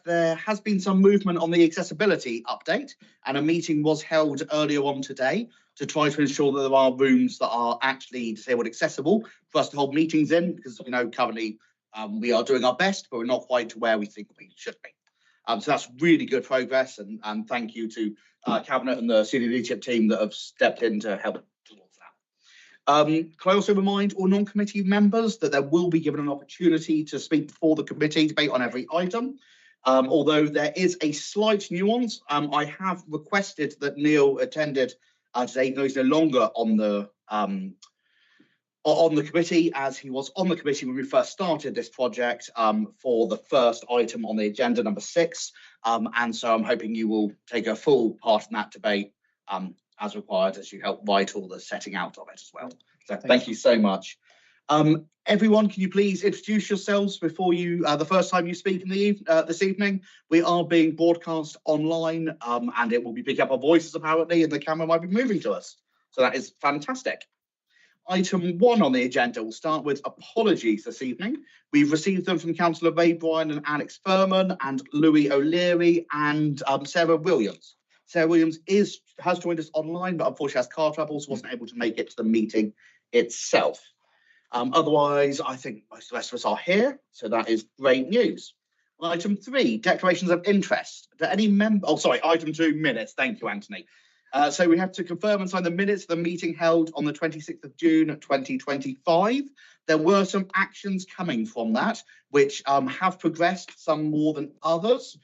there has been some movement on the accessibility update, and a meeting was held earlier on today to try to ensure that there are rooms that are actually disabled accessible for us to hold meetings in, because currently we are doing our best, but we're not quite to where we think we should be. So that's really good progress, and thank you to Cabinet and the senior leadership team that have stepped in to help towards that. Can I also remind all non-committee members that there will be given an opportunity to speak before the committee debate on every item. Although there is a slight nuance, I have requested that Neil attended today, though he's no longer on the committee, as he was on the committee when we first started this project for the first item on the agenda, number 6. And so I'm hoping you will take a full part in that debate as required, as you help write all the setting out of it as well. So thank you so much. Everyone, can you please introduce yourselves before you the first time you speak in the this evening? We are being broadcast online, and it will be picking up our voices apparently, and the camera might be moving to us. So that is fantastic. Item 1 on the agenda will start with apologies this evening. We've received them from Councillor Ray Bryan and Alex Furman and Louis O'Leary and Sarah Williams. Sarah Williams has joined us online, but unfortunately has car trouble, so wasn't able to make it to the meeting itself. Otherwise, I think most of the rest of us are here, so that is great news. Item 3, declarations of interest. Do any member? Oh, sorry, item 2, minutes. Thank you, Anthony. So we have to confirm and sign the minutes of the meeting held on the 26th of June 2025. There were some actions coming from that, which have progressed, some more than others.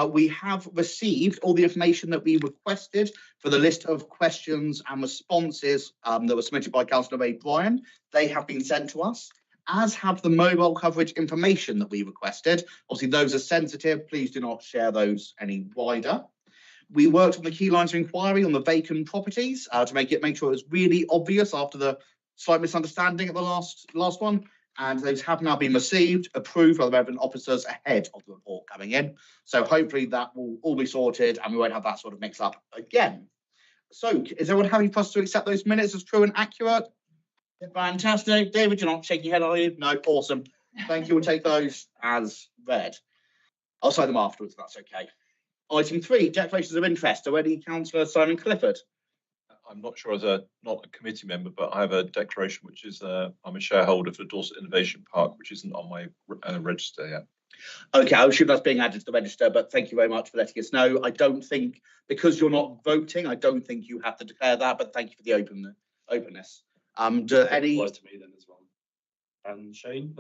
We have received all the information that we requested for the list of questions and responses that were submitted by Councillor Ray Bryan. They have been sent to us, as have the mobile coverage information that we requested. Obviously, those are sensitive. Please do not share those any wider. We worked on the key lines of inquiry on the vacant properties to make sure it was really obvious after the slight misunderstanding at the last one. And those have now been received, approved by the relevant officers ahead of the report coming in. So hopefully that will all be sorted and we won't have that sort of mix up again. So is everyone happy for us to accept those minutes as true and accurate? Fantastic. David, you're not shaking your head, are you? No, awesome. Thank you. We'll take those as read. I'll sign them afterwards if that's okay. Item 3, declarations of interest. Already, Councillor Simon Clifford. I'm not sure, not a committee member, but I have a declaration which is I'm a shareholder for Dorset Innovation Park, which isn't on my register yet. Okay, I assume that's being added to the register, but thank you very much for letting us know. I don't think, because you're not voting, I don't think you have to declare that, but thank you for the openness. Do any... Applies to me then as well. And Shane?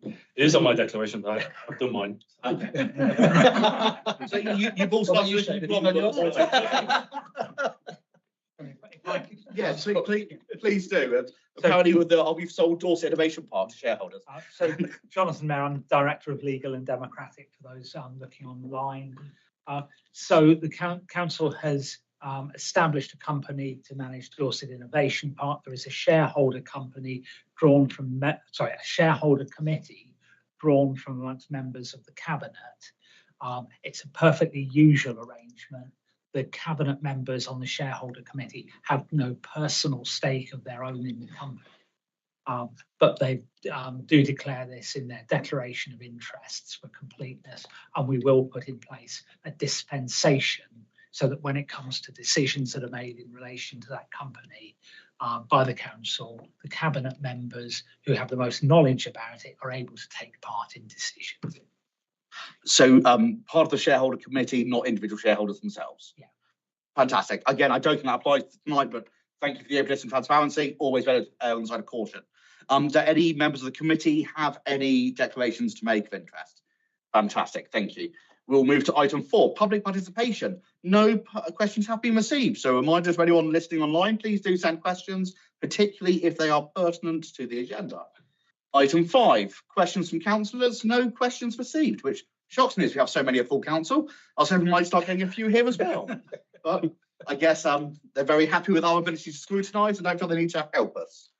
It is on my declaration, though. I've done mine. Okay. So you've all started using yeah, so please do. Apparently, we've sold Dorset Innovation Park to shareholders. So, Jonathan Mayer, I'm Director of Legal and Democratic for those looking online. So the council has established a company to manage Dorset Innovation Park. There is a shareholder company drawn from, a shareholder committee drawn from amongst members of the cabinet. It's a perfectly usual arrangement. The cabinet members on the shareholder committee have no personal stake of their own in the company, but they do declare this in their declaration of interests for completeness, and we will put in place a dispensation so that when it comes to decisions that are made in relation to that company by the council, the cabinet members who have the most knowledge about it are able to take part in decisions. So part of the shareholder committee, not individual shareholders themselves. Yeah. Fantastic. Again, I don't think that applies tonight, but thank you for the openness and transparency. Always better on the side of caution. Do any members of the committee have any declarations to make of interest? Fantastic. Thank you. We'll move to item 4, public participation. No questions have been received. So reminders for anyone listening online, please do send questions, particularly if they are pertinent to the agenda. Item 5, questions from councillors. No questions received, which shocks me as we have so many at full council. I was hoping we might start getting a few here as well. But I guess they're very happy with our ability to scrutinise and don't feel they need to help us.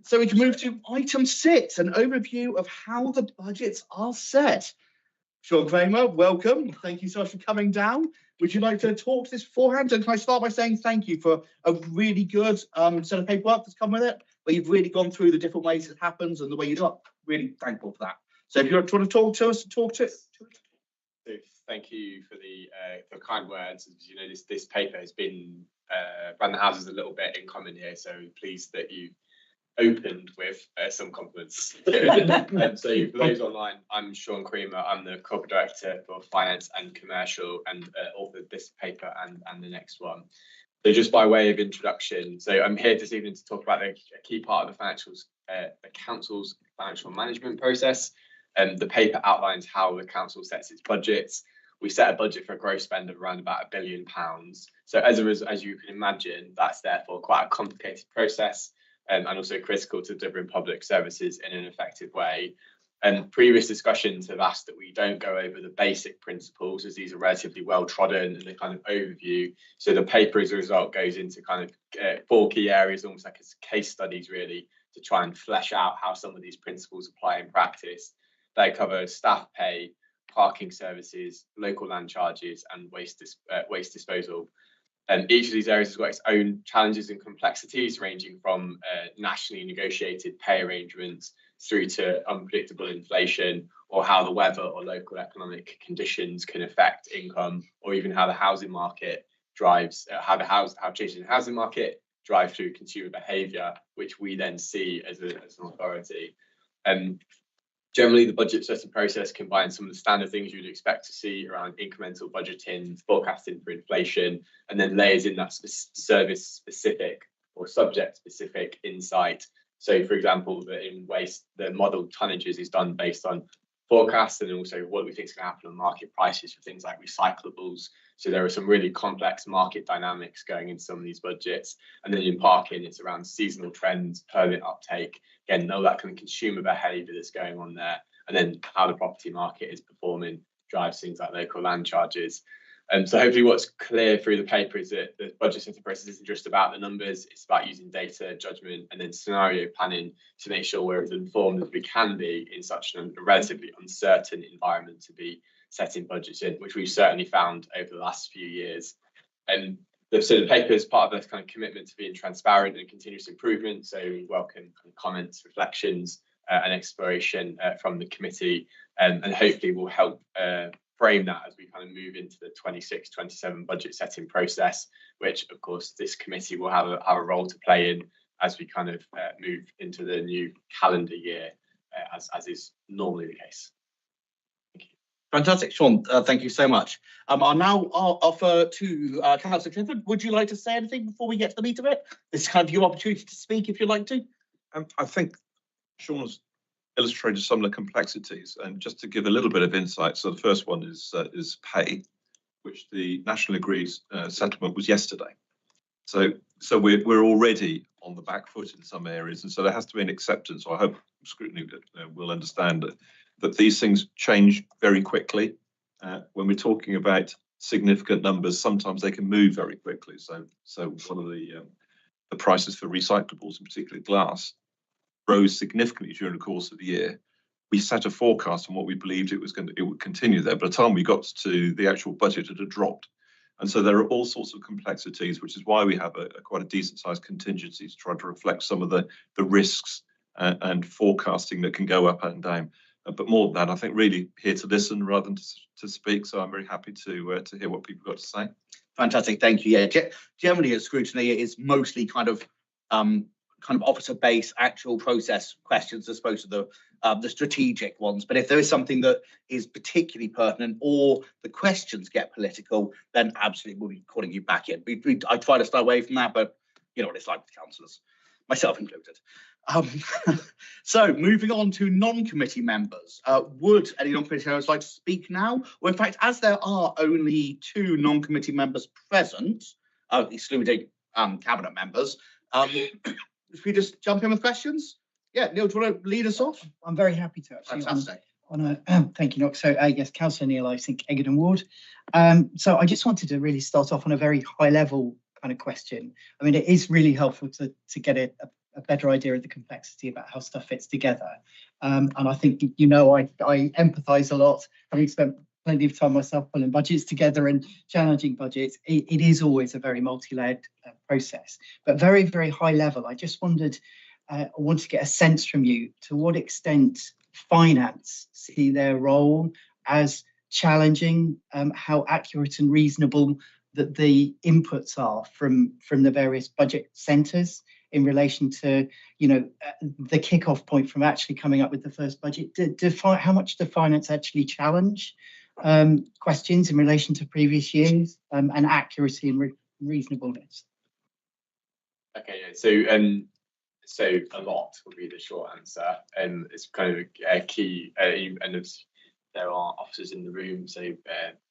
So we can move to item 6, an overview of how the budgets are set. Sean Kramer, welcome. Thank you so much for coming down. Would you like to talk to this beforehand? And can I start by saying thank you for a really good set of paperwork that's come with it, where you've really gone through the different ways it happens and the way you do it. Really thankful for that. So if you want to talk to us, talk to it. So thank you for the kind words. As you know, this paper has been run the houses a little bit in common here, so pleased that you opened with some compliments. So for those online, I'm Sean Creamer. I'm the corporate director for finance and commercial, and authored this paper and the next one. So just by way of introduction, so I'm here this evening to talk about a key part of the council's financial management process. The paper outlines how the council sets its budgets. We set a budget for a gross spend of around about £1 billion. So as you can imagine, that's therefore quite a complicated process, and also critical to delivering public services in an effective way. And previous discussions have asked that we don't go over the basic principles, as these are relatively well trodden and the kind of overview. So the paper, as a result, goes into kind of 4 key areas, almost like as case studies, really, to try and flesh out how some of these principles apply in practice. They cover staff pay, parking services, local land charges, and waste disposal. And each of these areas has got its own challenges and complexities, ranging from nationally negotiated pay arrangements through to unpredictable inflation, or how the weather or local economic conditions can affect income, or even how the housing market drives, how changes in the housing market drive through consumer behaviour, which we then see as an authority. Generally, the budget setting process combines some of the standard things you'd expect to see around incremental budgeting, forecasting for inflation, and then layers in that service-specific or subject-specific insight. So, for example, in waste, the modelled tonnages is done based on forecasts and also what we think is going to happen on market prices for things like recyclables. So there are some really complex market dynamics going into some of these budgets. And then in parking, it's around seasonal trends, permit uptake, again, know that kind of consumer behaviour that's going on there. And then how the property market is performing drives things like local land charges. So hopefully what's clear through the paper is that the budget setting process isn't just about the numbers, it's about using data, judgment, and then scenario planning to make sure we're as informed as we can be in such a relatively uncertain environment to be setting budgets in, which we've certainly found over the last few years. And so the paper is part of this kind of commitment to being transparent and continuous improvement. So we welcome comments, reflections, and exploration from the committee, and hopefully will help frame that as we kind of move into the 26-27 budget setting process, which of course this committee will have a role to play in as we kind of move into the new calendar year, as is normally the case. Thank you. Fantastic, Sean. Thank you so much. I'll now offer to Councillor Clifford. Would you like to say anything before we get to the meat of it? This is kind of your opportunity to speak if you'd like to. I think Sean's illustrated some of the complexities, and just to give a little bit of insight. So the first one is pay, which the national agreed settlement was yesterday. So we're already on the back foot in some areas, and so there has to be an acceptance. So I hope Scrutiny will understand that these things change very quickly. When we're talking about significant numbers, sometimes they can move very quickly. So one of the prices for recyclables, in particular glass, rose significantly during the course of the year. We set a forecast on what we believed it would continue there. By the time we got to the actual budget, it had dropped. And so there are all sorts of complexities, which is why we have quite a decent sized contingency to try to reflect some of the risks and forecasting that can go up and down. But more than that, I think really here to listen rather than to speak. So I'm very happy to hear what people got to say. Fantastic, thank you. Yeah, generally at Scrutiny, it is mostly kind of officer-based actual process questions as opposed to the strategic ones. But if there is something that is particularly pertinent or the questions get political, then absolutely we'll be calling you back in. I try to stay away from that, but you know what it's like with councillors, myself included. So moving on to non-committee members. Would any non-committee members like to speak now? Or in fact, as there are only 2 non-committee members present, excluding cabinet members, if we just jump in with questions? Yeah, Neil, do you want to lead us off? I'm very happy to actually. Fantastic. Thank you, Nock. So yes, Councillor Neil, I think Egerton Ward. So I just wanted to really start off on a very high level kind of question. I mean, it is really helpful to get a better idea of the complexity about how stuff fits together. And I think, you know, I empathise a lot, having spent plenty of time myself pulling budgets together and challenging budgets. It is always a very multi-layered process, but very, very high level. I just wondered, I want to get a sense from you to what extent finance see their role as challenging how accurate and reasonable that the inputs are from the various budget centres in relation to, you know, the kick-off point from actually coming up with the first budget? How much do finance actually challenge questions in relation to previous years, and accuracy and reasonableness? Okay, yeah. So a lot would be the short answer. It's kind of a key, and there are officers in the room. So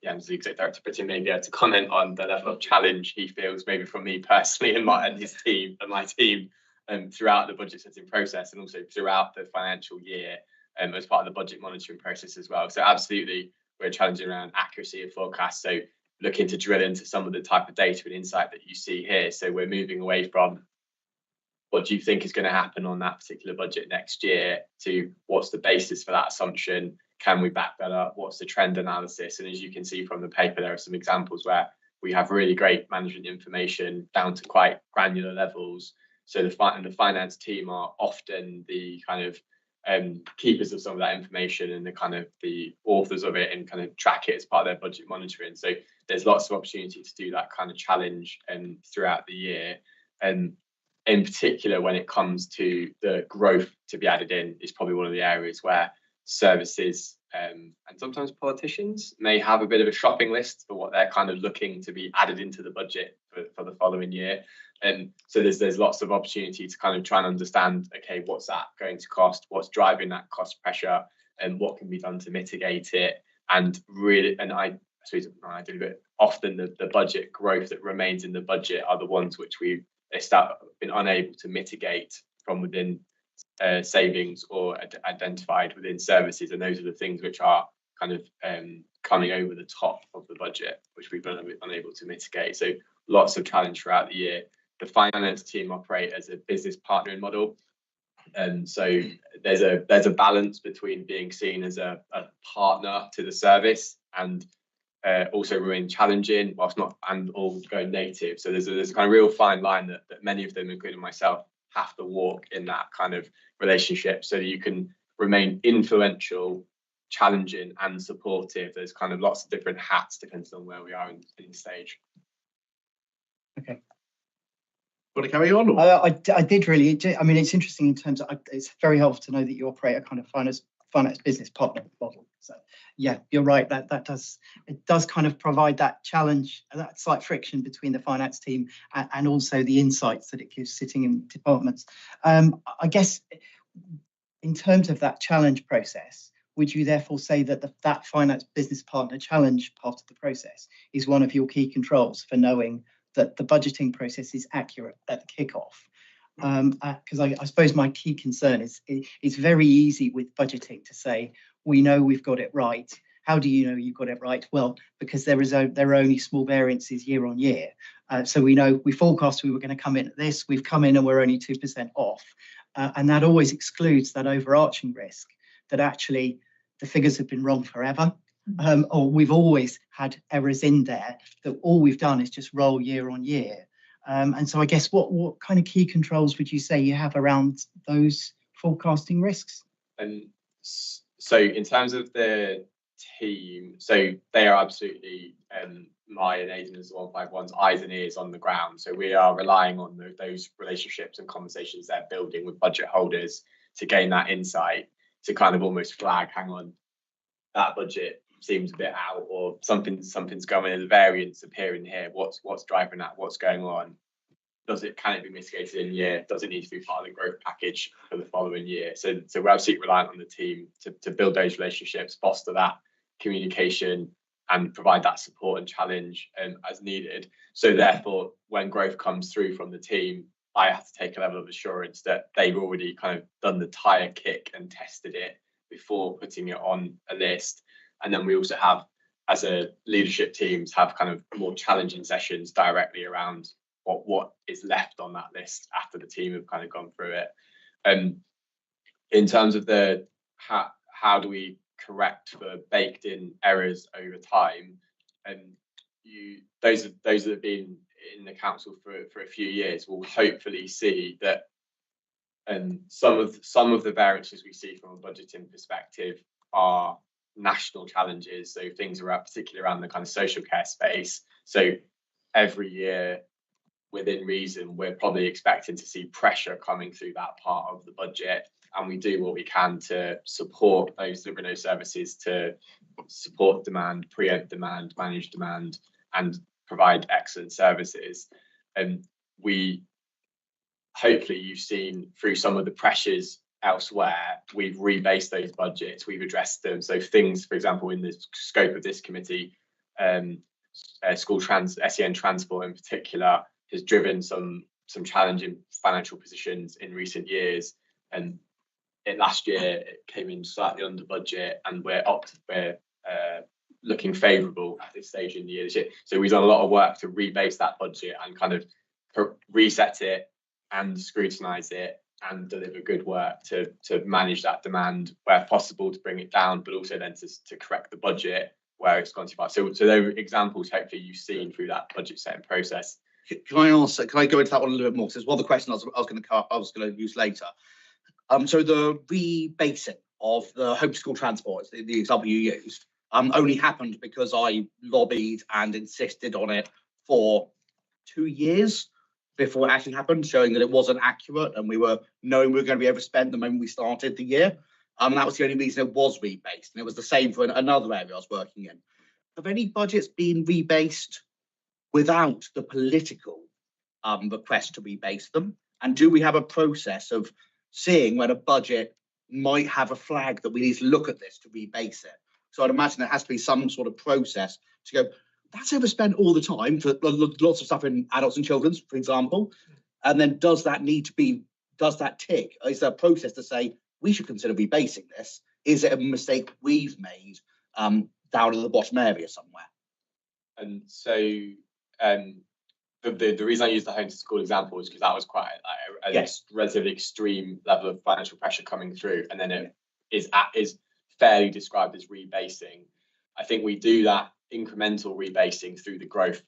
yeah, as the exec director, Pretty may be able to comment on the level of challenge he feels, maybe from me personally and my team, throughout the budget setting process, and also throughout the financial year, as part of the budget monitoring process as well. So absolutely, we're challenging around accuracy of forecasts. So looking to drill into some of the type of data and insight that you see here. So we're moving away from what do you think is going to happen on that particular budget next year to what's the basis for that assumption? Can we back that up? What's the trend analysis? And as you can see from the paper, there are some examples where we have really great management information down to quite granular levels. So the finance team are often the kind of keepers of some of that information and the kind of the authors of it, and kind of track it as part of their budget monitoring. So there's lots of opportunity to do that kind of challenge throughout the year. And in particular, when it comes to the growth to be added in, is probably one of the areas where services and sometimes politicians may have a bit of a shopping list for what they're kind of looking to be added into the budget for the following year. And so there's lots of opportunity to kind of try and understand, okay, what's that going to cost? What's driving that cost pressure? And what can be done to mitigate it? And really, and I suppose I do a bit often the budget growth that remains in the budget are the ones which we've been unable to mitigate from within savings or identified within services, and those are the things which are kind of coming over the top of the budget, which we've been unable to mitigate. So lots of challenge throughout the year. The finance team operate as a business partnering model, and so there's a balance between being seen as a partner to the service and also remain challenging whilst not and all going native. So there's a kind of real fine line that many of them, including myself, have to walk in that kind of relationship so that you can remain influential, challenging and supportive. There's kind of lots of different hats depending on where we are in the stage. Okay. Want to carry on? Or? I did really. I mean, it's interesting in terms of, it's very helpful to know that you operate a kind of finance business partner model. So yeah, you're right. That does kind of provide that challenge, that slight friction between the finance team and also the insights that it gives sitting in departments. I guess in terms of that challenge process, would you therefore say that that finance business partner challenge part of the process is one of your key controls for knowing that the budgeting process is accurate at the kickoff? Because I suppose my key concern is it's very easy with budgeting to say, we know we've got it right. How do you know you've got it right? Well, because there are only small variances year on year. So we know we forecast we were going to come in at this, we've come in and we're only 2% off. And that always excludes that overarching risk that actually the figures have been wrong forever. Or we've always had errors in there that all we've done is just roll year on year. And so I guess what kind of key controls would you say you have around those forecasting risks? So in terms of the team, so they are absolutely my and Aidan's 151's eyes and ears on the ground. So we are relying on those relationships and conversations they're building with budget holders to gain that insight, to kind of almost flag, hang on, that budget seems a bit out, or something's going, there's a variance appearing here. What's driving that? What's going on? Can it be mitigated in a year? Does it need to be part of the growth package for the following year? So we're absolutely reliant on the team to build those relationships, foster that communication, and provide that support and challenge as needed. So therefore, when growth comes through from the team, I have to take a level of assurance that they've already kind of done the tire kick and tested it before putting it on a list. And then we also have, as a leadership teams, have kind of more challenging sessions directly around what is left on that list after the team have kind of gone through it. In terms of the how do we correct for baked in errors over time, and those that have been in the council for a few years will hopefully see that some of the variances we see from a budgeting perspective are national challenges, so things around, particularly around the kind of social care space. So every year, within reason, we're probably expecting to see pressure coming through that part of the budget, and we do what we can to support those delivery services, to support demand, preempt demand, manage demand, and provide excellent services. And we, hopefully you've seen through some of the pressures elsewhere, we've rebased those budgets, we've addressed them. So things, for example, in the scope of this committee, SEN transport in particular has driven some challenging financial positions in recent years, and last year it came in slightly under budget, and we're looking favourable at this stage in the year. So we've done a lot of work to rebase that budget and kind of reset it and scrutinise it and deliver good work to manage that demand where possible, to bring it down, but also then to correct the budget where it's gone too far. So there are examples hopefully you've seen through that budget setting process. Can I go into that one a little bit more? Because there's one of the questions I was going to use later. So the rebasing of the homeschool transport, the example you used, only happened because I lobbied and insisted on it for 2 years before it actually happened, showing that it wasn't accurate, and we were knowing we were going to be overspent the moment we started the year. And that was the only reason it was rebased. And it was the same for another area I was working in. Have any budgets been rebased without the political request to rebase them? And do we have a process of seeing when a budget might have a flag that we need to look at this to rebase it? So I'd imagine there has to be some sort of process to go, that's overspent all the time for lots of stuff in adults and children's, for example. And then does that tick? Is there a process to say, we should consider rebasing this? Is it a mistake we've made down in the bottom area somewhere? And so the reason I used the home to school example is because that was quite a relatively extreme level of financial pressure coming through, and then it is fairly described as rebasing. I think we do that incremental rebasing through the growth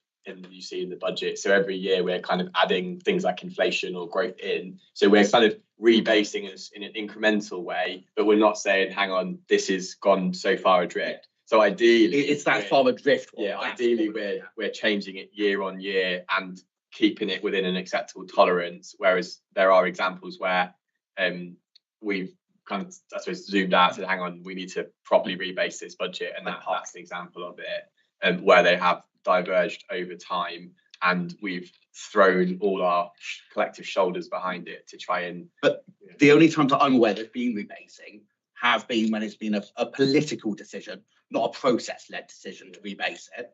you see in the budget. So every year we're kind of adding things like inflation or growth in. So we're kind of rebasing us in an incremental way, but we're not saying, hang on, this has gone so far adrift. So ideally, it's that far adrift. Yeah, ideally we're changing it year on year and keeping it within an acceptable tolerance. Whereas there are examples where we've kind of, I suppose, zoomed out and said, hang on, we need to properly rebase this budget, and that's an example of it, where they have diverged over time, and we've thrown all our collective shoulders behind it to try and. But the only times that I'm aware there's been rebasing have been when it's been a political decision, not a process-led decision to rebase it.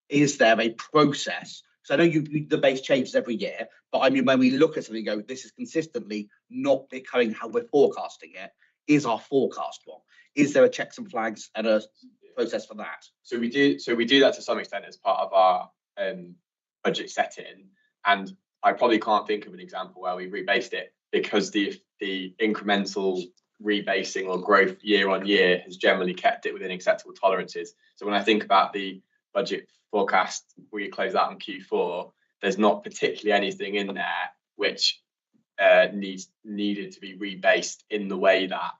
Is there a process? So I know the base changes every year, but I mean, when we look at something and go, this is consistently not becoming how we're forecasting it, is our forecast wrong? Is there a checks and flags and a process for that? So we do that to some extent as part of our budget setting, and I probably can't think of an example where we rebased it, because the incremental rebasing or growth year on year has generally kept it within acceptable tolerances. So when I think about the budget forecast we close out in Q4, there's not particularly anything in there which needed to be rebased in the way that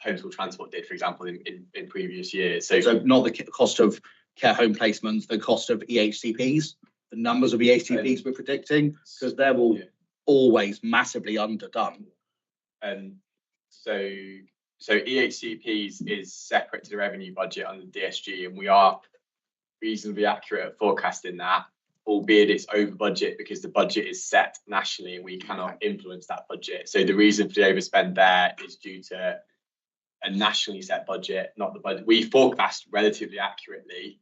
homeschool transport did, for example, in previous years. So not the cost of care home placements, the cost of EHCPs, the numbers of EHCPs we're predicting, because they're all always massively underdone. And so EHCPs is separate to the revenue budget under DSG, and we are reasonably accurate at forecasting that, albeit it's over budget because the budget is set nationally and we cannot influence that budget. So the reason for the overspend there is due to a nationally set budget, not the budget. We forecast relatively accurately,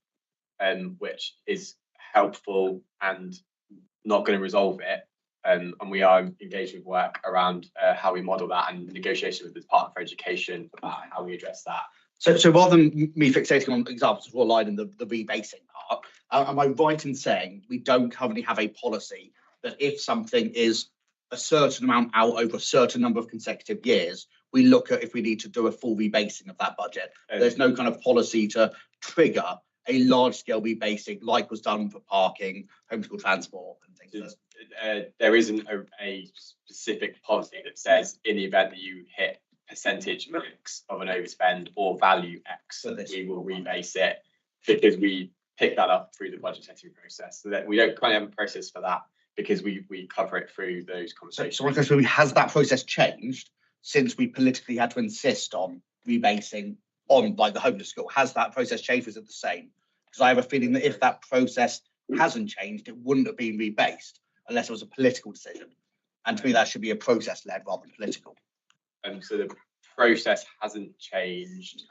which is helpful and not going to resolve it. And we are engaged with work around how we model that, and negotiation with the Department for Education about how we address that. So rather than me fixating on examples of line in the rebasing part, am I right in saying we don't currently have a policy that if something is a certain amount out over a certain number of consecutive years, we look at if we need to do a full rebasing of that budget? There's no kind of policy to trigger a large-scale rebasing like was done for parking, homeschool transport and things. There isn't a specific policy that says in the event that you hit percentage X of an overspend or value X, For this. we will rebase it because we pick that up through the budget setting process. So that we don't kind of have a process for that because we cover it through those conversations. So one question, has that process changed since we politically had to insist on rebasing on like the homeless school? Has that process changed? Or is it the same? Because I have a feeling that if that process hasn't changed, it wouldn't have been rebased unless it was a political decision. And to me, that should be a process led rather than political. And so the process hasn't changed,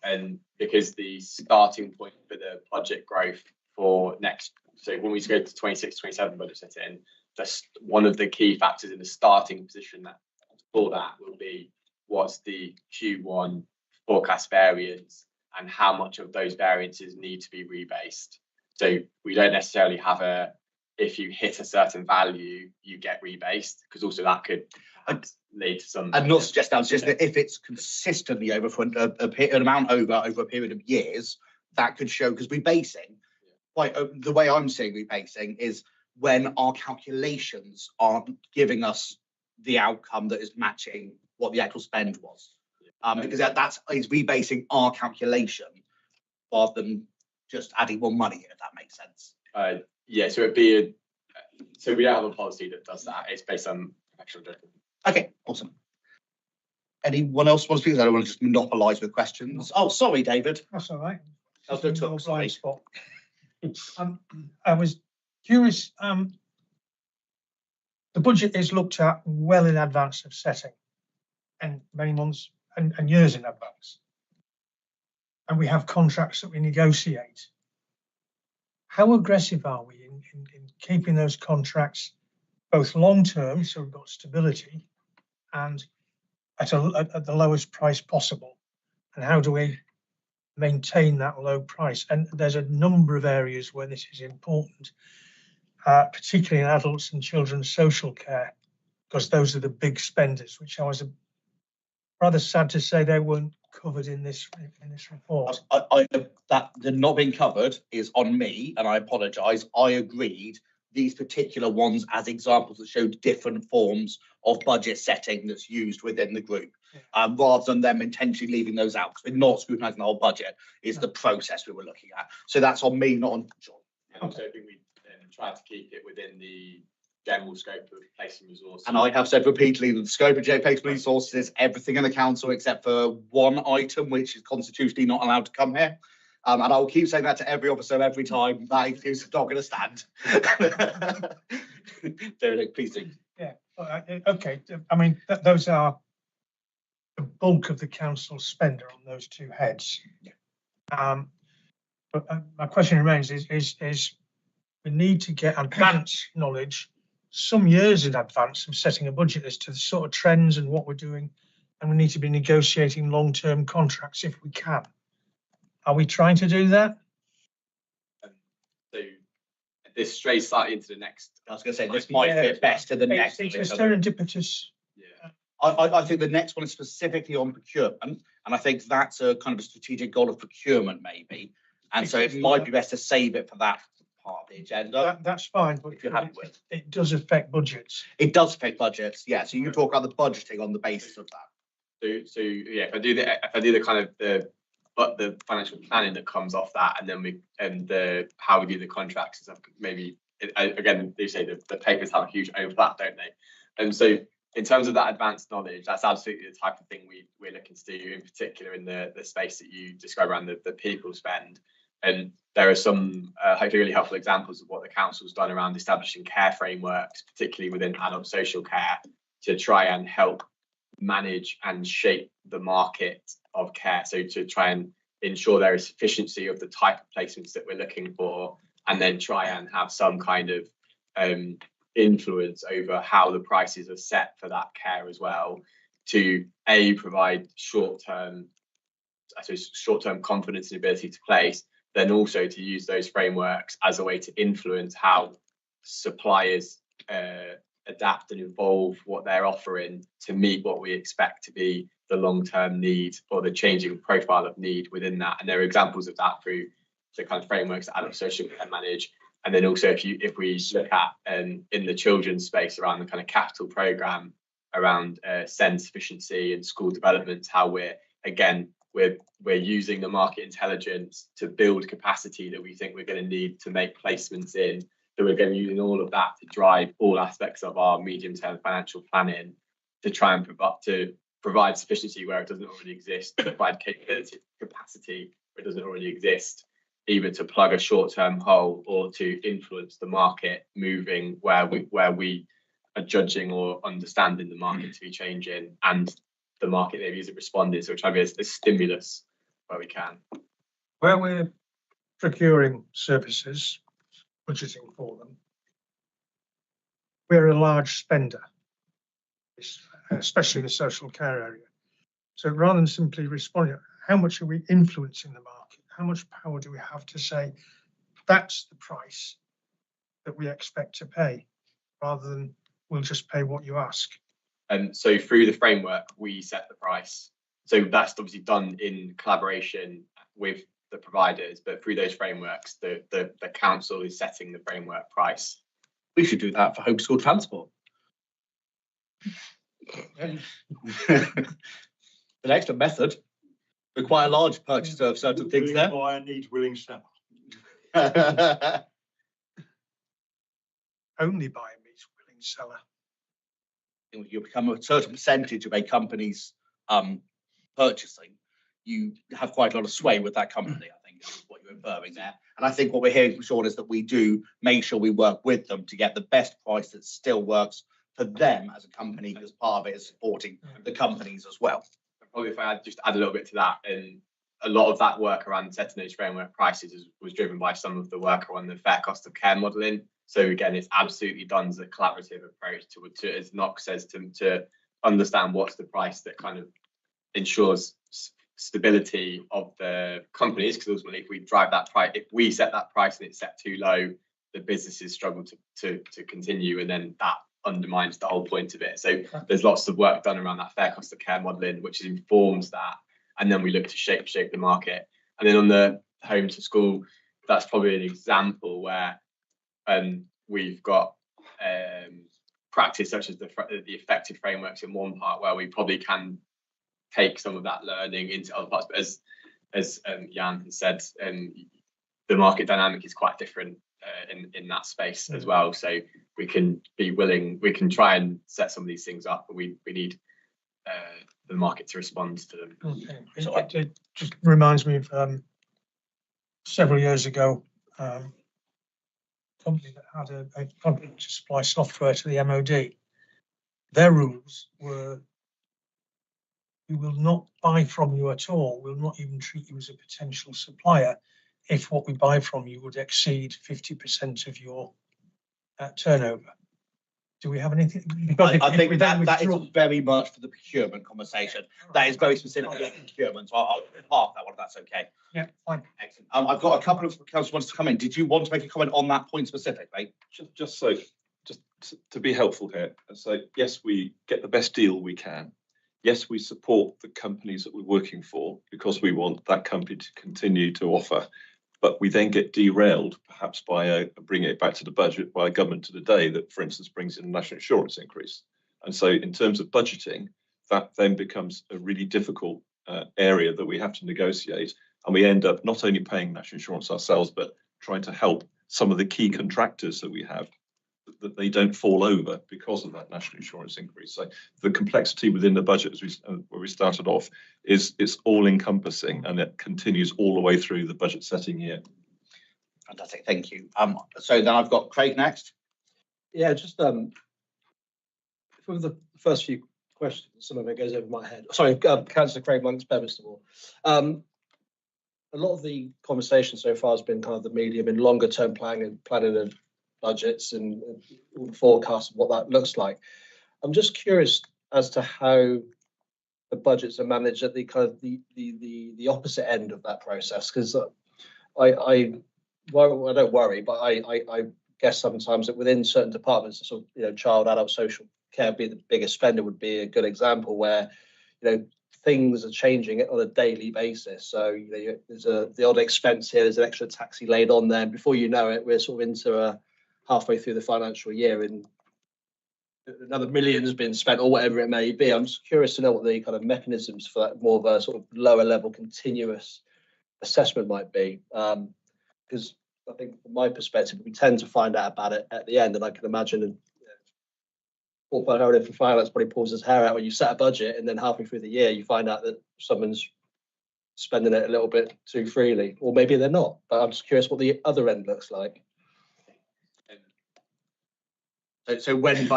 and because the starting point for the budget growth for next, so when we go to 26-27 budget setting, that's one of the key factors in the starting position that for that will be what's the Q1 forecast variance and how much of those variances need to be rebased. So we don't necessarily have a, if you hit a certain value, you get rebased, because also that could lead to some. I'm not suggesting, it's just that if it's consistently over for an amount over a period of years, that could show, because rebasing, like the way I'm seeing rebasing is when our calculations aren't giving us the outcome that is matching what the actual spend was. Because that's rebasing our calculation rather than just adding more money in, if that makes sense. Yeah, so it'd be so we don't have a policy that does that. It's based on professional judgment. Okay, awesome. Anyone else want to speak? I don't want to just monopolise with questions. Oh, sorry, David. That's all right. That was no Just a talk, sorry. blind spot. I was curious. The budget is looked at well in advance of setting, and many months and years in advance. And we have contracts that we negotiate. How aggressive are we in keeping those contracts both long term, so we've got stability, and at the lowest price possible? And how do we maintain that low price? And there's a number of areas where this is important, particularly in adults and children's social care, because those are the big spenders, which I was rather sad to say they weren't covered in this report. That they're not being covered is on me, and I apologise. I agreed these particular ones as examples that showed different forms of budget setting that's used within the group, rather than them intentionally leaving those out, because we're not scrutinising the whole budget. It's the process we were looking at. So that's on me, not on John. And also, I think we tried to keep it within the general scope of placing resources. And I have said repeatedly that the scope of JPA's resources is everything in the council except for one item, which is constitutionally not allowed to come here. And I will keep saying that to every officer every time. That excuse is not going to stand. Derek, please do. Yeah, okay. I mean, those are the bulk of the council spender on those two heads. But my question remains: is we need to get advance knowledge some years in advance of setting a budget as to the sort of trends and what we're doing, and we need to be negotiating long-term contracts if we can. Are we trying to do that? So this strays slightly into the next. I was going to say this might fit best to the next. It's a serendipitous. Yeah. I think the next one is specifically on procurement, and I think that's a kind of a strategic goal of procurement, maybe. And so it might be best to save it for that part of the agenda. That's fine, but If you're happy with it does affect budgets. it does affect budgets, yeah. So you can talk about the budgeting on the basis of that. So yeah, if I do the kind of the financial planning that comes off that, and then the how we do the contracts and stuff, maybe again they say the papers have a huge overlap, don't they? And so in terms of that advanced knowledge, that's absolutely the type of thing we're looking to do, in particular in the space that you describe around the people spend. And there are some hopefully really helpful examples of what the council's done around establishing care frameworks, particularly within adult social care, to try and help manage and shape the market of care. So to try and ensure there is sufficiency of the type of placements that we're looking for, and then try and have some kind of influence over how the prices are set for that care as well, to provide short-term confidence and ability to place, then also to use those frameworks as a way to influence how suppliers adapt and evolve what they're offering to meet what we expect to be the long-term need or the changing profile of need within that. And there are examples of that through the kind of frameworks that adult social care manage. And then also if we look at in the children's space around the kind of capital programme around SEND sufficiency and school development, how we're using the market intelligence to build capacity that we think we're going to need to make placements in. So we're going to be using all of that to drive all aspects of our medium-term financial planning to try and provide sufficiency where it doesn't already exist, provide capacity where it doesn't already exist, either to plug a short-term hole or to influence the market moving where we are judging or understanding the market to be changing and the market maybe isn't responding. So we're trying to be a stimulus where we can. Where we're procuring services, budgeting for them, we're a large spender, especially in the social care area. So rather than simply responding, how much are we influencing the market? How much power do we have to say that's the price that we expect to pay, rather than we'll just pay what you ask? So through the framework, we set the price. So that's obviously done in collaboration with the providers, but through those frameworks, the council is setting the framework price. We should do that for homeschool transport. An extra method. We're quite a large purchaser of certain things there. Buyer needs willing seller. Only buyer meets willing seller. You become a certain percentage of a company's purchasing, you have quite a lot of sway with that company, I think is what you're inferring there. And I think what we're hearing from Sean is that we do make sure we work with them to get the best price that still works for them as a company, because part of it is supporting the companies as well. Probably if I just add a little bit to that, and a lot of that work around setting those framework prices was driven by some of the work around the fair cost of care modelling. So again, it's absolutely done as a collaborative approach to as Knox says, to understand what's the price that kind of ensures stability of the companies, because ultimately if we drive that price, if we set that price and it's set too low, the businesses struggle to continue, and then that undermines the whole point of it. So there's lots of work done around that fair cost of care modelling, which informs that, and then we look to shape the market. And then on the home to school, that's probably an example where we've got practice such as the effective frameworks in one part where we probably can take some of that learning into other parts. But as Jan has said, the market dynamic is quite different in that space as well. So we can try and set some of these things up, but we need the market to respond to them. Okay. So it just reminds me of several years ago, a company that had a contract to supply software to the MOD. Their rules were, we will not buy from you at all. We'll not even treat you as a potential supplier if what we buy from you would exceed 50% of your turnover. Do we have anything? I think that is very much for the procurement conversation. That is very specific to procurement. So I'll park that one if that's okay. Yeah, fine. Excellent. I've got a couple of councillors wants to come in. Did you want to make a comment on that point specifically? Just to be helpful here, so yes, we get the best deal we can. Yes, we support the companies that we're working for because we want that company to continue to offer. But we then get derailed, perhaps by bringing it back to the budget by a government today that, for instance, brings in a national insurance increase. And so in terms of budgeting, that then becomes a really difficult area that we have to negotiate. And we end up not only paying national insurance ourselves, but trying to help some of the key contractors that we have, that they don't fall over because of that national insurance increase. So the complexity within the budget, as where we started off, it's all encompassing, and it continues all the way through the budget setting year. Fantastic, thank you. So then I've got Craig next. Yeah, just for the first few questions, some of it goes over my head. Sorry, Councillor Craig Monks, Bedminster Ward. A lot of the conversation so far has been kind of the medium and longer term planning and budgets and all the forecasts of what that looks like. I'm just curious as to how the budgets are managed at the kind of the opposite end of that process, because I don't worry, but I guess sometimes that within certain departments, sort of, child, adult, social care be the biggest spender would be a good example where, things are changing on a daily basis. So, there's the odd expense here, there's an extra taxi laid on there. Before you know it, we're sort of into halfway through the financial year, and another million has been spent or whatever it may be. I'm just curious to know what the kind of mechanisms for that more of a sort of lower level continuous assessment might be. Because I think from my perspective, we tend to find out about it at the end, and I can imagine Paul Owner from finance probably pulls his hair out when you set a budget and then halfway through the year you find out that someone's spending it a little bit too freely, or maybe they're not. But I'm just curious what the other end looks like. So when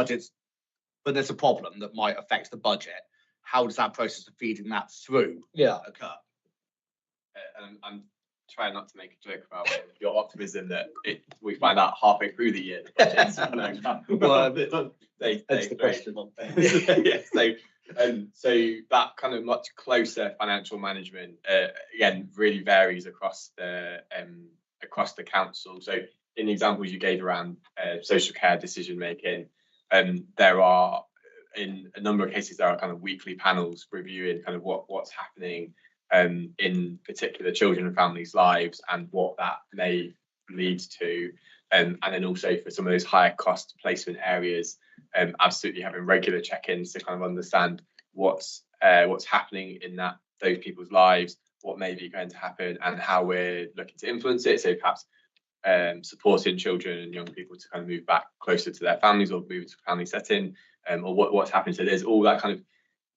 there's a problem that might affect the budget, how does that process of feeding that through occur? I'm trying not to make a joke about your optimism that we find out halfway through the year. That's the question. So that kind of much closer financial management again really varies across the council. So in the examples you gave around social care decision making, there are in a number of cases there are kind of weekly panels reviewing kind of what's happening in particular children and families' lives and what that may lead to, and then also for some of those higher cost placement areas, absolutely having regular check-ins to kind of understand what's happening in those people's lives, what may be going to happen, and how we're looking to influence it. So perhaps supporting children and young people to kind of move back closer to their families or move to a family setting, or what's happening. So there's all that kind of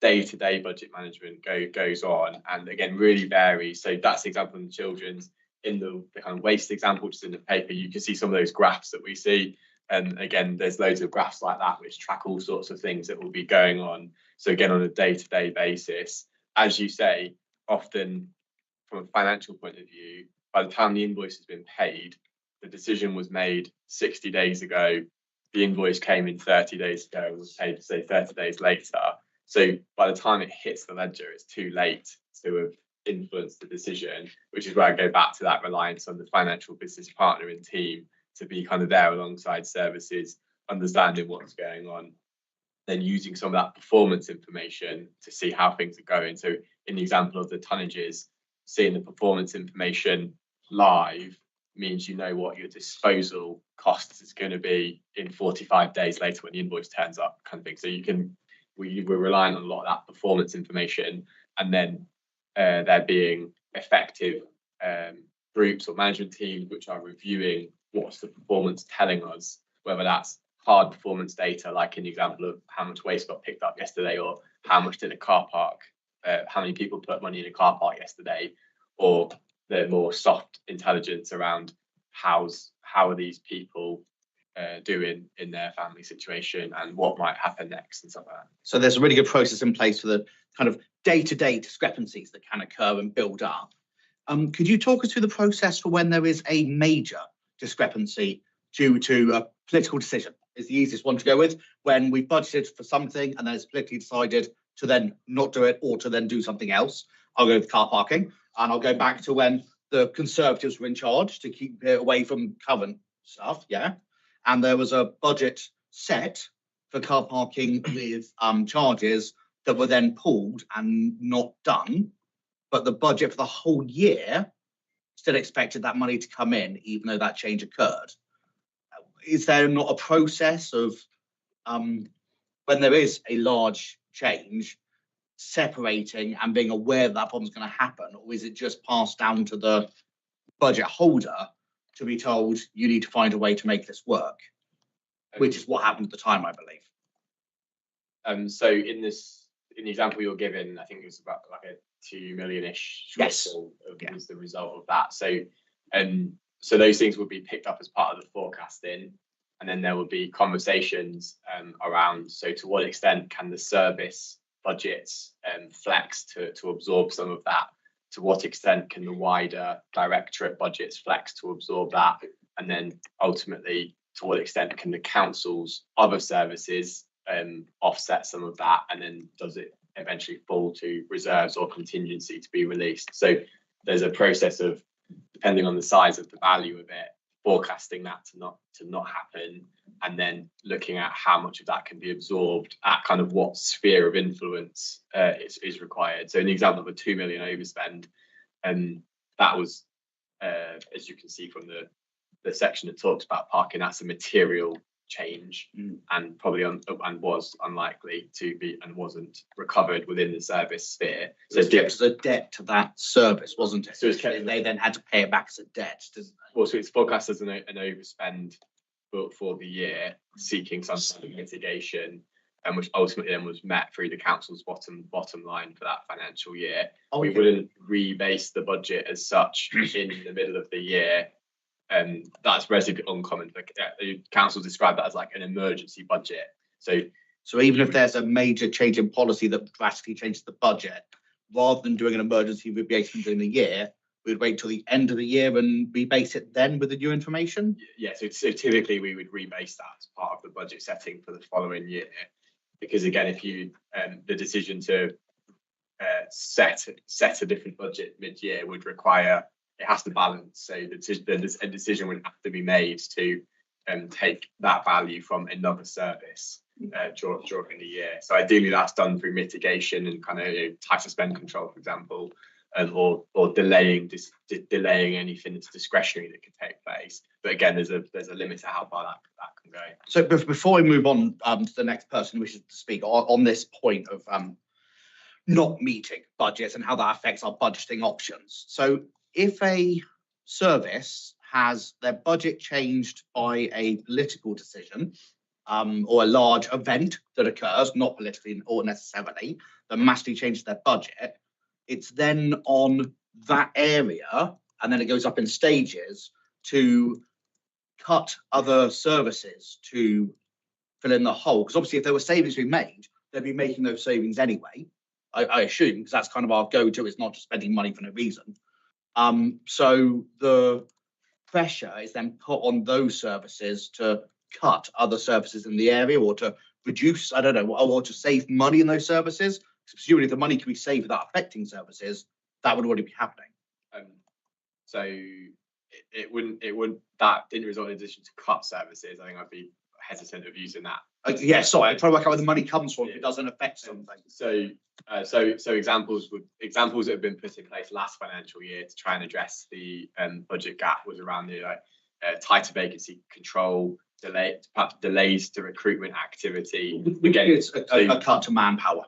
day-to-day budget management goes on, and again really varies. So that's the example in the children's. In the kind of waste example, which is in the paper, you can see some of those graphs that we see, and again there's loads of graphs like that which track all sorts of things that will be going on. So again, on a day-to-day basis, as you say, often from a financial point of view, by the time the invoice has been paid, the decision was made 60 days ago, the invoice came in 30 days ago and was paid, say, 30 days later. So by the time it hits the ledger, it's too late to have influenced the decision, which is where I go back to that reliance on the financial business partner and team to be kind of there alongside services, understanding what's going on, then using some of that performance information to see how things are going. So in the example of the tonnages, seeing the performance information live means you know what your disposal cost is going to be in 45 days later when the invoice turns up, kind of thing. So we're relying on a lot of that performance information, and then there being effective groups or management teams which are reviewing what's the performance telling us, whether that's hard performance data, like in the example of how much waste got picked up yesterday, or how much did a car park, how many people put money in a car park yesterday, or the more soft intelligence around how are these people doing in their family situation and what might happen next and stuff like that. So there's a really good process in place for the kind of day-to-day discrepancies that can occur and build up. Could you talk us through the process for when there is a major discrepancy due to a political decision? Is the easiest one to go with, when we've budgeted for something and then it's politically decided to then not do it or to then do something else. I'll go with car parking, and I'll go back to when the Conservatives were in charge to keep it away from current stuff, and there was a budget set for car parking with charges that were then pulled and not done, but the budget for the whole year still expected that money to come in, even though that change occurred. Is there not a process of, when there is a large change, separating and being aware that problem's going to happen, or is it just passed down to the budget holder to be told you need to find a way to make this work, which is what happened at the time, I believe? So in the example you're given, I think it was about like a 2 million-ish shortfall was the result of that. So so those things would be picked up as part of the forecasting, and then there would be conversations around, so to what extent can the service budgets flex to absorb some of that? To what extent can the wider directorate budgets flex to absorb that? And then ultimately, to what extent can the council's other services offset some of that? And then does it eventually fall to reserves or contingency to be released? So there's a process of, depending on the size of the value of it, forecasting that to not happen, and then looking at how much of that can be absorbed at kind of what sphere of influence is required. So in the example of a 2 million overspend, that was, as you can see from the section that talks about parking, that's a material change and probably and was unlikely to be and wasn't recovered within the service sphere. So it was a debt to that service, wasn't it? So it's kept, they then had to pay it back as a debt, doesn't it? Well, so it's forecast as an overspend for the year, seeking some sort of mitigation, and which ultimately then was met through the council's bottom line for that financial year. We wouldn't rebase the budget as such in the middle of the year. That's relatively uncommon. The council described that as like an emergency budget. So even if there's a major change in policy that drastically changes the budget, rather than doing an emergency rebasement during the year, we'd wait till the end of the year and rebase it then with the new information? Yeah, so typically we would rebase that as part of the budget setting for the following year. Because again, if you the decision to set a different budget mid-year would require, it has to balance. So a decision would have to be made to take that value from another service during the year. So ideally that's done through mitigation and kind of tighter spend control, for example, or delaying anything that's discretionary that could take place. But again, there's a limit to how far that can go. So before we move on to the next person who wishes to speak on this point of not meeting budgets and how that affects our budgeting options. So if a service has their budget changed by a political decision or a large event that occurs, not politically or necessarily, that massively changes their budget, it's then on that area, and then it goes up in stages to cut other services to fill in the hole. Because obviously if there were savings being made, they'd be making those savings anyway, I assume, because that's kind of our go-to. It's not just spending money for no reason. So the pressure is then put on those services to cut other services in the area or to reduce, I don't know, or to save money in those services. Presumably if the money can be saved without affecting services, that would already be happening. So it wouldn't, that didn't result in a decision to cut services. I think I'd be hesitant of using that. Yeah, sorry, I'm trying to work out where the money comes from if it doesn't affect something. So examples that have been put in place last financial year to try and address the budget gap was around the tighter vacancy control, delays to recruitment activity. Again, it's a cut to manpower.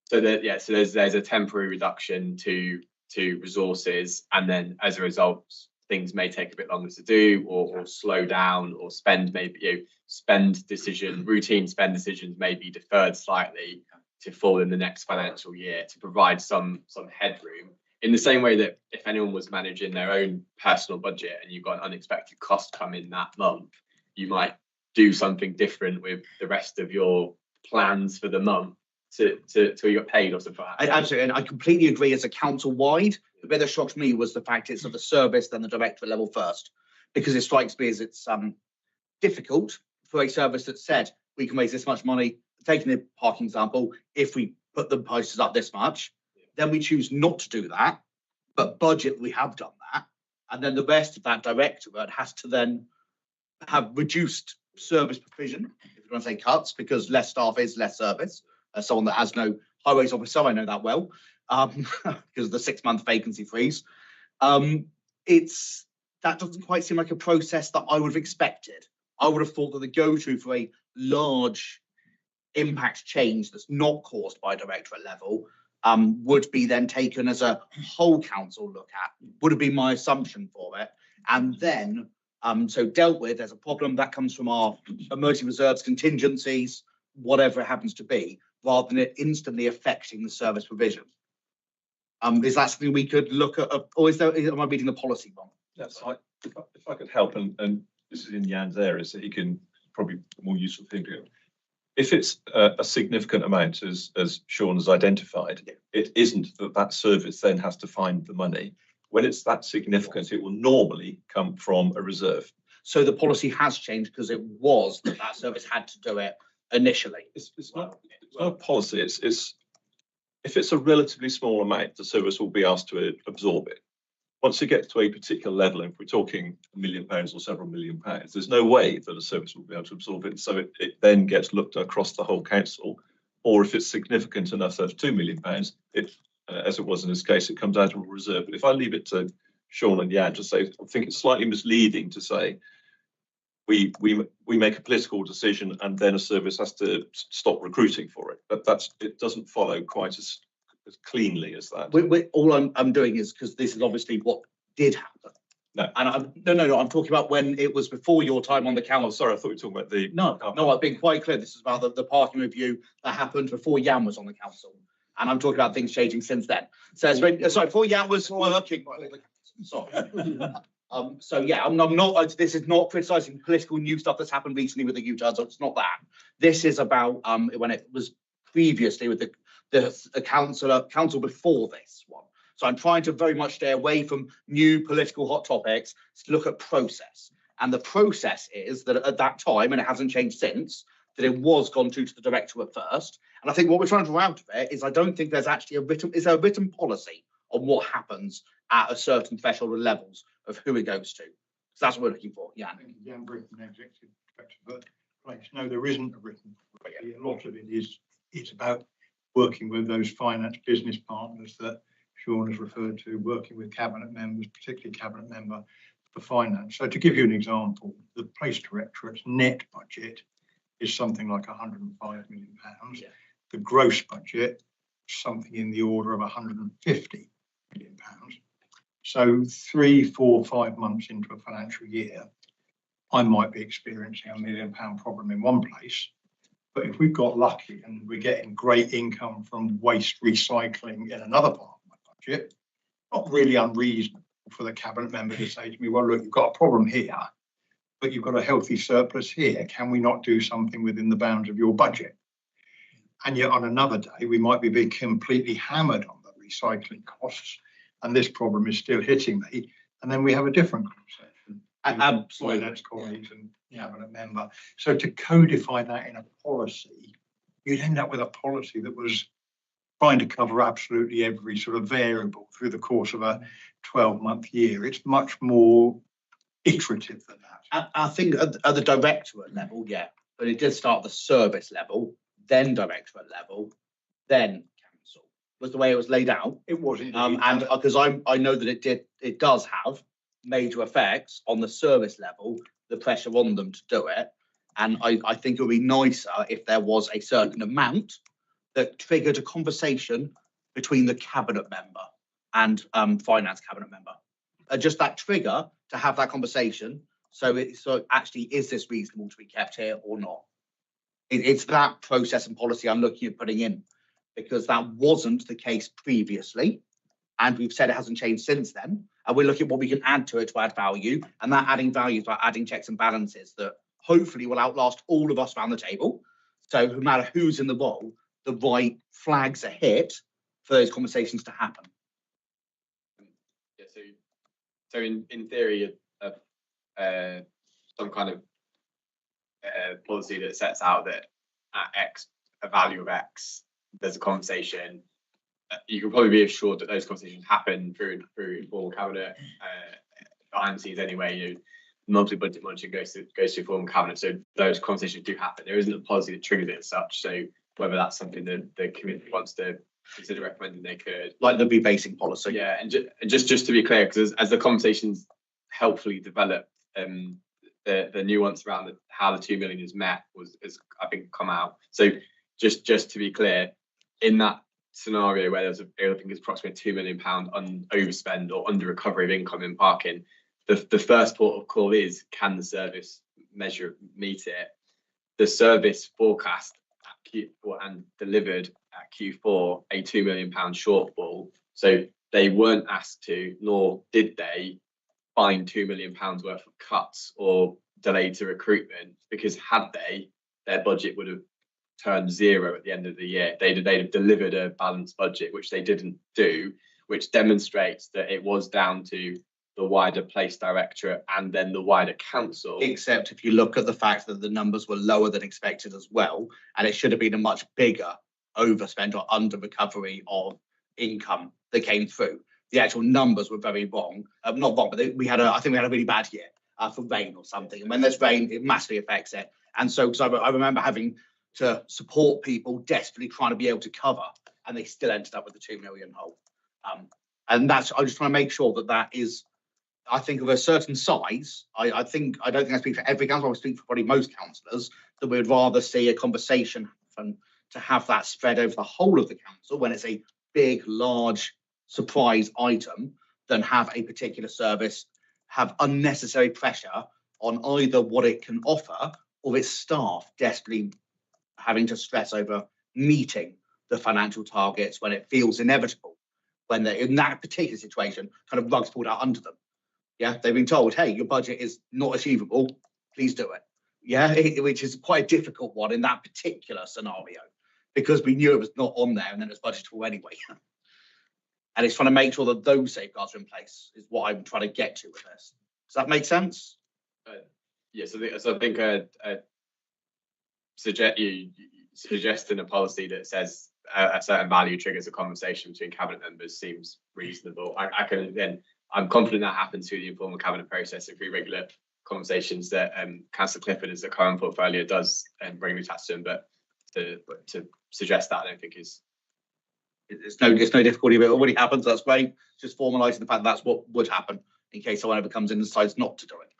So there's a temporary reduction to resources, and then as a result, things may take a bit longer to do, or slow down, or routine spend decisions may be deferred slightly to fall in the next financial year to provide some headroom. In the same way that if anyone was managing their own personal budget and you've got an unexpected cost come in that month, you might do something different with the rest of your plans for the month to you got paid or something like that. Absolutely, and I completely agree. As a council-wide, the bit that shocked me was the fact it's of the service then the directorate level first, because it strikes me as it's difficult for a service that said we can raise this much money. Taking the parking example, if we put the prices up this much, then we choose not to do that, but budget we have done that, and then the rest of that directorate has to then have reduced service provision, if you want to say cuts, because less staff is less service. As someone that has no highways officer, I know that well, because of the 6-month vacancy freeze. That doesn't quite seem like a process that I would have expected. I would have thought that the go-to for a large impact change that's not caused by directorate level would be then taken as a whole council look at, would have been my assumption for it. And then, so dealt with as a problem that comes from our emergency reserves, contingencies, whatever it happens to be, rather than it instantly affecting the service provision. Is that something we could look at, or am I reading the policy wrong? Yes, if I could help, and this is in Jan's area, so he can probably more useful thing to do. If it's a significant amount, as Sean has identified, it isn't that service then has to find the money. When it's that significant, it will normally come from a reserve. So the policy has changed because it was that service had to do it initially. It's not a policy. It's if it's a relatively small amount, the service will be asked to absorb it. Once it gets to a particular level, and if we're talking £1 million or several £1 million, there's no way that a service will be able to absorb it. So it then gets looked across the whole council. Or if it's significant enough, that's £2 million, as it was in this case, it comes out of a reserve. But if I leave it to Sean and Jan to say, I think it's slightly misleading to say we make a political decision and then a service has to stop recruiting for it. But it doesn't follow quite as cleanly as that. All I'm doing is because this is obviously what did happen. No. And no, I'm talking about when it was before your time on the council. Oh, sorry, I thought you were talking about the. No, I've been quite clear. This is about the parking review that happened before Jan was on the council. And I'm talking about things changing since then. So it's been, sorry, before Jan was working. Sorry. So yeah, I'm not, this is not criticising political new stuff that's happened recently with the U-turns. It's not that. This is about when it was previously with the council before this one. So I'm trying to very much stay away from new political hot topics to look at process. And the process is that at that time, and it hasn't changed since, that it was gone to the directorate first. And I think what we're trying to draw out of it is I don't think there's actually is there a written policy on what happens at a certain threshold of levels of who it goes to. So that's what we're looking for. Yeah. Jan Britton, executive director, but place. No, there isn't a written policy. A lot of it is it's about working with those finance business partners that Sean has referred to, working with cabinet members, particularly cabinet member for finance. So to give you an example, the place directorate's net budget is something like £105 million. Yeah. The gross budget, something in the order of £150 million. So 3, 4, 5 months into a financial year, I might be experiencing £1 million problem in one place. But if we've got lucky and we're getting great income from waste recycling in another part of my budget, not really unreasonable for the cabinet member to say to me, well, look, you've got a problem here, but you've got a healthy surplus here. Can we not do something within the bounds of your budget? And yet on another day, we might be being completely hammered on the recycling costs, and this problem is still hitting me. And then we have a different conversation. Absolutely. Finance colleagues and cabinet member. So to codify that in a policy, you'd end up with a policy that was trying to cover absolutely every sort of variable through the course of a 12-month year. It's much more iterative than that. I think at the directorate level, yeah, but it did start at the service level, then directorate level, then council was the way it was laid out. It was indeed. And because I know that it does have major effects on the service level, the pressure on them to do it. And I think it would be nicer if there was a certain amount that triggered a conversation between the cabinet member and finance cabinet member. Just that trigger to have that conversation. So actually, is this reasonable to be kept here or not? It's that process and policy I'm looking at putting in, because that wasn't the case previously. And we've said it hasn't changed since then. And we're looking at what we can add to it to add value. And that adding value is by adding checks and balances that hopefully will outlast all of us around the table. So no matter who's in the role, the right flags are hit for those conversations to happen. Yeah, so in theory, some kind of policy that sets out that at X, a value of X, there's a conversation. You can probably be assured that those conversations happen through informal cabinet behind the scenes anyway. You know, monthly budget monitoring goes to formal cabinet, so those conversations do happen. There isn't a policy that triggers it as such. So whether that's something that the community wants to consider recommending, they could. Like the rebasing policy. Yeah, and just to be clear, because as the conversations helpfully develop, the nuance around how the 2 million is met has I think come out. So just to be clear, in that scenario where there's I think it's approximately £2 million overspend or under recovery of income in parking, the first port of call is, can the service meet it? The service forecast and delivered at Q4 a £2 million shortfall. So they weren't asked to, nor did they find £2 million worth of cuts or delayed to recruitment, because had they, their budget would have turned zero at the end of the year. They'd have delivered a balanced budget, which they didn't do, which demonstrates that it was down to the wider place directorate and then the wider council. Except if you look at the fact that the numbers were lower than expected as well, and it should have been a much bigger overspend or under recovery of income that came through. The actual numbers were very wrong. Not wrong, but I think we had a really bad year for rain or something. And when there's rain, it massively affects it. And so, because I remember having to support people desperately trying to be able to cover, and they still ended up with the 2 million hole. And I just want to make sure that is I think of a certain size, I don't think I speak for every council, I speak for probably most councillors, that we would rather see a conversation happen to have that spread over the whole of the council when it's a big, large surprise item than have a particular service have unnecessary pressure on either what it can offer or its staff desperately having to stress over meeting the financial targets when it feels inevitable, when they're in that particular situation, kind of rugs pulled out under them. Yeah, they've been told, hey, your budget is not achievable, please do it. Yeah, which is quite a difficult one in that particular scenario, because we knew it was not on there and then it's budgetable anyway. And it's trying to make sure that those safeguards are in place is what I'm trying to get to with this. Does that make sense? Yes, I think suggesting a policy that says a certain value triggers a conversation between cabinet members seems reasonable. I'm confident that happens through the informal cabinet process and through regular conversations that Councillor Clifford as the current portfolio does bring attached to them. But to suggest that, I don't think is. It's no difficulty, but it already happens. That's great. Just formalising the fact that that's what would happen in case someone ever comes in and decides not to do it.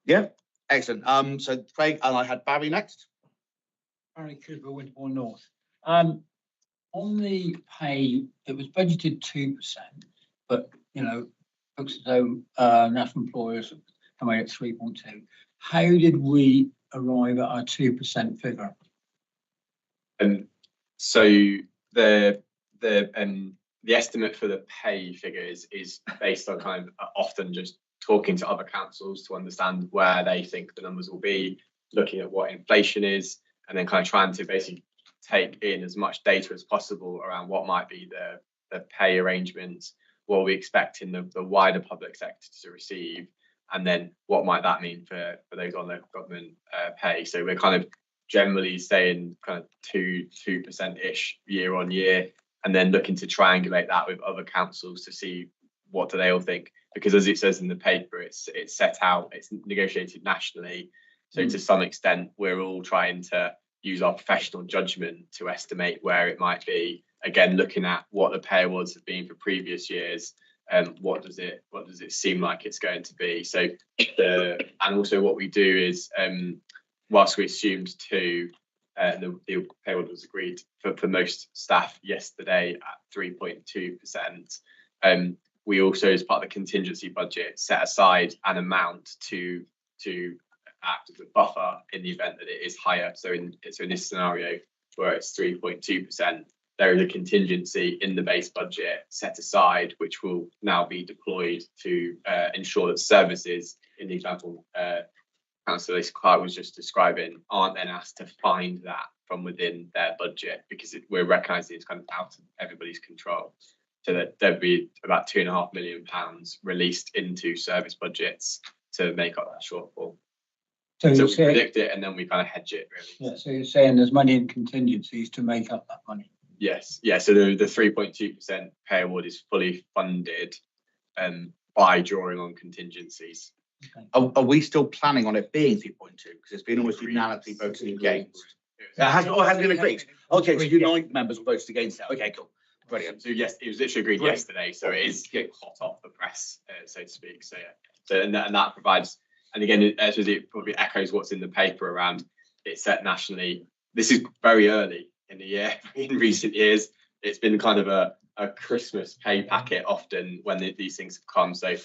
Yeah, excellent. So Craig, and I had Barry next. Barry Cooper, Winterbourne North. On the pay, it was budgeted 2%, but looks as though national employers come out at 3.2. How did we arrive at our 2% figure? So the estimate for the pay figure is based on kind of often just talking to other councils to understand where they think the numbers will be, looking at what inflation is, and then kind of trying to basically take in as much data as possible around what might be the pay arrangements, what we expect in the wider public sector to receive, and then what might that mean for those on local government pay. So we're kind of generally saying kind of 2% year on year, and then looking to triangulate that with other councils to see what do they all think. Because as it says in the paper, it's set out, it's negotiated nationally. So to some extent, we're all trying to use our professional judgment to estimate where it might be. Again, looking at what the pay awards have been for previous years, and what does it seem like it's going to be. So and also what we do is, whilst we assumed 2, the pay award was agreed for most staff yesterday at 3.2%. We also, as part of the contingency budget, set aside an amount to act as a buffer in the event that it is higher. So in this scenario where it's 3.2%, there is a contingency in the base budget set aside, which will now be deployed to ensure that services, in the example Councillor Clark was just describing, aren't then asked to find that from within their budget, because we're recognising it's kind of out of everybody's control. So that there'd be about £2.5 million released into service budgets to make up that shortfall. So we predict it and then we kind of hedge it, really. Yeah, so you're saying there's money in contingencies to make up that money? Yes, yeah. So the 3.2% pay award is fully funded by drawing on contingencies. Okay. Are we still planning on it being 3.2? Because it's been almost unanimously voted against. It has been agreed. Okay, so Unite members voted against it. Okay, cool. Brilliant. So yes, it was literally agreed yesterday. So it is hot off the press, so to speak. So yeah. So and that provides, and again, it probably echoes what's in the paper around it's set nationally. This is very early in the year. In recent years, it's been kind of a Christmas pay packet often when these things have come. So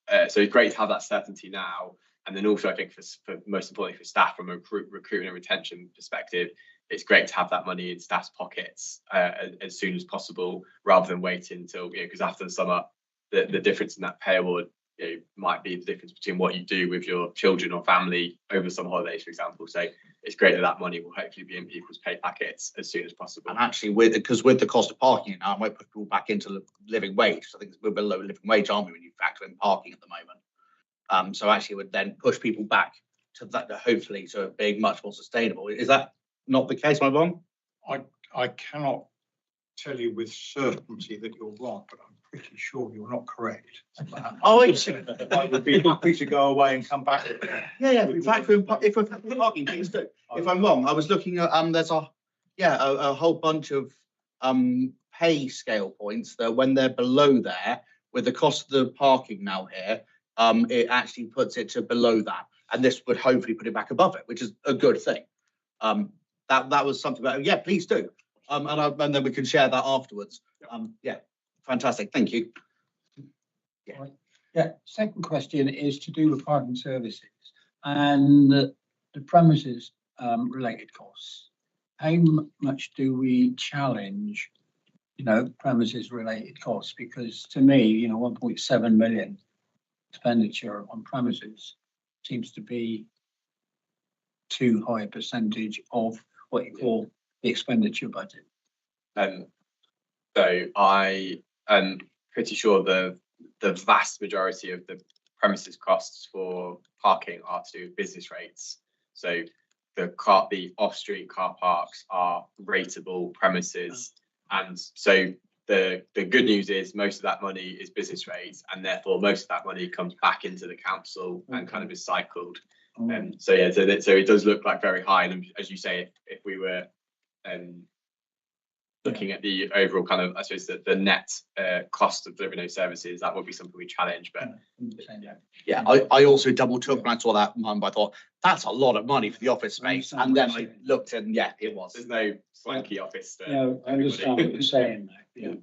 it's great to have that certainty now. And then also, I think for most importantly for staff from a recruitment and retention perspective, it's great to have that money in staff's pockets as soon as possible, rather than waiting until, because after the summer, the difference in that pay award might be the difference between what you do with your children or family over summer holidays, for example. So it's great that money will hopefully be in people's pay packets as soon as possible. And actually, with the cost of parking now, it might put people back into living wage. So I think we're below living wage, aren't we, when you factor in parking at the moment? So actually, it would then push people back to that, hopefully, to being much more sustainable. Is that not the case? Am I wrong? I cannot tell you with certainty that you're wrong, but I'm pretty sure you're not correct. Oh, I would be happy to go away and come back. Yeah. If we're parking, please do. If I'm wrong, I was looking at there's a whole bunch of pay scale points that when they're below there, with the cost of the parking now here, it actually puts it to below that. And this would hopefully put it back above it, which is a good thing. That was something about, yeah, please do. And then we can share that afterwards. Yeah, fantastic. Thank you. Yeah, second question is to do with parking services and the premises related costs. How much do we challenge, premises related costs? Because to me, 1.7 million expenditure on premises seems to be too high a percentage of what you call the expenditure budget. So I am pretty sure the vast majority of the premises costs for parking are to do with business rates. So the off-street car parks are rateable premises, and so the good news is most of that money is business rates, and therefore most of that money comes back into the council and kind of is cycled. So it does look like very high, and as you say, if we were looking at the overall kind of, I suppose, the net cost of delivering those services, that would be something we challenge. But yeah, I also double took when I saw that number. I thought that's a lot of money for the office space, and then I looked and yeah, it was. There's no swanky office. Yeah, I understand what you're saying. Yeah.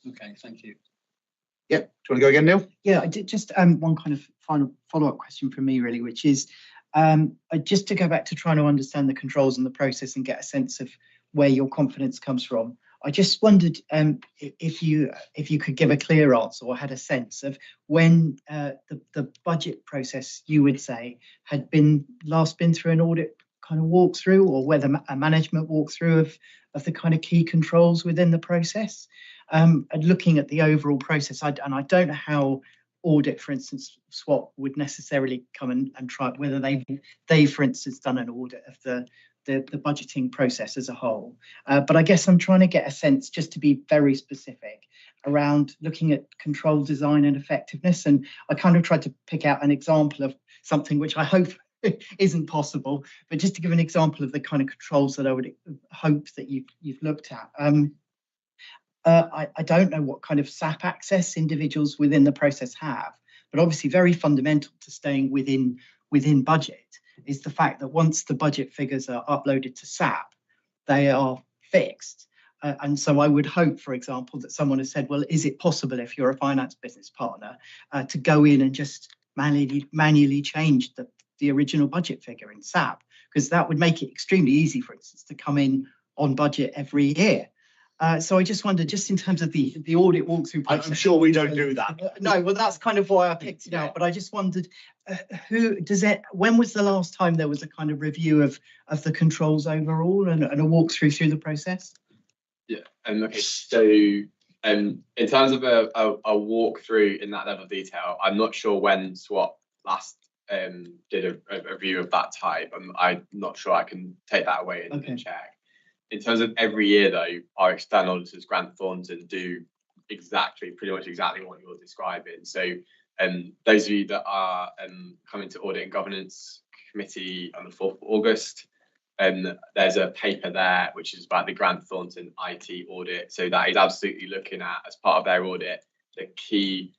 Okay, thank you. Yeah, do you want to go again, Neil? Yeah, I did just one kind of final follow-up question from me really, which is just to go back to trying to understand the controls and the process and get a sense of where your confidence comes from. I just wondered if you could give a clear answer or had a sense of when the budget process, you would say, had last been through an audit kind of walkthrough, or whether a management walkthrough of the kind of key controls within the process. And looking at the overall process, and I don't know how audit, for instance, SWAT would necessarily come and try, whether they for instance done an audit of the budgeting process as a whole. But I guess I'm trying to get a sense, just to be very specific, around looking at control design and effectiveness. And I kind of tried to pick out an example of something which I hope isn't possible, but just to give an example of the kind of controls that I would hope that you've looked at. I don't know what kind of SAP access individuals within the process have, but obviously very fundamental to staying within budget is the fact that once the budget figures are uploaded to SAP, they are fixed. And so I would hope, for example, that someone has said, well, is it possible if you're a finance business partner to go in and just manually change the original budget figure in SAP? Because that would make it extremely easy, for instance, to come in on budget every year. So I just wondered, just in terms of the audit walkthrough process. I'm sure we don't do that. No, well, that's kind of why I picked it out. But I just wondered, when was the last time there was a kind of review of the controls overall and a walkthrough through the process? Yeah, and okay, so in terms of a walkthrough in that level of detail, I'm not sure when SWAT last did a review of that type. I'm not sure I can take that away and check. In terms of every year, though, our external auditors, Grant Thornton, do pretty much exactly what you're describing. So those of you that are coming to Audit and Governance Committee on the 4th of August, there's a paper there which is about the Grant Thornton IT audit. So that is absolutely looking at, as part of their audit, the key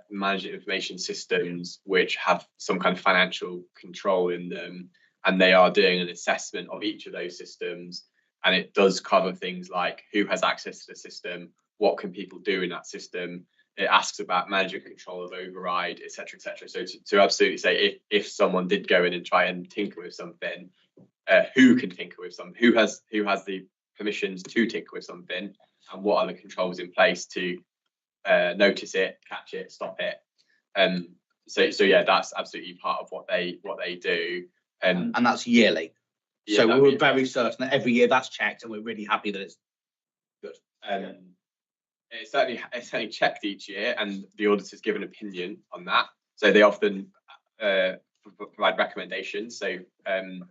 management information systems which have some kind of financial control in them. And they are doing an assessment of each of those systems. And it does cover things like who has access to the system, what can people do in that system. It asks about management control of override, etc., etc. So to absolutely say, if someone did go in and try and tinker with something, who can tinker with something, who has the permissions to tinker with something, and what are the controls in place to notice it, catch it, stop it. So yeah, that's absolutely part of what they do. And that's yearly. Yeah, so we're very certain that every year that's checked, and we're really happy that it's good. It's certainly checked each year, and the auditors give an opinion on that. So they often provide recommendations. So there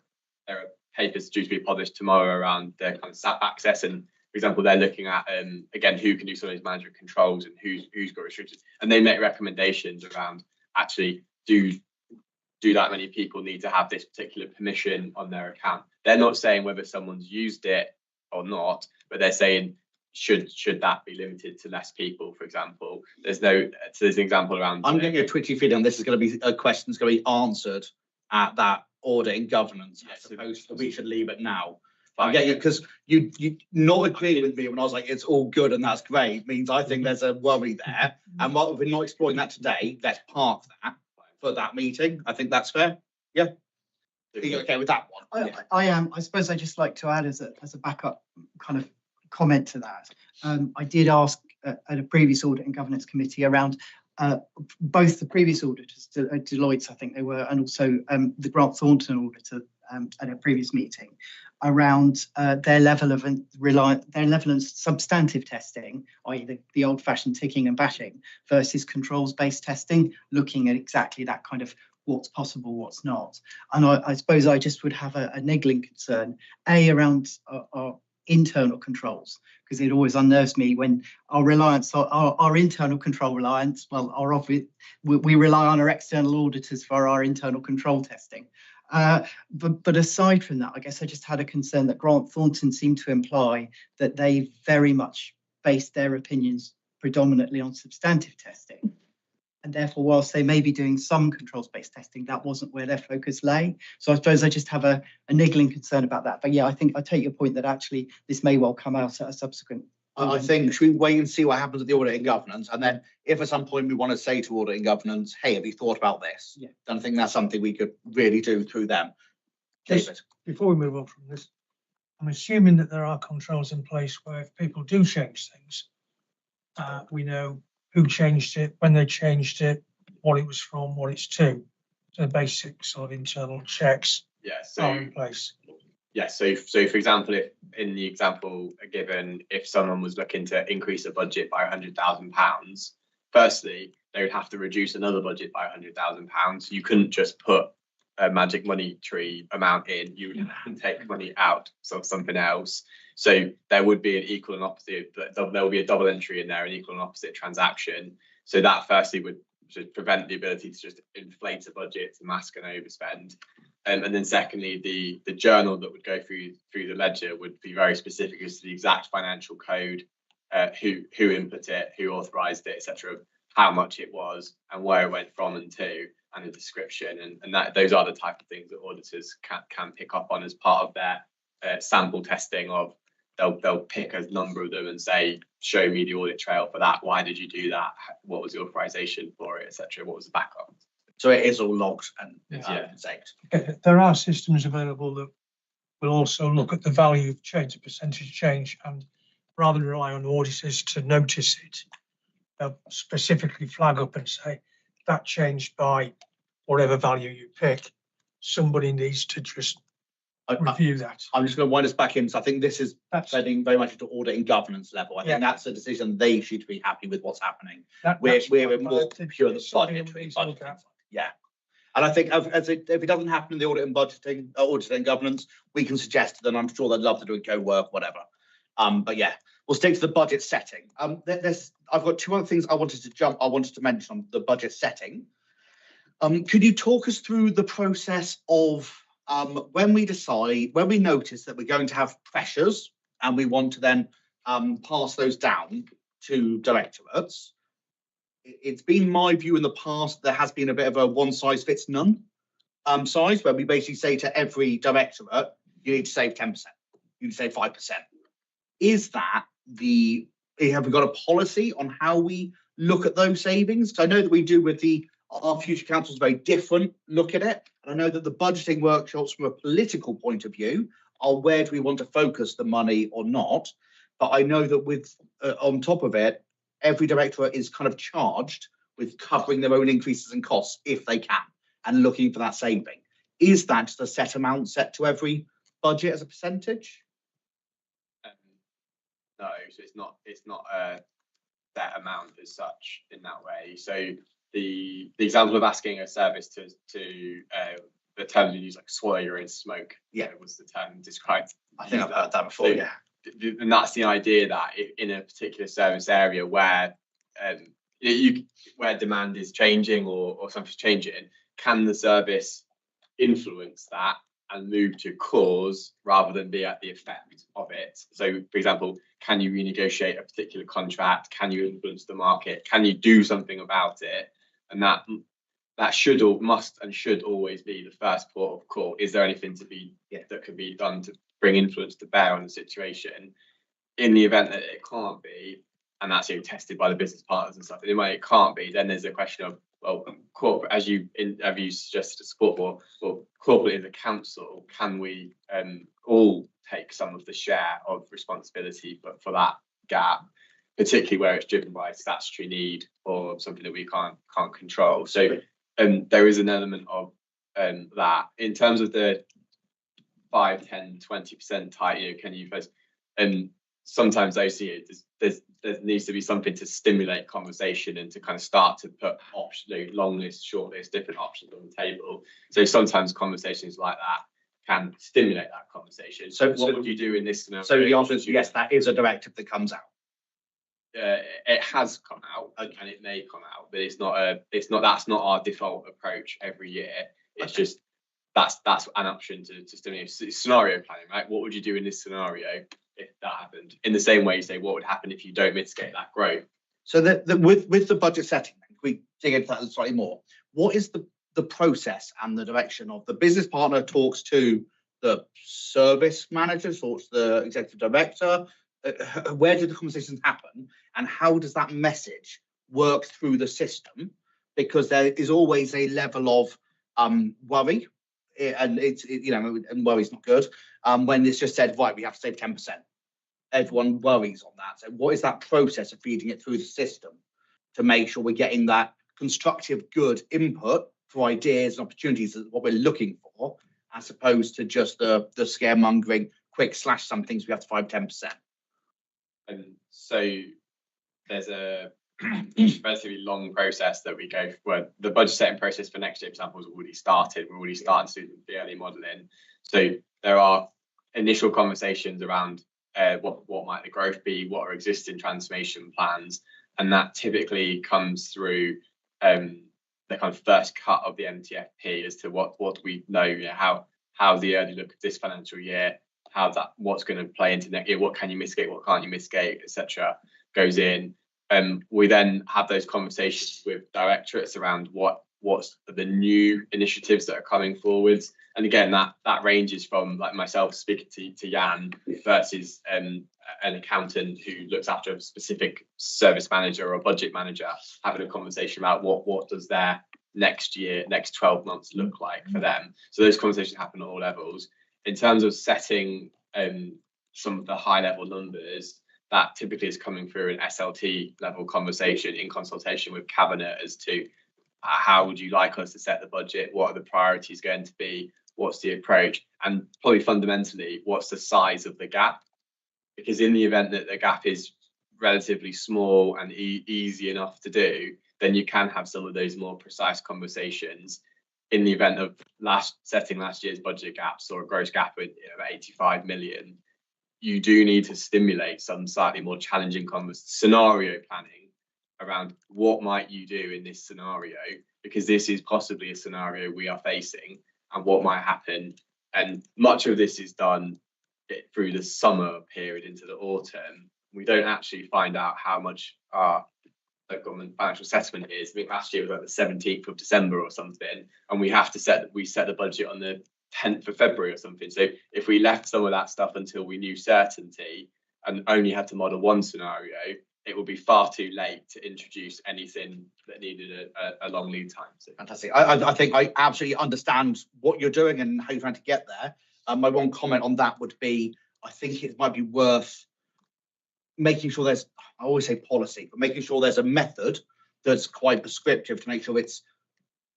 are papers due to be published tomorrow around their kind of SAP access, and for example, they're looking at again who can do some of these management controls and who's got restrictions, and they make recommendations around actually do that many people need to have this particular permission on their account. They're not saying whether someone's used it or not, but they're saying should that be limited to less people, for example? There's an example around. I'm getting a twitchy feeling this is going to be a question that's going to be answered at that audit and governance. I suppose we should leave it now. I'm getting it because you not agreeing with me when I was like, it's all good and that's great, means I think there's a worry there. And while we're not exploring that today, let's park that for that meeting. I think that's fair. Yeah. Are you okay with that one? I am. I suppose I just like to add as a backup kind of comment to that. I did ask at a previous audit and governance committee around both the previous auditors, Deloitte's I think they were, and also the Grant Thornton auditor at a previous meeting, around their level of substantive testing, i.e. the old-fashioned ticking and batching, versus controls-based testing, looking at exactly that kind of what's possible, what's not. And I suppose I just would have a niggling concern, around our internal controls, because it always unnerves me when our reliance, our internal control reliance, we rely on our external auditors for our internal control testing. But aside from that, I guess I just had a concern that Grant Thornton seemed to imply that they very much based their opinions predominantly on substantive testing. And therefore, whilst they may be doing some controls-based testing, that wasn't where their focus lay. So I suppose I just have a niggling concern about that. But yeah, I think I take your point that actually this may well come out at a subsequent. I think should we wait and see what happens at the audit and governance, and then if at some point we want to say to audit and governance, hey, have you thought about this? Yeah. Then I think that's something we could really do through them. Just David. before we move on from this, I'm assuming that there are controls in place where if people do change things, we know who changed it, when they changed it, what it was from, what it's to. So basic sort of internal checks are in place. Yeah, so for example, if in the example given, if someone was looking to increase a budget by £100,000, firstly, they would have to reduce another budget by £100,000. You couldn't just put a magic money tree amount in, you would have to take money out of something else. So there would be an equal and opposite, there will be a double entry in there, an equal and opposite transaction. So that firstly would prevent the ability to just inflate a budget to mask an overspend. And then secondly, the journal that would go through the ledger would be very specific as to the exact financial code, who input it, who authorised it, etc., how much it was and where it went from and to, and a description. And that those are the type of things that auditors can pick up on as part of their sample testing of. They'll pick a number of them and say, show me the audit trail for that. Why did you do that? What was the authorization for it, etc.? What was the backup? So it is all logged and saved. There are systems available that will also look at the value of change, the percentage change, and rather than rely on auditors to notice it, they'll specifically flag up and say that changed by whatever value you pick. Somebody needs to just review that. I'm just going to wind us back in. So I think this is heading very much into audit and governance level. I think that's a decision they should be happy with what's happening. We're more pure the budget. Yeah. And I think if it doesn't happen in the audit and budgeting, audit and governance, we can suggest to them. I'm sure they'd love to do a co-work, whatever. But yeah, we'll stick to the budget setting. I've got two other things I wanted to mention on the budget setting. Could you talk us through the process of when we notice that we're going to have pressures and we want to then pass those down to directorates? It's been my view in the past, there has been a bit of a one size fits none size, where we basically say to every directorate, you need to save 10%, you need to save 5%. Is that have we got a policy on how we look at those savings? So I know that we do with our future councils very different look at it. And I know that the budgeting workshops from a political point of view are where do we want to focus the money or not. But I know that with on top of it, every directorate is kind of charged with covering their own increases in costs if they can and looking for that saving. Is that just a set amount set to every budget as a percentage? No, so it's not a set amount as such in that way. So the example of asking a service to the term you use, like swallow your own smoke, was the term described. I think I've heard that before. So, and that's the idea that in a particular service area where where demand is changing or something's changing, can the service influence that and move to cause rather than be at the effect of it. So, for example, can you renegotiate a particular contract? Can you influence the market? Can you do something about it? And that should or must and should always be the first port of call. Is there anything that can be done to bring influence to bear on the situation? In the event that it can't be, and that's tested by the business partners and stuff, in the way it can't be, then there's a question of, well, corporate, as you suggested, support or corporate as a council, can we all take some of the share of responsibility for that gap, particularly where it's driven by statutory need or something that we can't control. So there is an element of that. In terms of the 5, 10, 20% tight, can you first, sometimes I see it, there needs to be something to stimulate conversation and to kind of start to put long list, short list, different options on the table. So sometimes conversations like that can stimulate that conversation. So what would you do in this scenario? So the answer is yes, that is a directive that comes out. It has come out, and it may come out, but that's not our default approach every year. It's just that's an option to stimulate. Scenario planning, right? What would you do in this scenario if that happened? In the same way you say, what would happen if you don't mitigate that growth? So with the budget setting, we dig into that slightly more. What is the process and the direction of the business partner talks to the service manager, talks to the executive director? Where do the conversations happen, and how does that message work through the system? Because there is always a level of worry, and and worry's not good. When it's just said, right, we have to save 10%. Everyone worries on that. So what is that process of feeding it through the system to make sure we're getting that constructive, good input for ideas and opportunities, is what we're looking for, as opposed to just the scaremongering, quick slash some things we have to 5-10%. And so there's a relatively long process that we go for. The budget setting process for next year, for example, has already started. We're already starting to do the early modelling. So there are initial conversations around what might the growth be, what are existing transformation plans, and that typically comes through the kind of first cut of the MTFP as to what we know, how the early look at this financial year, what's going to play into next year, what can you mitigate, what can't you mitigate, etc. goes in. We then have those conversations with directorates around what's the new initiatives that are coming forwards. And again, that ranges from, like myself speaking to Jan versus an accountant who looks after a specific service manager or budget manager, having a conversation about what does their next 12 months look like for them. So those conversations happen at all levels. In terms of setting some of the high level numbers, that typically is coming through an SLT level conversation in consultation with Cabinet as to how would you like us to set the budget, what are the priorities going to be, what's the approach, and probably fundamentally, what's the size of the gap? Because in the event that the gap is relatively small and easy enough to do, then you can have some of those more precise conversations. In the event of setting last year's budget gaps or a gross gap of 85 million, you do need to stimulate some slightly more challenging scenario planning around what might you do in this scenario, because this is possibly a scenario we are facing and what might happen. And much of this is done through the summer period into the autumn. We don't actually find out how much our government financial settlement is. I think last year was like the 17th of December or something, and we set the budget on the 10th of February or something. So if we left some of that stuff until we knew certainty and only had to model one scenario, it would be far too late to introduce anything that needed a long lead time. So. Fantastic. I think I absolutely understand what you're doing and how you're trying to get there. My one comment on that would be, I think it might be worth making sure there's, I always say policy, but making sure there's a method that's quite prescriptive to make sure it's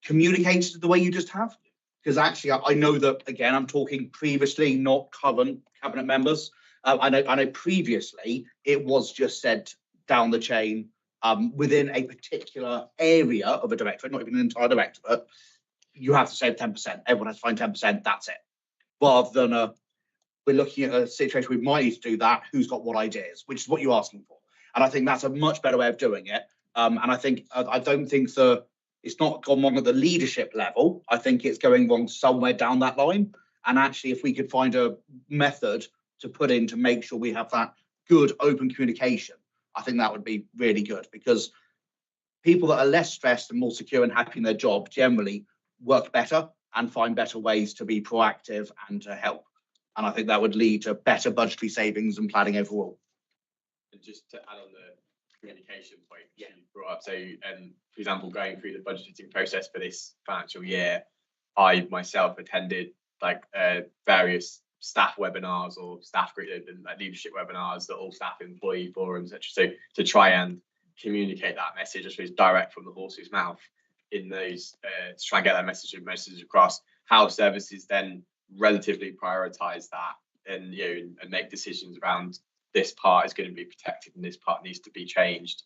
communicated the way you just have. Because actually, I know that, again, I'm talking previously, not current Cabinet members. I know previously it was just said down the chain within a particular area of a directorate, not even an entire directorate, you have to save 10%. Everyone has to find 10%, that's it. Rather than we're looking at a situation we might need to do that, who's got what ideas, which is what you're asking for. And I think that's a much better way of doing it. And I think, I don't think it's not gone wrong at the leadership level. I think it's going wrong somewhere down that line. And actually, if we could find a method to put in to make sure we have that good open communication, I think that would be really good, because people that are less stressed and more secure and happy in their job generally work better and find better ways to be proactive and to help. And I think that would lead to better budgetary savings and planning overall. And just to add on the communication point you brought up, so for example, going through the budgeting process for this financial year, I myself attended like various staff webinars or staff group like leadership webinars, that all staff employee forums, etc. So to try and communicate that message, I suppose, direct from the horse's mouth in those, to try and get that message across, how services then relatively prioritize that, and and make decisions around this part is going to be protected and this part needs to be changed.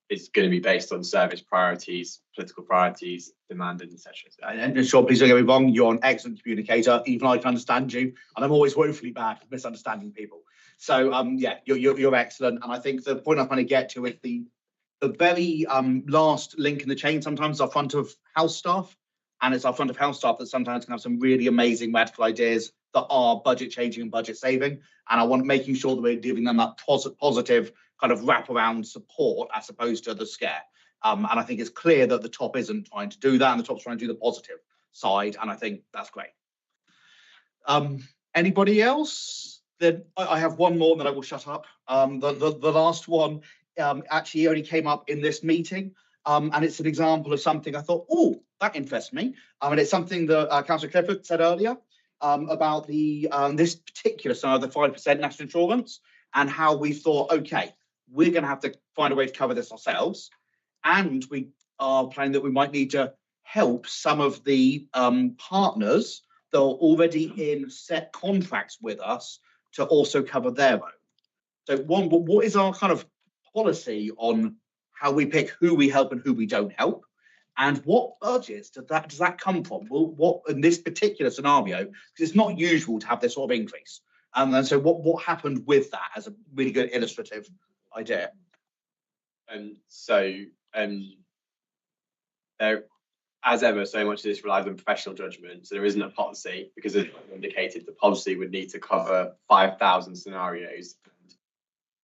It's going to be based on service priorities, political priorities, demand, and etc. And Sean, please don't get me wrong, you're an excellent communicator. Even I can understand you, and I'm always woefully bad at misunderstanding people. So yeah, you're excellent. And I think the point I'm trying to get to is the very last link in the chain sometimes is our front of house staff, and it's our front of house staff that sometimes can have some really amazing radical ideas that are budget changing and budget saving. And I want making sure that we're giving them that positive kind of wraparound support as opposed to the scare. And I think it's clear that the top isn't trying to do that, and the top's trying to do the positive side, and I think that's great. Anybody else? Then I have one more, and then I will shut up. The last one actually only came up in this meeting, and it's an example of something I thought, oh, that interests me. And it's something that Councillor Clifford said earlier about the this particular side of the 5% national insurance, and how we thought, okay, we're going to have to find a way to cover this ourselves, and we are planning that we might need to help some of the partners that are already in set contracts with us to also cover their own. So one, what is our kind of policy on how we pick who we help and who we don't help? And what budgets does that come from? Well, what in this particular scenario, because it's not usual to have this sort of increase. And so what happened with that as a really good illustrative idea? There, as ever, so much of this relies on professional judgment. So there isn't a policy, because as indicated, the policy would need to cover 5,000 scenarios.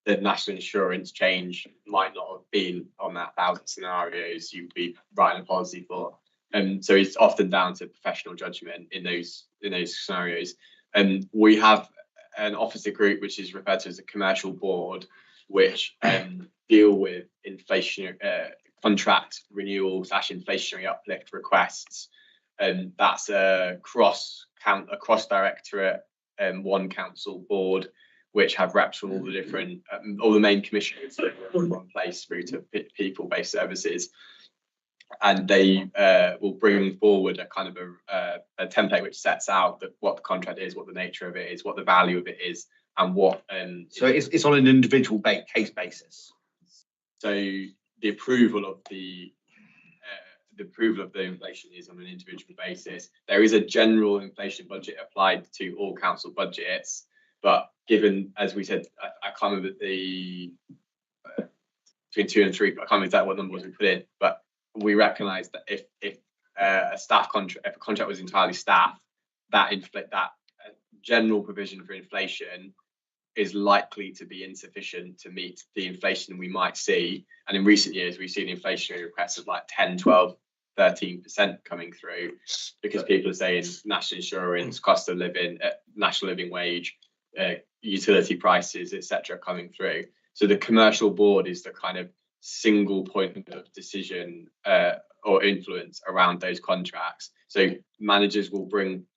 The national insurance change might not have been on that 1,000 scenarios you'd be writing a policy for. So it's often down to professional judgment in those scenarios. And we have an officer group which is referred to as a commercial board, which deal with inflation contract renewal / inflationary uplift requests. And that's a cross directorate one council board, which have reps from all the different all the main commissioners in one place through to people-based services. And they will bring forward a kind of a template which sets out what the contract is, what the nature of it is, what the value of it is, and what. So it's on an individual case basis. So the approval of the inflation is on an individual basis. There is a general inflation budget applied to all council budgets, but given, as we said, I can't remember between 2 and 3, but I can't remember exactly what numbers we put in, but we recognise that if a contract was entirely staff, that general provision for inflation is likely to be insufficient to meet the inflation we might see. And in recent years, we've seen inflationary requests of like 10, 12, 13% coming through, because people are saying national insurance, cost of living, national living wage, utility prices, etc., coming through. So the commercial board is the kind of single point of decision or influence around those contracts. So managers will bring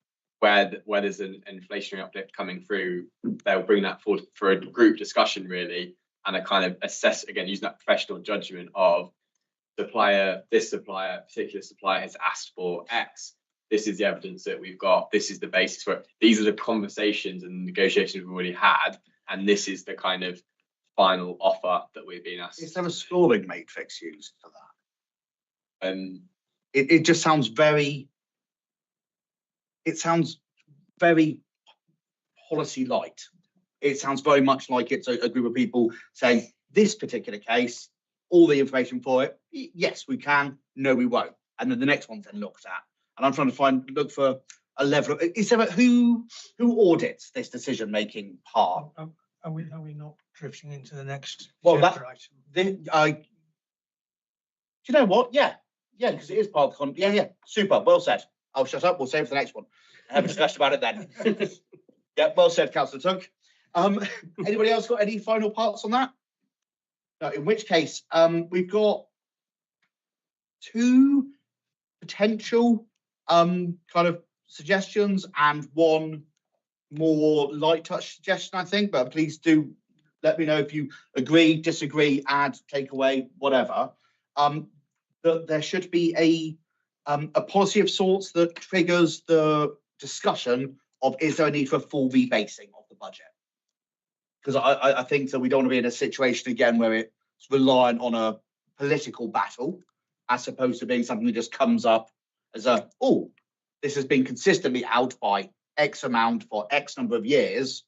where there's an inflationary uplift coming through, they'll bring that forward for a group discussion really, and a kind of assess, again, using that professional judgment of this particular supplier has asked for X. This is the evidence that we've got. This is the basis for it. These are the conversations and negotiations we've already had, and this is the kind of final offer that we're being asked. Is there a scoring matrix used for that? It just sounds very. It sounds very policy light. It sounds very much like it's a group of people saying this particular case, all the information for it. Yes, we can. No, we won't. And then the next one's then looked at. And I'm trying to look for a level of, is there who audits this decision making part? Are we not drifting into the next Well, agenda item? Do you know what? Yeah, because it is part of the yeah, super. Well said. I'll shut up. We'll save it for the next one. Have a discussion about it then. Yeah, well said, Councillor Tuck. Anybody else got any final parts on that? No, in which case, we've got two potential kind of suggestions and one more light touch suggestion, I think, but please do let me know if you agree, disagree, add, take away, whatever. That there should be a policy of sorts that triggers the discussion of is there a need for a full rebasing of the budget? Because I think that we don't want to be in a situation again where it's reliant on a political battle as opposed to being something that just comes up as a, oh, this has been consistently out by X amount for X number of years.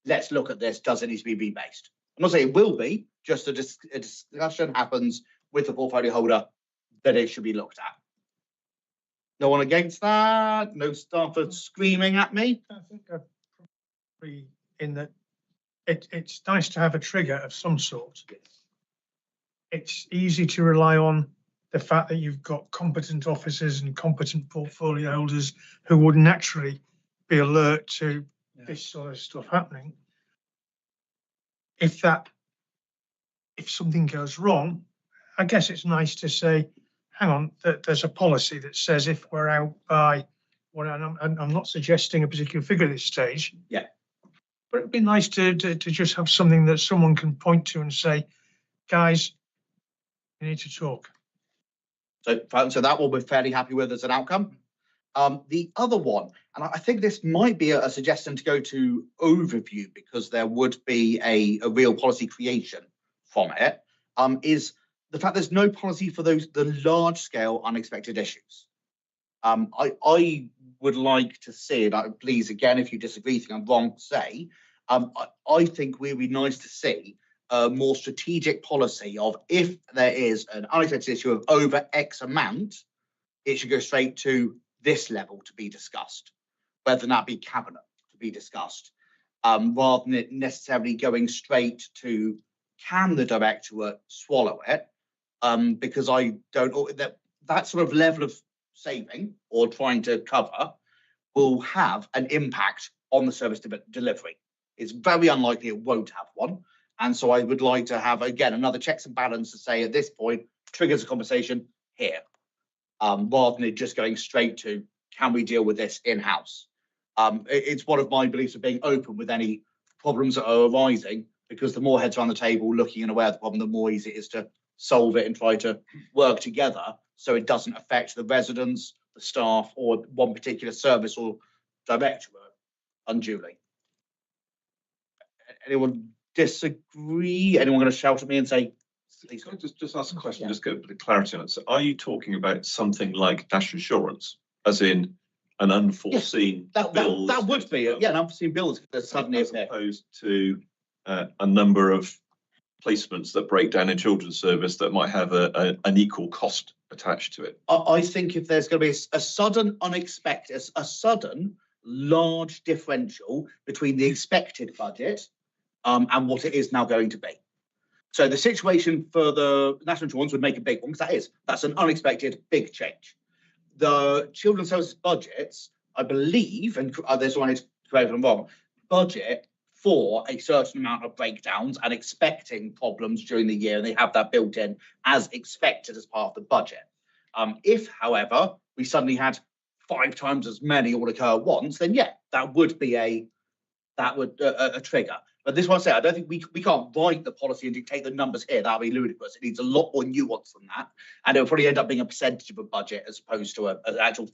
Let's look at this. Does it need to be rebased? I'm not saying it will be, just a discussion happens with the portfolio holder that it should be looked at. No one against that? No staff screaming at me? I think I'd probably in that it's nice to have a trigger of some sort. Yes. It's easy to rely on the fact that you've got competent officers and competent portfolio holders who would naturally be alert to this sort of stuff happening. If something goes wrong, I guess it's nice to say, hang on, that there's a policy that says if we're out by, well, I'm not suggesting a particular figure at this stage. Yeah. But it'd be nice to just have something that someone can point to and say, guys, we need to talk. So that will be fairly happy with as an outcome. The other one, and I think this might be a suggestion to go to overview because there would be a real policy creation from it, is the fact there's no policy for the large scale unexpected issues. I would like to see, and please again, if you disagree, think I'm wrong, say, I think we'd be nice to see a more strategic policy of if there is an unexpected issue of over X amount, it should go straight to this level to be discussed, whether that be cabinet to be discussed, rather than it necessarily going straight to can the directorate swallow it, because I don't, that sort of level of saving or trying to cover will have an impact on the service delivery. It's very unlikely it won't have one. And so I would like to have, again, another checks and balance to say at this point, triggers a conversation here, rather than it just going straight to, can we deal with this in-house? It's one of my beliefs of being open with any problems that are arising, because the more heads around the table looking and aware of the problem, the more easy it is to solve it and try to work together so it doesn't affect the residents, the staff, or one particular service or directorate unduly. Anyone disagree? Anyone going to shout at me and say, please? Can I just ask a question, just get a bit of clarity on it. So are you talking about something like national insurance, as in an unforeseen bill? That would be, yeah, an unforeseen bill that suddenly as opposed to a number of placements that break down in children's service that might have an equal cost attached to it? I think if there's going to be a sudden unexpected, a sudden large differential between the expected budget and what it is now going to be. So the situation for the national insurance would make a big one, because that's an unexpected big change. The children's services budgets, I believe, and there's one is correct if I'm wrong, budget for a certain amount of breakdowns and expecting problems during the year, and they have that built in as expected as part of the budget. If, however, we suddenly had 5 times as many all occur at once, then yeah, that would be a trigger. But this one I say, I don't think we can't write the policy and dictate the numbers here. That would be ludicrous. It needs a lot more nuance than that, and it will probably end up being a percentage of a budget as opposed to an actual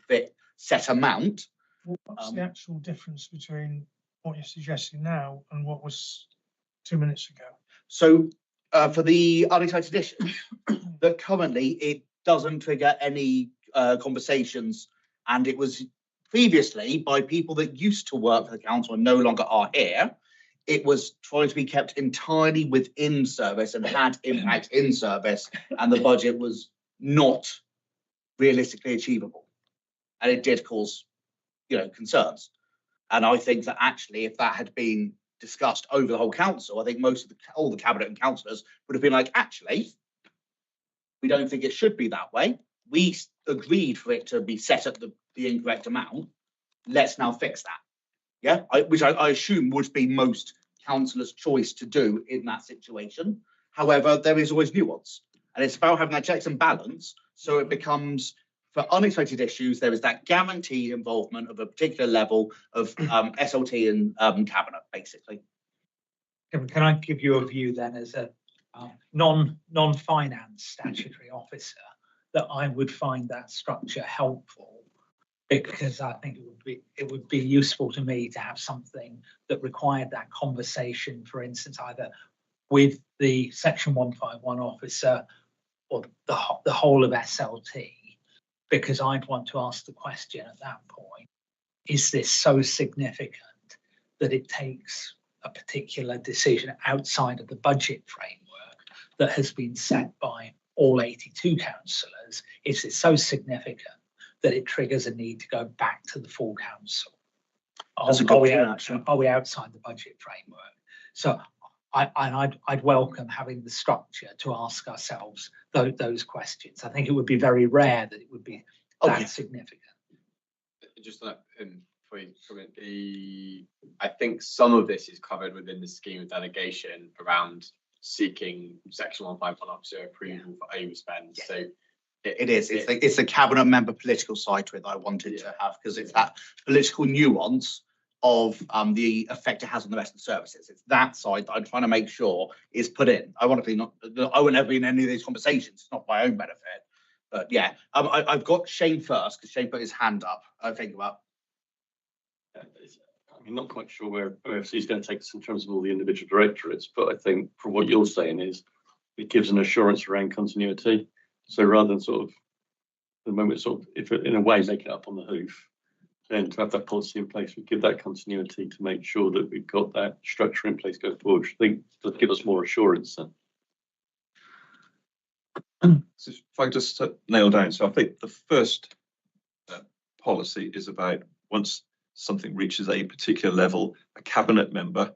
set amount. What's the actual difference between what you're suggesting now and what was 2 minutes ago? So for the unexpected issue, that currently it doesn't trigger any conversations, and it was previously by people that used to work for the council and no longer are here. It was trying to be kept entirely within service and had impact in service, and the budget was not realistically achievable, and it did cause, concerns. And I think that actually, if that had been discussed over the whole council, I think all the cabinet and councillors would have been like, actually, we don't think it should be that way. We agreed for it to be set at the incorrect amount. Let's now fix that. Yeah, which I assume would be most councillors' choice to do in that situation. However, there is always nuance, and it's about having that checks and balance. So it becomes, for unexpected issues, there is that guaranteed involvement of a particular level of SLT and cabinet, basically. Can I give you a view then as a non-finance statutory officer, that I would find that structure helpful, because I think it would be useful to me to have something that required that conversation, for instance, either with the Section 151 officer or the whole of SLT, because I'd want to ask the question at that point, is this so significant that it takes a particular decision outside of the budget framework that has been set by all 82 councillors? Is it so significant that it triggers a need to go back to the full council? Are we outside the budget framework? So I'd welcome having the structure to ask ourselves those questions. I think it would be very rare that it would be that significant. Just that, before you comment, I think some of this is covered within the scheme of delegation around seeking Section 151 officer approval for overspend. Yeah. So it is. It's the cabinet member political side to it that I wanted to have, because it's that political nuance of the effect it has on the rest of the services. It's that side that I'm trying to make sure is put in. Ironically, I wouldn't ever be in any of these conversations. It's not my own benefit. But yeah, I've got Shane first, because Shane put his hand up. I think about. I'm not quite sure where OFC is going to take us in terms of all the individual directorates, but I think from what you're saying is it gives an assurance around continuity. So rather than sort of the moment, sort of, if in a way make it up on the hoof, then to have that policy in place, we give that continuity to make sure that we've got that structure in place going forward, which I think does give us more assurance then. So if I just nail down, so I think the first policy is about, once something reaches a particular level, a cabinet member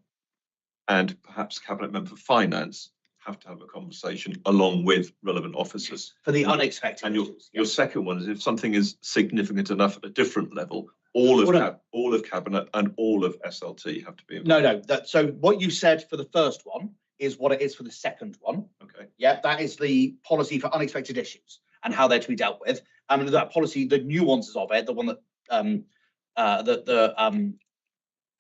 and perhaps cabinet member for finance have to have a conversation along with relevant officers for the unexpected. And your second one is, if something is significant enough at a different level, all of cabinet and all of SLT have to be involved. No. So what you said for the first one is what it is for the second one. Okay. Yeah, that is the policy for unexpected issues and how they're to be dealt with. That policy, the nuances of it, the one that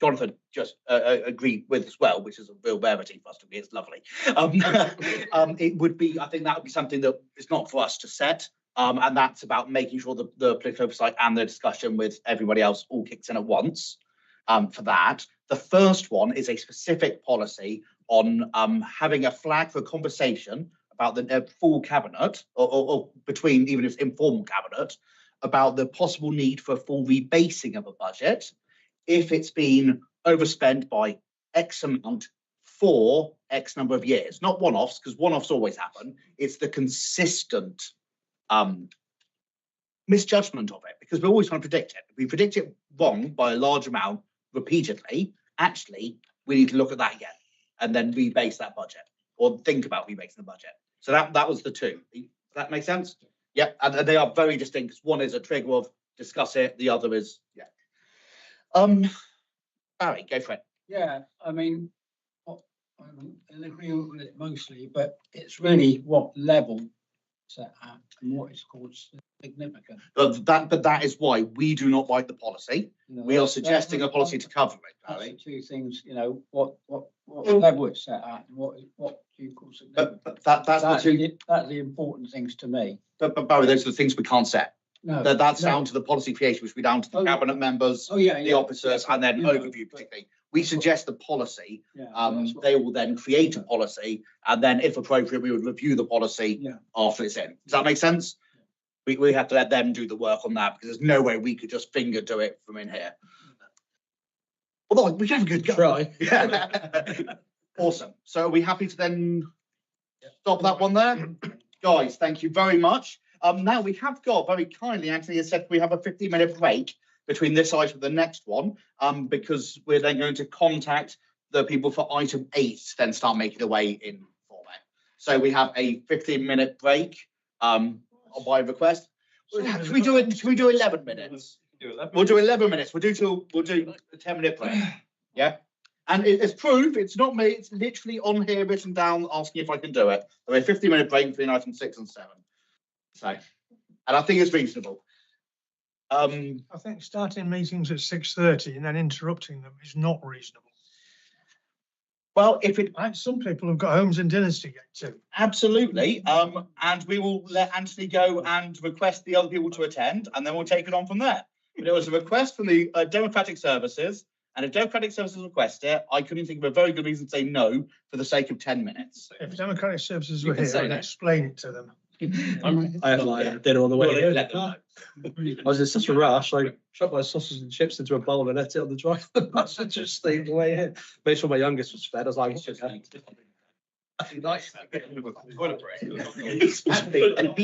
Jonathan just agreed with as well, which is a real rarity for us to be. It's lovely. It would be, I think that would be something that is not for us to set. And that's about making sure the political oversight and the discussion with everybody else all kicks in at once for that. The first one is a specific policy on having a flag for a conversation about the full cabinet or between, even if it's informal cabinet, about the possible need for a full rebasing of a budget if it's been overspent by X amount for X number of years. Not one-offs, because one-offs always happen. It's the consistent misjudgment of it, because we're always trying to predict it. If we predict it wrong by a large amount repeatedly, actually, we need to look at that again and then rebase that budget, or think about rebasing the budget. So that was the two. Does that make sense? Yeah, and they are very distinct. One is a trigger of discuss it. The other is, yeah. Barry, go for it. Yeah, I mean, I'm in agreement with it mostly, but it's really what level set at and what is called significant. But that is why we do not like the policy. We are suggesting a policy to cover it, Barry. Two things, what level it's set at and what do you call significant. But that's the important things to me. But Barry, those are the things we can't set. No, that's down to the policy creation, which we down to the cabinet members, the officers, and then overview particularly. We suggest the policy. They will then create a policy, and then, if appropriate, we would review the policy after it's in. Does that make sense? We have to let them do the work on that, because there's no way we could just finger do it from in here. Although we have a good go. Try. Yeah. Awesome. So are we happy to then stop that one there? Guys, thank you very much. Now we have got, very kindly, Anthony has said we have a 15-minute break. between this item and the next one, because we're then going to contact the people for item 8 to then start making their way in for it. So we have a 15-minute break by request. Can we do it? Can we do 11 minutes? We'll do 11 minutes. We'll do a 10-minute break. Yeah. And it's proof, it's not me, it's literally on here written down asking if I can do it. So a 15-minute break between item 6 and 7. So, and I think it's reasonable. I think starting meetings at 6:30 and then interrupting them is not reasonable. Well, if it Some people have got homes and dinners to get to. absolutely, and we will let Anthony go and request the other people to attend, and then we'll take it on from there. But it was a request from the Democratic Services, and if Democratic Services request it, I couldn't think of a very good reason to say no for the sake of 10 minutes. If Democratic Services You were can here, say I'd no. explain it to them. I had like dinner on the way here. Let them I know. was in such a rush, I shot my sausage and chips into a bowl and ate it on the drive. I should just stay the way here. Made sure my youngest was fed. I was like, It's just okay. nice. And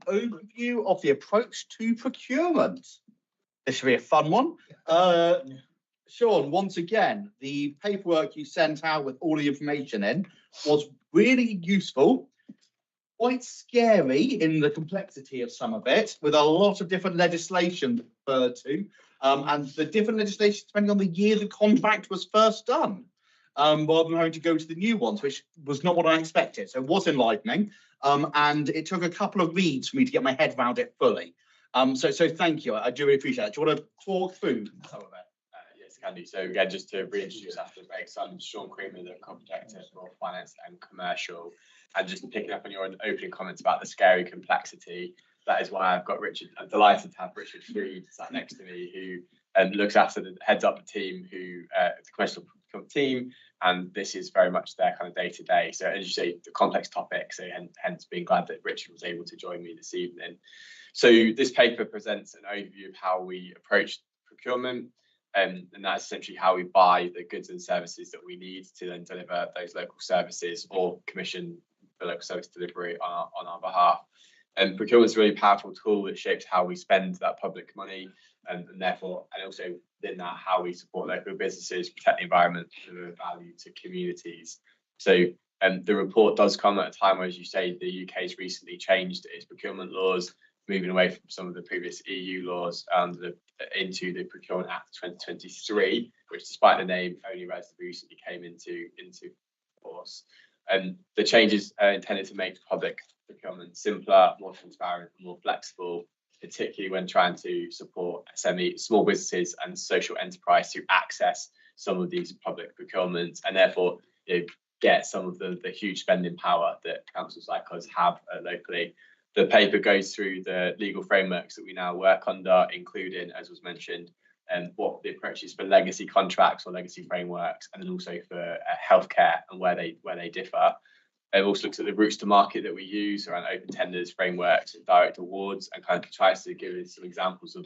overview of the approach to procurement. This should be a fun one. Sean, once again, the paperwork you sent out with all the information in was really useful, quite scary in the complexity of some of it, with a lot of different legislation referred to, and the different legislation depending on the year the contract was first done, rather than having to go to the new ones, which was not what I expected. So it was enlightening, and it took a couple of reads for me to get my head around it fully. So thank you. I do really appreciate it. Do you want to talk through some of it? Yes, can do. So again, just to reintroduce after the break, so I'm Sean Creamer, the Company Director for Finance and Commercial. And just picking up on your opening comments about the scary complexity, that is why I've got Richard. I'm delighted to have Richard Freed sat next to me, who looks after heads up the team, the commercial team, and this is very much their kind of day to day. So as you say, the complex topic. So hence being glad that Richard was able to join me this evening. So this paper presents an overview of how we approach procurement, and that's essentially how we buy the goods and services that we need to then deliver those local services or commission the local service delivery on our behalf. And procurement is a really powerful tool that shapes how we spend that public money, and therefore, and also within that, how we support local businesses, protect the environment, deliver value to communities. So the report does come at a time where, as you say, the UK's recently changed its procurement laws, moving away from some of the previous EU laws into the Procurement Act 2023, which, despite the name, only relatively recently came into force. And the changes are intended to make public procurement simpler, more transparent, more flexible, particularly when trying to support small businesses and social enterprise to access some of these public procurements, and therefore get some of the huge spending power that councils like us have locally. The paper goes through the legal frameworks that we now work under, including, as was mentioned, what the approach is for legacy contracts or legacy frameworks, and then also for healthcare and where they differ. It also looks at the routes to market that we use around open tenders, frameworks, and direct awards, and kind of tries to give us some examples of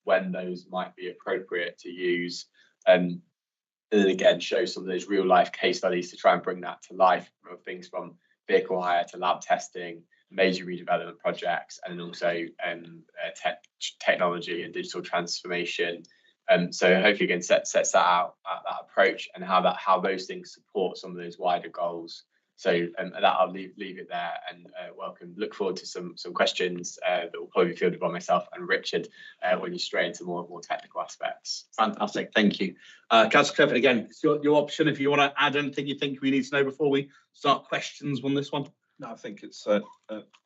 when those might be appropriate to use. And then again, show some of those real life case studies to try and bring that to life, of things from vehicle hire to lab testing, major redevelopment projects, and then also technology and digital transformation. So hopefully again sets that out, that approach, and how those things support some of those wider goals. So that I'll leave it there, and look forward to some questions that will probably be fielded by myself and Richard when you stray into more technical aspects. Fantastic, thank you. Councillor Clifford, again, it's your option if you want to add anything you think we need to know before we start questions on this one. No, I think it's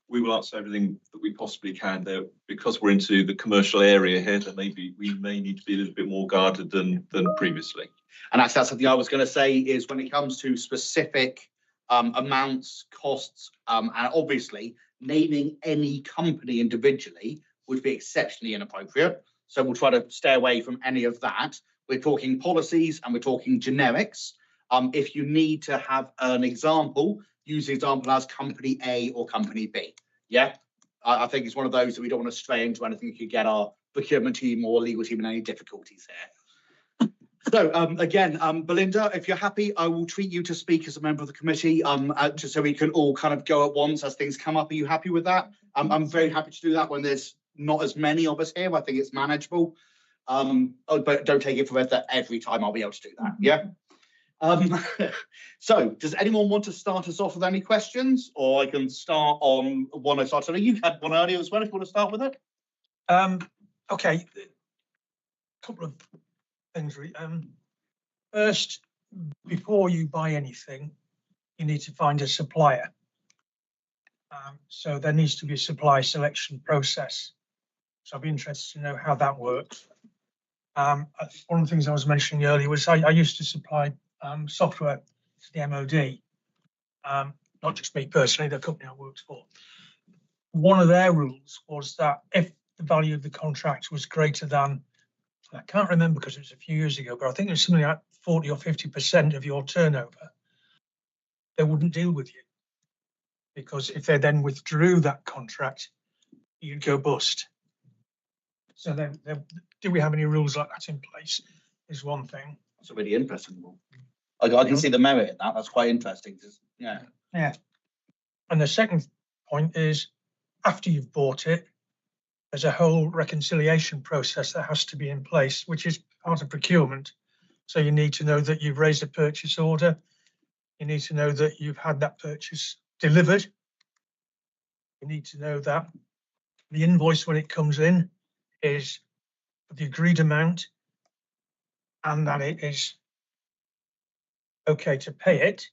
we will answer everything that we possibly can there, because we're into the commercial area here. That maybe we may need to be a little bit more guarded than previously. And that's something I was going to say, is when it comes to specific amounts, costs, and obviously naming any company individually would be exceptionally inappropriate. So we'll try to stay away from any of that. We're talking policies and we're talking generics. If you need to have an example, use the example as company A or company B. Yeah, I think it's one of those that we don't want to stray into anything that could get our procurement team or legal team in any difficulties here. So again, Belinda, if you're happy, I will treat you to speak as a member of the committee, just so we can all kind of go at once as things come up. Are you happy with that? I'm very happy to do that when there's not as many of us here. I think it's manageable. But don't take it for that every time I'll be able to do that. Yeah. So does anyone want to start us off with any questions, or I can start on one I started? You had one earlier as well, if you want to start with it. Okay, a couple of things. First, before you buy anything, you need to find a supplier. So there needs to be a supply selection process. So I'd be interested to know how that works. One of the things I was mentioning earlier was I used to supply software to the MOD, not just me personally, the company I worked for. One of their rules was that if the value of the contract was greater than, I can't remember because it was a few years ago, but I think it was something like 40 or 50% of your turnover, they wouldn't deal with you. Because if they then withdrew that contract, you'd go bust. So then, do we have any rules like that in place is one thing. That's a really interesting one. I can see the merit in that. That's quite interesting. Yeah. Yeah. And the second point is, after you've bought it, there's a whole reconciliation process that has to be in place, which is part of procurement. So you need to know that you've raised a purchase order. You need to know that you've had that purchase delivered. You need to know that the invoice, when it comes in, is the agreed amount and that it is okay to pay it.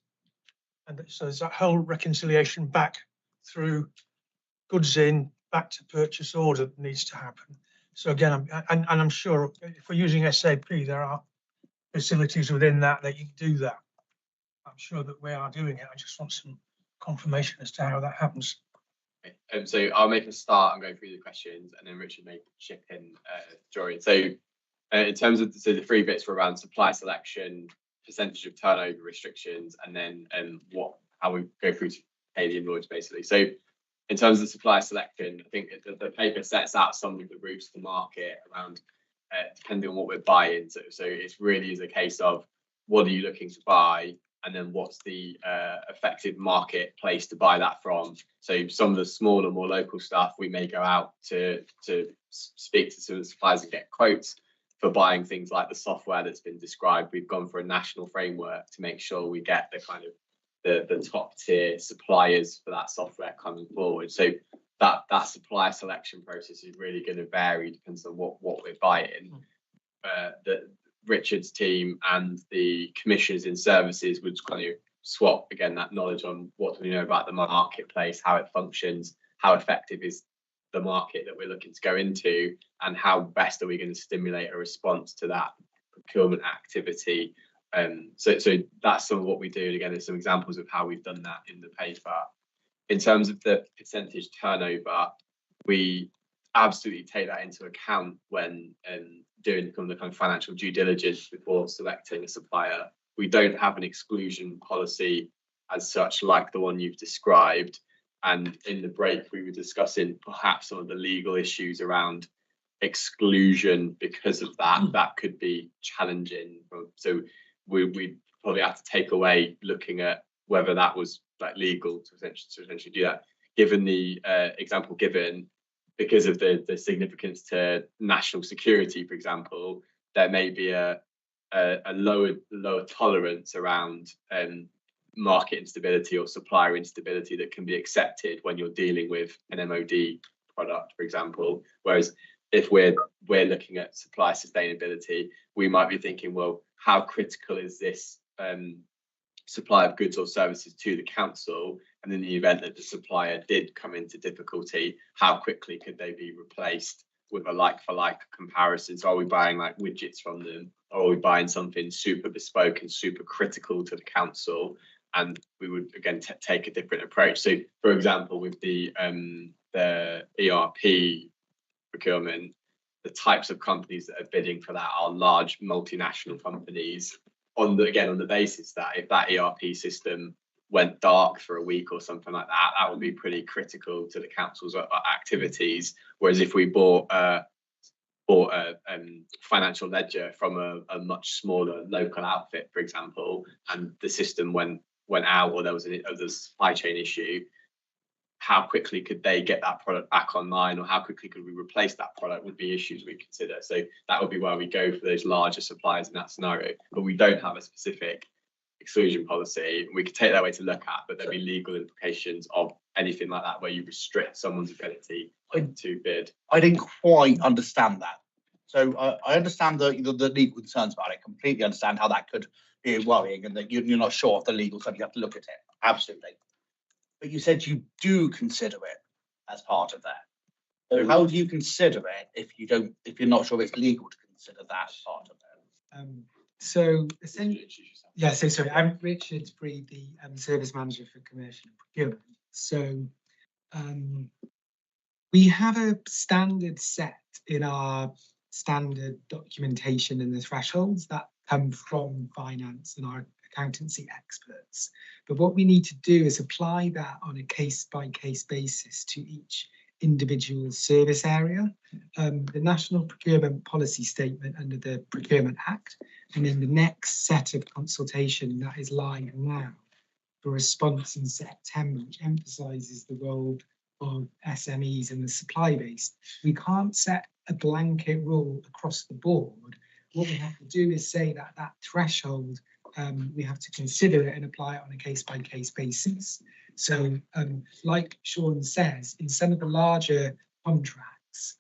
And so there's that whole reconciliation back through goods in, back to purchase order that needs to happen. So again, I'm sure if we're using SAP, there are facilities within that you can do that. I'm sure that we are doing it. I just want some confirmation as to how that happens. So I'll make a start and go through the questions, and then Richard may chip in during. So in terms of the 3 bits were around supply selection, percentage of turnover restrictions, and then how we go through to pay the invoice basically. So in terms of the supply selection, I think the paper sets out some of the routes to market around depending on what we're buying. So it really is a case of what are you looking to buy, and then what's the effective marketplace to buy that from. So some of the smaller, more local stuff, we may go out to speak to some suppliers and get quotes. For buying things like the software that's been described, we've gone for a national framework to make sure we get the kind of the top tier suppliers for that software coming forward. So that supply selection process is really going to vary, depends on what we're buying. Richard's team and the commissioners in services would kind of swap again that knowledge on what do we know about the marketplace, how it functions, how effective is the market that we're looking to go into, and how best are we going to stimulate a response to that procurement activity. So that's some of what we do. And again, there's some examples of how we've done that in the paper. In terms of the percentage turnover, we absolutely take that into account when doing the kind of financial due diligence before selecting a supplier. We don't have an exclusion policy as such like the one you've described. And in the break, we were discussing perhaps some of the legal issues around exclusion because of that. That could be challenging. So we probably have to take away looking at whether that was like legal to essentially do that. Given the example given, because of the significance to national security, for example, there may be a lower tolerance around market instability or supplier instability that can be accepted when you're dealing with an MOD product, for example. Whereas if we're looking at supply sustainability, we might be thinking, well, how critical is this supply of goods or services to the council? And in the event that the supplier did come into difficulty, how quickly could they be replaced with a like-for-like comparison? So are we buying like widgets from them, or are we buying something super bespoke and super critical to the council? And we would again take a different approach. So, for example, with the ERP procurement, the types of companies that are bidding for that are large multinational companies. On the basis that if that ERP system went dark for a week or something like that, that would be pretty critical to the council's activities. Whereas if we bought a financial ledger from a much smaller local outfit, for example, and the system went out, or there was a supply chain issue, how quickly could they get that product back online, or how quickly could we replace that product would be issues we consider. So that would be where we go for those larger suppliers in that scenario. But we don't have a specific exclusion policy. We could take that way to look at, but there'd be legal implications of anything like that where you restrict someone's ability to bid. I didn't quite understand that. So I understand the legal concerns about it. Completely understand how that could be worrying, and that you're not sure of the legal stuff. You have to look at it. Absolutely. But you said you do consider it as part of that. So how do you consider it if you're not sure it's legal to consider that as part of it? So essentially, yeah. So sorry, I'm Richard Breed, the service manager for commercial and procurement. So we have a standard set in our standard documentation and the thresholds that come from finance and our accountancy experts. But what we need to do is apply that on a case-by-case basis to each individual service area. The National Procurement Policy Statement under the Procurement Act, and then the next set of consultation that is live now for response in September, which emphasises the role of SMEs and the supply base. We can't set a blanket rule across the board. What we have to do is say that that threshold, we have to consider it and apply it on a case-by-case basis. So like Sean says, in some of the larger contracts,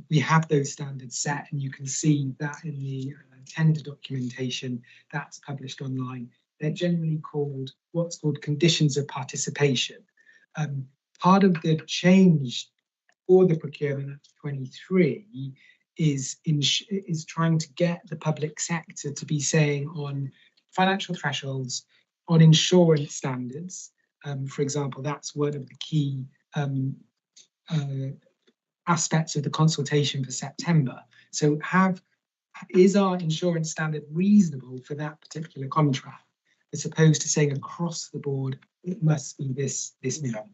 we have those standards set, and you can see that in the tender documentation that's published online. They're generally called what's called conditions of participation. Part of the change for the Procurement Act 23 is trying to get the public sector to be saying on financial thresholds, on insurance standards. For example, that's one of the key aspects of the consultation for September. So is our insurance standard reasonable for that particular contract, as opposed to saying across the board, it must be this minimum.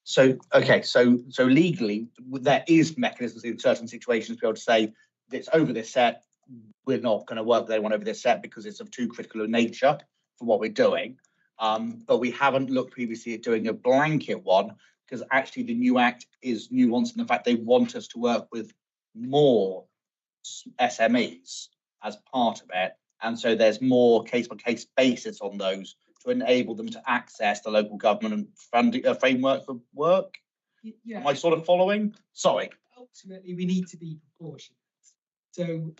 So, okay, so legally, there is mechanisms in certain situations to be able to say it's over this set, we're not going to work with anyone over this set because it's of too critical a nature for what we're doing. But we haven't looked previously at doing a blanket one, because actually the new act is nuanced in the fact they want us to work with more SMEs as part of it. And so there's more case-by-case basis on those to enable them to access the local government funding framework for work. Yeah. Am I sort of following? Sorry. Ultimately, we need to be proportionate. So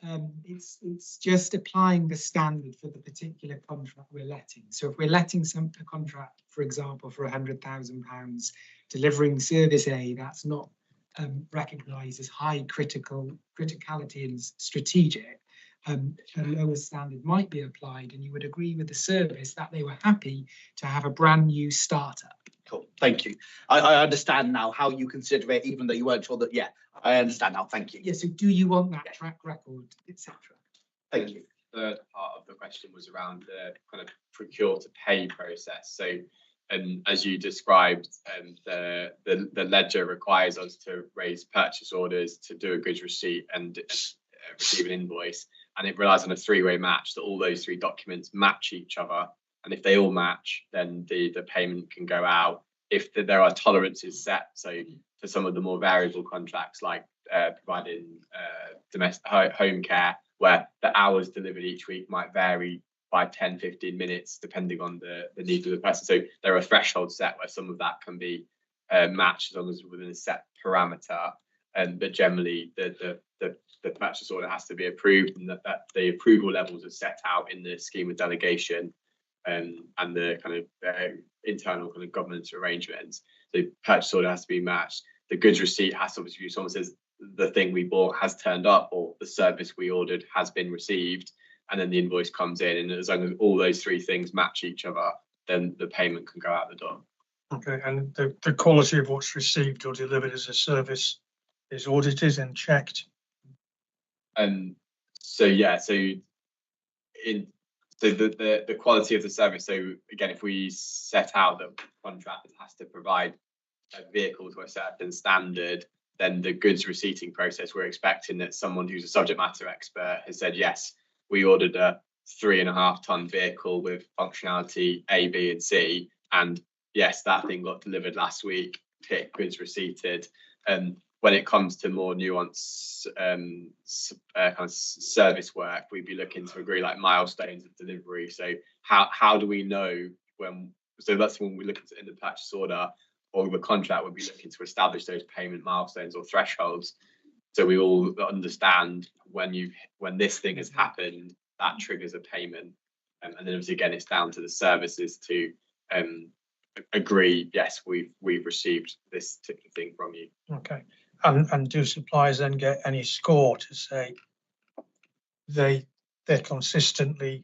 it's just applying the standard for the particular contract we're letting. So if we're letting a contract, for example, for £100,000, delivering service A, that's not recognised as high criticality and strategic, a lower standard might be applied, and you would agree with the service that they were happy to have a brand new startup. Cool, thank you. I understand now how you consider it, even though you weren't sure that. Yeah, I understand now. Thank you. Yeah. So, do you want that track record, etc.? Thank you. The third part of the question was around the kind of procure to pay process. So, as you described, the ledger requires us to raise purchase orders, to do a goods receipt, and receive an invoice, and it relies on a three-way match, that all those three documents match each other. And if they all match, then the payment can go out. If there are tolerances set, so for some of the more variable contracts, like providing domestic home care, where the hours delivered each week might vary by 10, 15 minutes, depending on the needs of the person. So there are thresholds set where some of that can be matched as long as within a set parameter. But generally, the purchase order has to be approved, and that the approval levels are set out in the scheme of delegation. And the kind of internal kind of governance arrangements. The purchase order has to be matched. The goods receipt has to be, someone says the thing we bought has turned up, or the service we ordered has been received, and then the invoice comes in. And as long as all those three things match each other, then the payment can go out the door. Okay, and the quality of what's received or delivered as a service is audited and checked. So yeah, so the quality of the service. So again, if we set out that contractor has to provide a vehicle to a certain standard, then the goods receipting process, we're expecting that someone who's a subject matter expert has said, yes, we ordered a 3.5 ton vehicle with functionality A, B, and C, and yes, that thing got delivered last week. Tick, goods receipted. When it comes to more nuanced kind of service work, we'd be looking to agree like milestones of delivery. So how do we know when? So that's when we look at in the purchase order or the contract, we'd be looking to establish those payment milestones or thresholds, so we all understand when this thing has happened, that triggers a payment, and then obviously again it's down to the services to agree. Yes, we've received this particular thing from you. Okay. And do suppliers then get any score to say they're consistently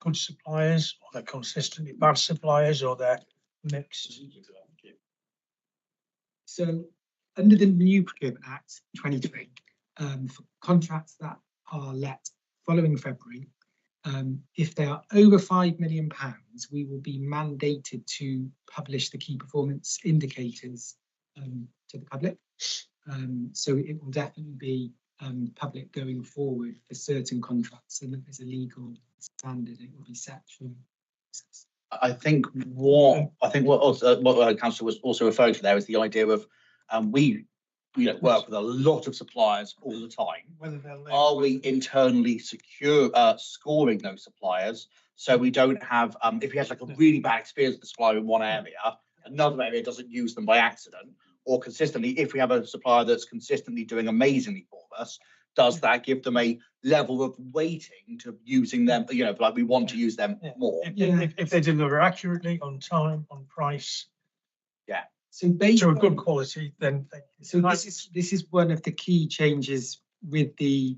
good suppliers, or they're consistently bad suppliers, or they're mixed? So under the new Procurement Act 23, for contracts that are let following February, if they are over £5 million, we will be mandated to publish the key performance indicators to the public. So it will definitely be public going forward for certain contracts, and if there's a legal standard, it will be set for. I think what Councillor was also referring to there is the idea of we work with a lot of suppliers all the time. Whether they'll. Are we internally scoring those suppliers so we don't have if we have like a really bad experience with the supplier in one area, another area doesn't use them by accident, or consistently if we have a supplier that's consistently doing amazingly for us, does that give them a level of weighting to using them, like we want to use them more? If they deliver accurately, on time, on price, So based to a good on- quality, then. So this is one of the key changes with the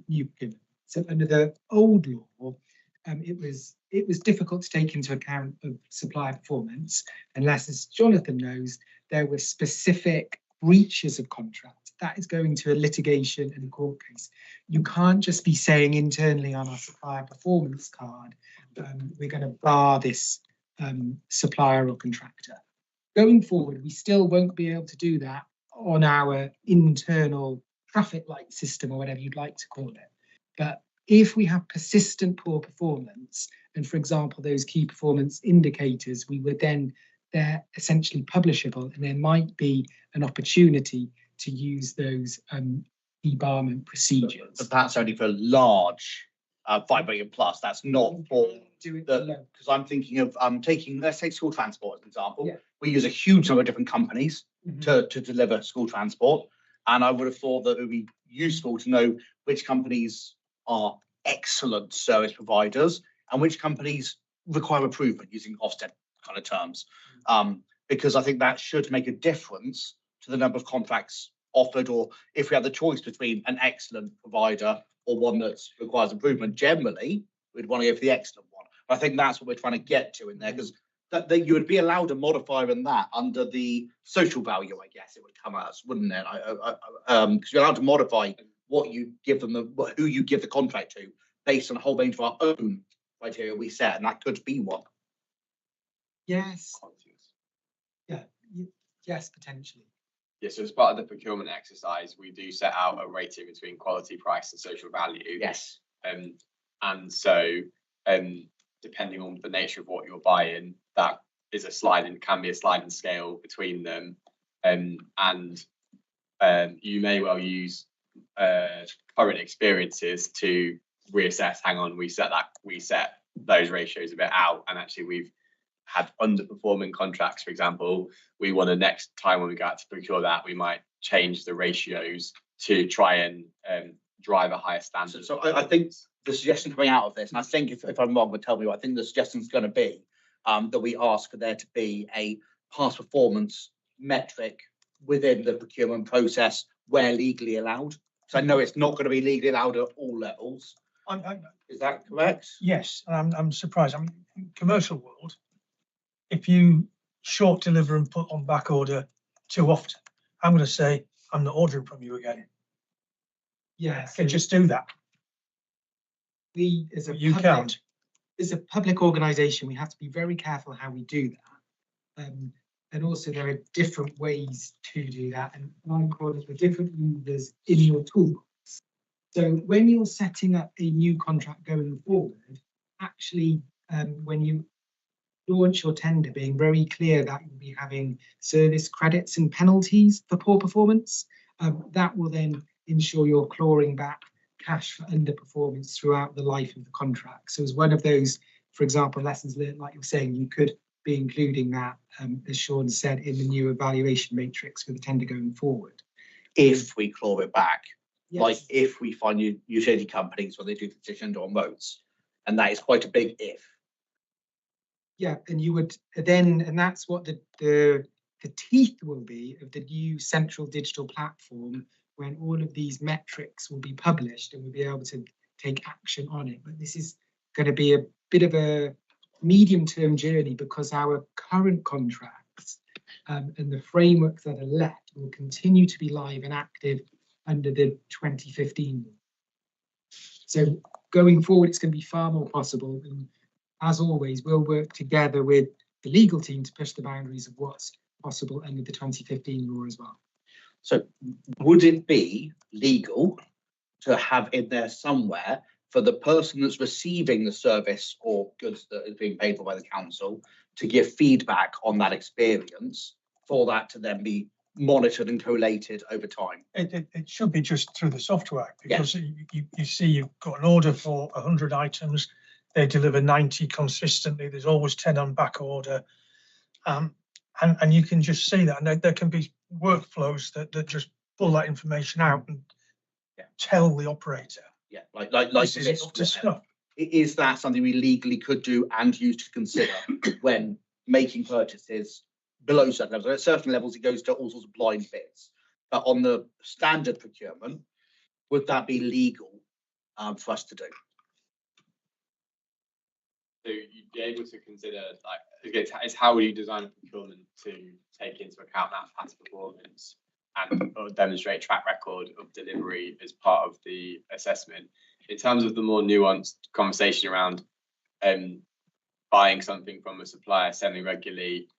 new procurement. So under the old law, it was difficult to take into account of supplier performance unless, as Jonathan knows, there were specific breaches of contract. That is going to a litigation and a court case. You can't just be saying internally on our supplier performance card, we're going to bar this supplier or contractor. Going forward, we still won't be able to do that on our internal traffic light system or whatever you'd like to call it. But if we have persistent poor performance, and for example, those key performance indicators, they're essentially publishable, and there might be an opportunity to use those debarment procedures. But that's only for large 5 million plus. That's not for because I'm thinking of taking, let's take school transport as an example. Yeah. We use a huge number of different companies to deliver school transport, and I would have thought that it would be useful to know which companies are excellent service providers and which companies require improvement, using Ofsted kind of terms, because I think that should make a difference to the number of contracts offered, or if we have the choice between an excellent provider or one that requires improvement, generally we'd want to go for the excellent one. I think that's what we're trying to get to in there, because that you would be allowed a modifier in that under the social value, I guess it would come as, wouldn't it? Because you're allowed to modify what you give them, who you give the contract to, based on a whole range of our own criteria we set, and that could be one. Yes. Yes, potentially. Yeah, so as part of the procurement exercise, we do set out a rating between quality, price, and social value. Yes. And so, depending on the nature of what you're buying, that is can be a sliding scale between them. And you may well use current experiences to reassess. Hang on, we set those ratios a bit out, and actually we've had underperforming contracts, for example. We want to, next time when we go out to procure that, we might change the ratios to try and drive a higher standard. So I think the suggestion coming out of this, and I think if I'm wrong, but tell me what I think the suggestion is going to be, that we ask for there to be a past performance metric within the procurement process where legally allowed. So I know it's not going to be legally allowed at all levels. Is that correct? Yes, and I'm surprised. I mean, in commercial world, if you short deliver and put on back order too often, I'm going to say, I'm not ordering from you again. Yeah, I can just do that. We, You can't. As a public organisation, we have to be very careful how we do that. And also there are different ways to do that, and I call it the different levers in your toolbox. So when you're setting up a new contract going forward, actually, when you launch your tender, being very clear that you'll be having service credits and penalties for poor performance, that will then ensure you're clawing back cash for underperformance throughout the life of the contract. So as one of those, for example, lessons learned, like you're saying, you could be including that, as Sean said, in the new evaluation matrix for the tender going forward. If we claw it back, Yes. like if we find utility companies where they do the decision on roads, and that is quite a big if. Yeah, and you would then, and that's what the teeth will be of the new central digital platform, when all of these metrics will be published and we'll be able to take action on it. But this is going to be a bit of a medium-term journey, because our current contracts and the frameworks that are left will continue to be live and active under the 2015 law. So going forward, it's going to be far more possible. And as always, we'll work together with the legal team to push the boundaries of what's possible under the 2015 law as well. So would it be legal to have in there somewhere for the person that's receiving the service or goods that is being paid for by the council to give feedback on that experience, for that to then be monitored and collated over time. It should be just through the software, because you see you've got an order for 100 items, they deliver 90 consistently, there's always 10 on back order. And you can just see that, and there can be workflows that just pull that information out and tell the operator. Yeah, like This is up to snuff. Is that something we legally could do and use to consider when making purchases below certain levels? At certain levels, it goes to all sorts of blind bits. But on the standard procurement, would that be legal for us to do? So you'd be able to consider, like, it's how will you design a procurement to take into account that past performance and or demonstrate track record of delivery as part of the assessment. In terms of the more nuanced conversation around buying something from a supplier semi-regularly,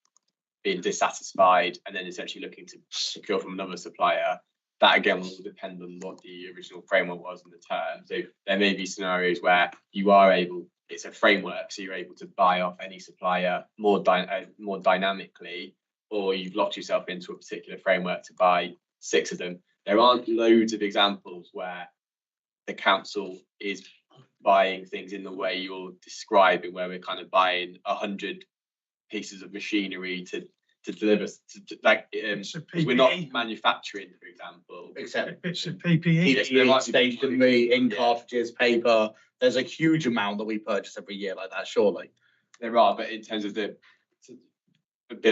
being dissatisfied, and then essentially looking to secure from another supplier, that again will depend on what the original framework was in the term. So there may be scenarios where you are able, it's a framework, so you're able to buy off any supplier more dynamically, or you've locked yourself into a particular framework to buy 6 of them. There aren't loads of examples where the council is buying things in the way you're describing, where we're kind of buying 100 pieces of machinery to deliver, we're not manufacturing, for example. Except It's a PPE. heat stationery, ink cartridges, paper. There's a huge amount that we purchase every year like that, surely. There are, but in terms of the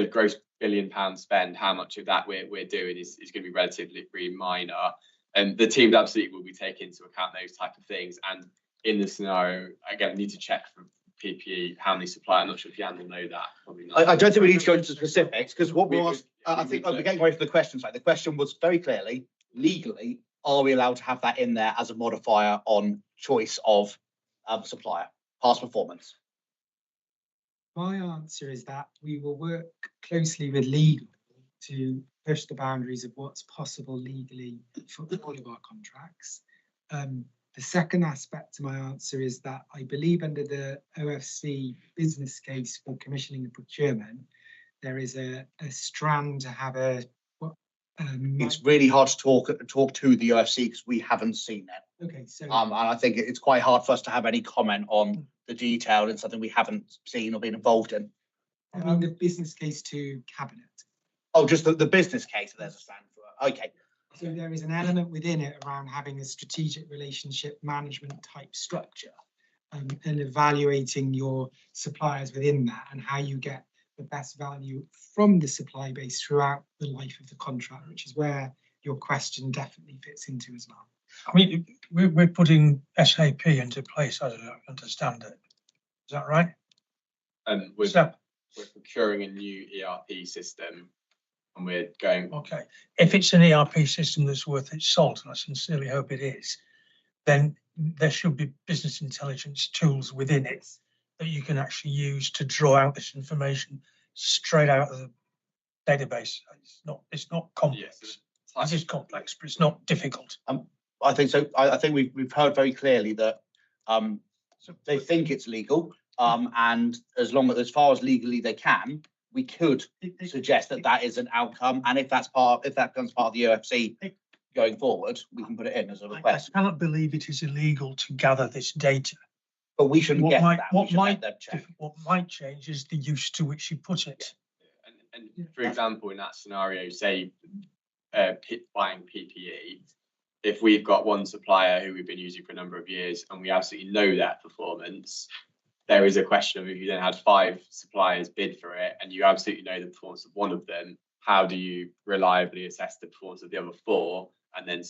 gross £1 billion spend, how much of that we're doing is going to be relatively minor. And the teams absolutely will be taking into account those type of things. And in the scenario, again, we need to check for PPE how many suppliers. I'm not sure if Jan will know that. Probably not. I don't think we need to go into specifics, because what we asked, I think we're getting away from the question side. The question was very clearly, legally, are we allowed to have that in there as a modifier on choice of supplier, past performance? My answer is that we will work closely with legal to push the boundaries of what's possible legally for all of our contracts. The second aspect to my answer is that I believe under the OFC business case for commissioning and procurement, there is a strand to have a. It's really hard to talk to the OFC because we haven't seen it. Okay, so and I think it's quite hard for us to have any comment on the detail in something we haven't seen or been involved in. I mean the business case to cabinet. Oh, just the business case. There's a stand for it. Okay. So there is an element within it around having a strategic relationship management type structure, and evaluating your suppliers within that and how you get the best value from the supply base throughout the life of the contract, which is where your question definitely fits into as well. I mean, we're putting SAP into place, as I understand it. Is that right? And we're procuring a new ERP system, and we're going. Okay, if it's an ERP system that's worth its salt, and I sincerely hope it is, then there should be business intelligence tools within it that you can actually use to draw out this information straight out of the database. It's not complex. Yes, it is complex, but it's not difficult. I think so. I think we've heard very clearly that they think it's legal, and as far as legally they can, we could suggest that is an outcome. And if that becomes part of the OFC going forward, we can put it in as a request. I cannot believe it is illegal to gather this data. But we shouldn't get that. What might change is the use to which you put it. And for example, in that scenario, say buying PPE, if we've got one supplier who we've been using for a number of years and we absolutely know their performance, there is a question of if you then had 5 suppliers bid for it and you absolutely know the performance of one of them, how do you reliably assess the performance of the other 4 and then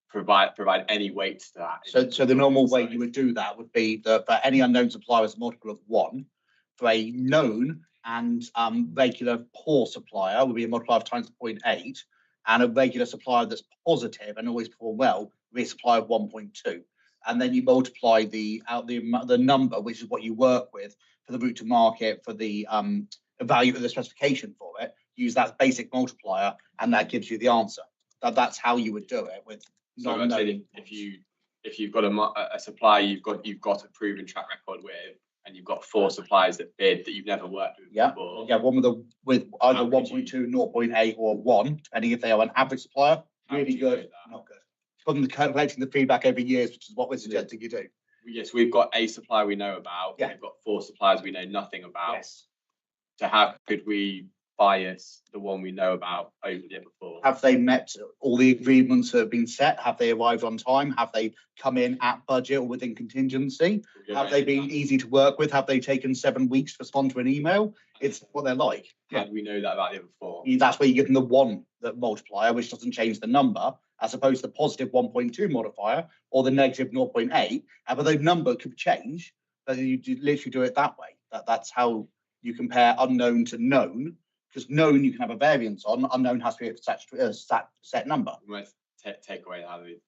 provide any weight to that? So the normal way you would do that would be that for any unknown supplier is a multiple of 1. For a known and regular poor supplier would be a multiplier of times 0.8, and a regular supplier that's positive and always perform well would be a supplier of 1.2. And then you multiply the number, which is what you work with for the route to market, for the value of the specification for it. Use that basic multiplier, and that gives you the answer. That's how you would do it with. So I'm saying if if you've got a supplier you've got a proven track record with, and you've got 4 suppliers that bid that you've never worked with before. Yeah, one with either How could 1.2, 0.8 or 1, depending if they are an average supplier. How Really would you do good, that? not good. From the collecting the feedback over years, which is what we're suggesting you do. Yes, we've got a supplier we know about. Yeah. We've got 4 suppliers we know nothing about. Yes. So how could we bias the one we know about over the other 4? Have they met all the agreements that have been set? Have they arrived on time? Have they come in at budget or within contingency? Have they been easy to work with? Have they taken 7 weeks to respond to an email? It's what they're like. How do we know that about the other 4? That's where you give them the 1 that multiplier, which doesn't change the number, as opposed to the positive 1.2 modifier or the negative 0.8. But the number could change, but you literally do it that way. That's how you compare unknown to known. Because known you can have a variance on, unknown has to be a set number. We might take away how we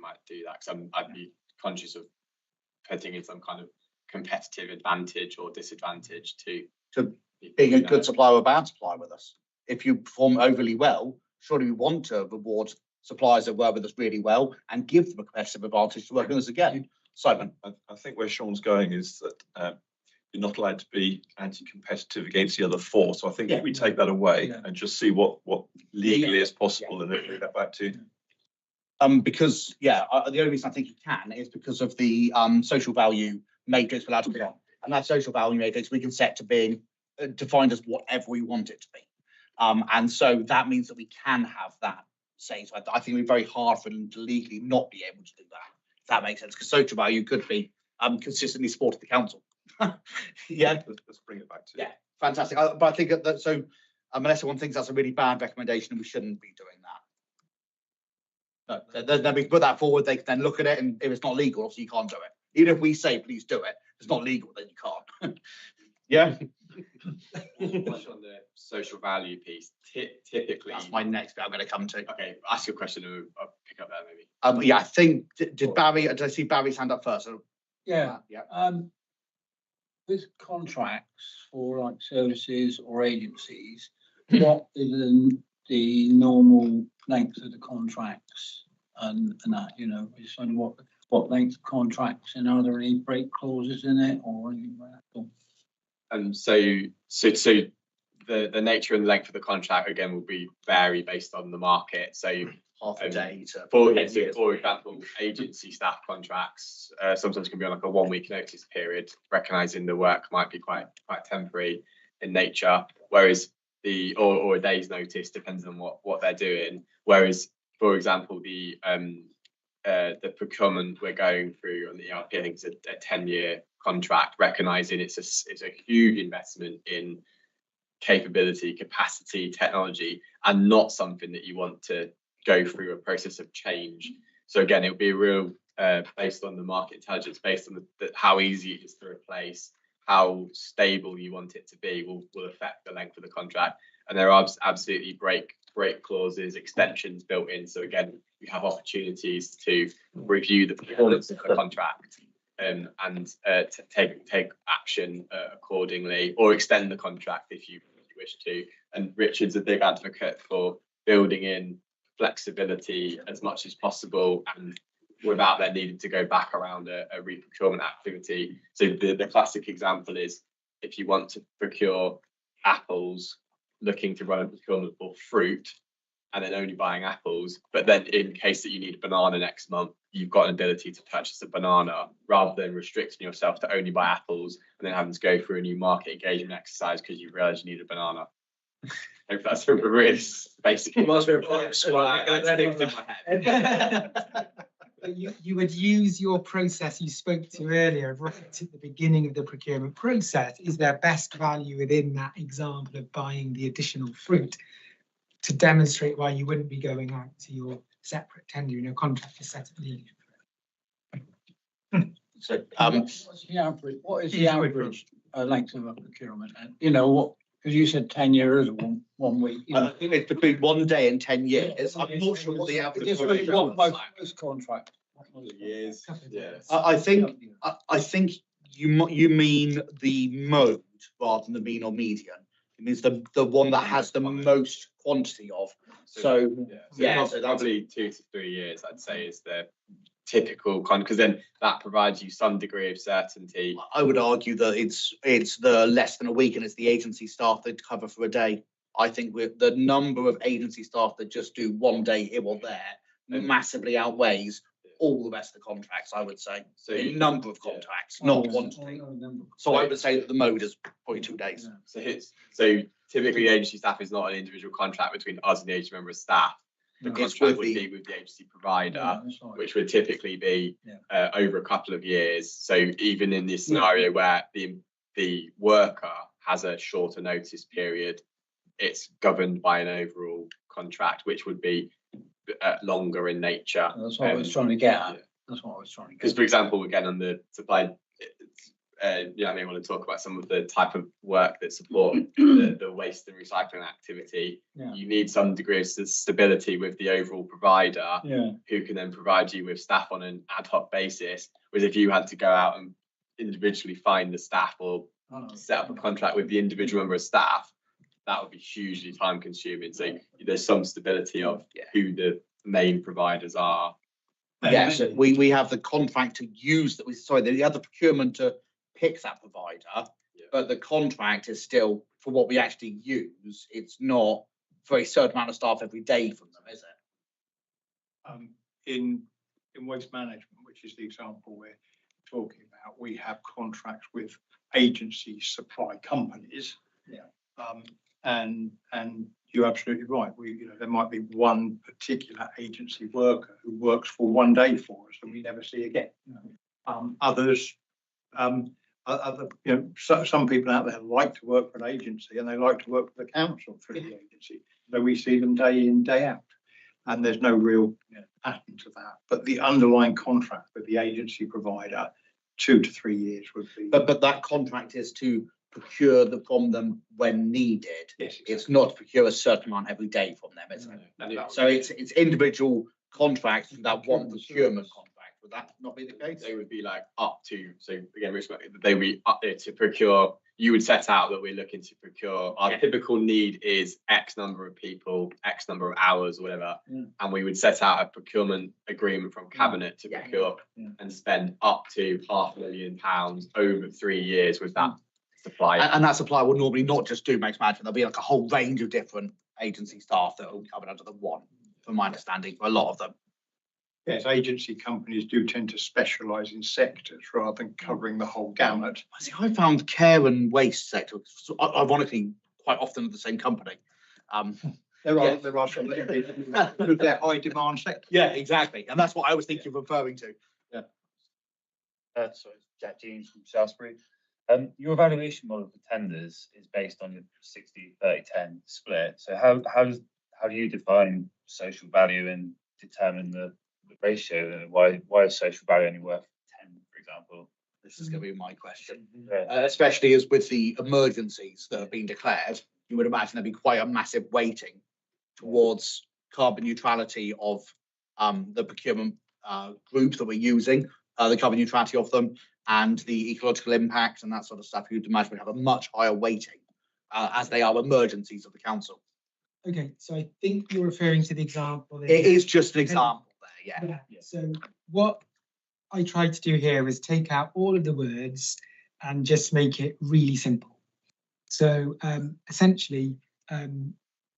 might do that, because I'd be conscious of putting in some kind of competitive advantage or disadvantage to being a good supplier or a bad supplier with us. If you perform overly well, surely we want to reward suppliers that work with us really well and give them a competitive advantage to work with us again. Simon. I think where Sean's going is that you're not allowed to be anti-competitive against the other 4. So I think if we take that away and just see what legally is possible, and then bring that back to. Because the only reason I think you can is because of the social value matrix we're allowed to put on, and that social value matrix we can set to being defined as whatever we want it to be, and so that means that we can have that say. So I think it'd be very hard for them to legally not be able to do that. If that makes sense, because social value could be consistently supported the council. Let's bring it back to fantastic. But I think that so unless someone thinks that's a really bad recommendation and we shouldn't be doing that. No, then we can put that forward. They can then look at it, and if it's not legal, obviously you can't do it. Even if we say please do it, if it's not legal, then you can't. Yeah. On the social value piece, typically That's my next bit I'm going to come to. Okay, ask your question and I'll pick up there maybe. I think did I see Barry's hand up first? Yeah. With contracts for like services or agencies, what is the normal length of the contracts and that, just wondering what length of contracts, and are there any break clauses in it or anything like that? So the nature and length of the contract again will vary based on the market. So half a day to for example, agency staff contracts sometimes can be on like a 1-week notice period, recognizing the work might be quite temporary in nature, whereas or a day's notice depends on what they're doing. Whereas, for example, the procurement we're going through on the ERP, I think it's a 10-year contract, recognizing it's a huge investment in capability, capacity, technology, and not something that you want to go through a process of change. So again, it would be a real based on the market intelligence, based on how easy it is to replace, how stable you want it to be will affect the length of the contract. And there are absolutely break clauses, extensions built in. So again, you have opportunities to review the performance of the contract and to take action accordingly, or extend the contract if you wish to. And Richard's a big advocate for building in flexibility as much as possible, and without there needing to go back around a re-procurement activity. So the classic example is if you want to procure apples, looking to run a procurement for fruit, and then only buying apples, but then in case that you need a banana next month, you've got an ability to purchase a banana, rather than restricting yourself to only buy apples and then having to go through a new market engagement exercise because you realise you need a banana. I hope that's a really basic. You would use your process you spoke to earlier right at the beginning of the procurement process. Is there best value within that example of buying the additional fruit to demonstrate why you wouldn't be going out to your separate tender in your contract to set up legally? So what is the average length of a procurement? And because you said 10 years or 1 week. I think it's between 1 day and 10 years. I'm not sure what the average most contract. Years. Yeah. I think you mean the mode rather than the mean or median. It means the one that has the most quantity of. So probably 2 to 3 years, I'd say, is the typical because then that provides you some degree of certainty. I would argue that it's the less than a week and it's the agency staff that cover for a day. I think with the number of agency staff that just do one day here or there massively outweighs all the rest of the contracts, I would say. So The number of contracts, not quantity. So I would say that the mode is probably 2 days. So typically agency staff is not an individual contract between us and the agency member of staff. The It's contract with would the- be with the agency provider, which would typically be over a couple of years. So even in this scenario where the worker has a shorter notice period, it's governed by an overall contract, which would be longer in nature. That's what I was trying to get at. That's what I was trying to get Because, for example, again, on the supply, I may want to talk about some of the type of work that support the waste and recycling activity. Yeah. You need some degree of stability with the overall provider, who can then provide you with staff on an ad hoc basis. Whereas if you had to go out and individually find the staff or set up a contract with the individual member of staff, that would be hugely time consuming. So there's some stability of who the main providers are. Yes, we have the contract to use that. We have the procurement to pick that provider, but the contract is still for what we actually use. It's not for a certain amount of staff every day from them, is it? In waste management, which is the example we're talking about, we have contracts with agency supply companies. And you're absolutely right. There might be one particular agency worker who works for 1 day for us and we never see again. Others, some people out there like to work for an agency and they like to work for the council through the agency. So we see them day in, day out. And there's no real pattern to that. But the underlying contract with the agency provider, 2 to 3 years would be. But that contract is to procure from them when needed. Yes, exactly. It's not to procure a certain amount every day from them, is it? So it's it's contracts for that one procurement contract. Would that not be the case? They would be like up to, so again, they would be up there to procure. You would set out that we're looking to procure. Our typical need is X number of people, X number of hours, or whatever. And we would set out a procurement agreement from Cabinet to procure and spend up to £500,000 over 3 years with that supplier. And that supplier will normally not just do waste management. There'll be like a whole range of different agency staff that will be covered under the one, from my understanding, for a lot of them. Yes, agency companies do tend to specialise in sectors rather than covering the whole gamut. See, I found care and waste sector, ironically, quite often the same company. There are some they're high demand sectors. Yeah, exactly. And that's what I was thinking of referring to. Sorry, Jack Jeans from Salisbury. Your evaluation model for tenders is based on your 60-30-10 split. So how do you define social value and determine the ratio? Why is social value only worth 10, for example? This is going to be my question, especially as with the emergencies that have been declared. You would imagine there'd be quite a massive weighting towards carbon neutrality of the procurement groups that we're using, the carbon neutrality of them, and the ecological impact and that sort of stuff. You'd imagine would have a much higher weighting as they are emergencies of the council. Okay, so I think you're referring to the example. It is just an example there, yeah. So what I tried to do here is take out all of the words and just make it really simple. So essentially,